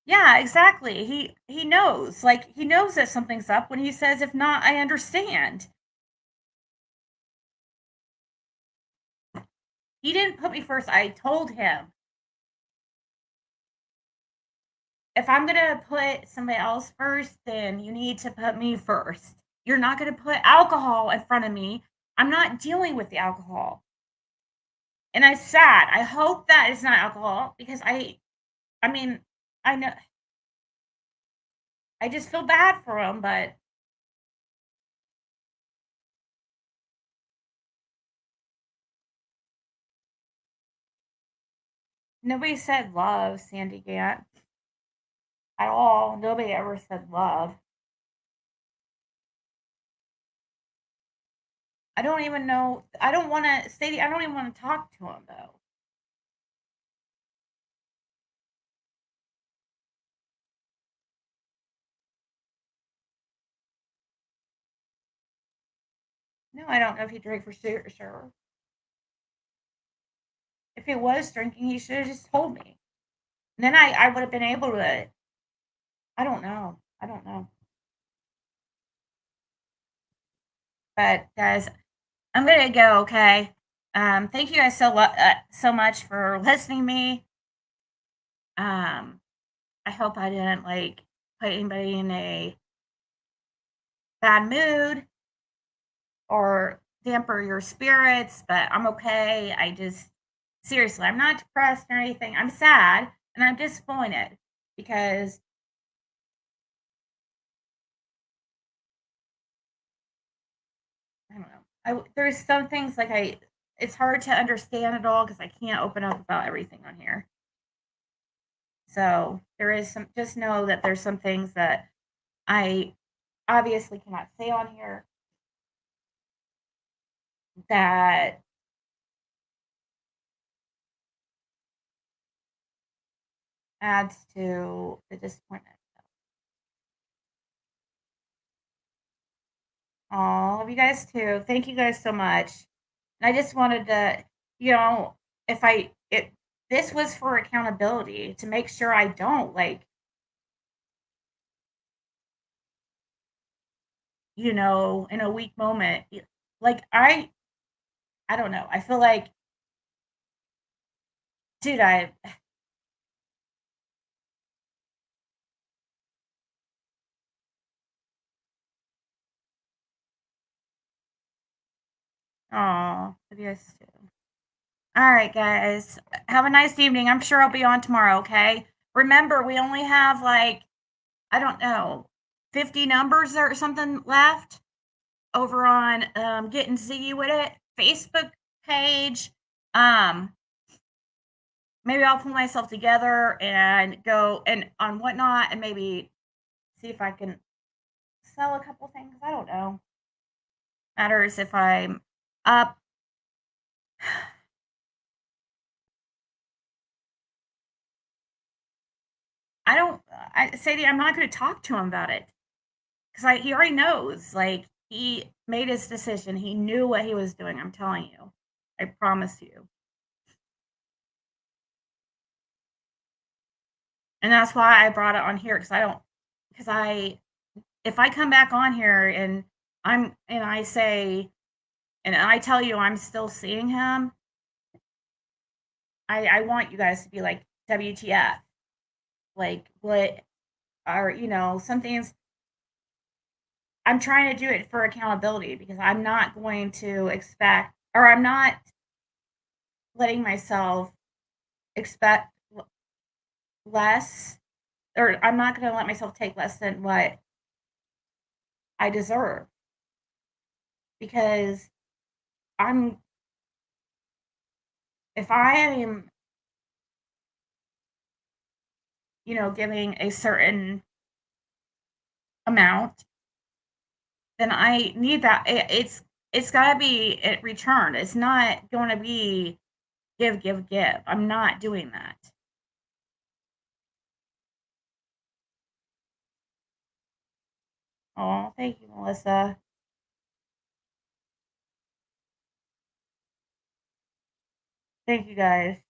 Yeah, exactly. He knows. Like, he knows that something's up when he says, "If not, I understand." He didn't put me first. I told him, if I'm gonna put somebody else first, then you need to put me first. You're not gonna put alcohol in front of me. I'm not dealing with the alcohol. And I'm sad. I hope that it's not alcohol, because I mean, I know I just feel bad for him, but nobody said love, Sandy Gant, at all. Nobody ever said love. I don't even know. I don't want to, Sadie, I don't even want to talk to him, though. No, I don't know if he drank for sure. If he was drinking, he should have just told me. And then I would have been able to. I don't know. I don't know. But guys, I'm gonna go. Okay. Thank you guys so much for listening to me. I hope I didn't like put anybody in a bad mood or damper your spirits, but I'm okay. I just seriously, I'm not depressed or anything. I'm sad and I'm disappointed because I don't know. There's some things like it's hard to understand it all because I can't open up about everything on here. So there is some. Just know that there's some things that I obviously cannot say on here that adds to the disappointment. Oh, love you guys too. Thank you guys so much. And I just wanted to, if this was for accountability to make sure I don't like, in a weak moment, like I don't know. I feel like, dude, oh, love you guys too. All right, guys. Have a nice evening. I'm sure I'll be on tomorrow, okay? Remember, we only have like, I don't know, 50 numbers or something left over on Getting Ziggy with It. Facebook page. Maybe I'll pull myself together and go and on Whatnot and maybe see if I can sell a couple things. I don't know. Matters if I'm up. Sadie, I'm not going to talk to him about it because he already knows. Like, he made his decision. He knew what he was doing. I'm telling you. I promise you. And that's why I brought it on here because if I come back on here and I say, and I tell you I'm still seeing him, I want you guys to be like, WTF? Like, what are, some things. I'm trying to do it for accountability because I'm not going to expect, or I'm not letting myself expect less, or I'm not going to let myself take less than what I deserve because if I am, giving a certain amount, then I need that. It's got to be returned. It's not going to be give, give, give. I'm not doing that. Oh, thank you, Melissa. Thank you, guys.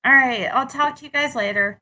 All right, I'll talk to you guys later.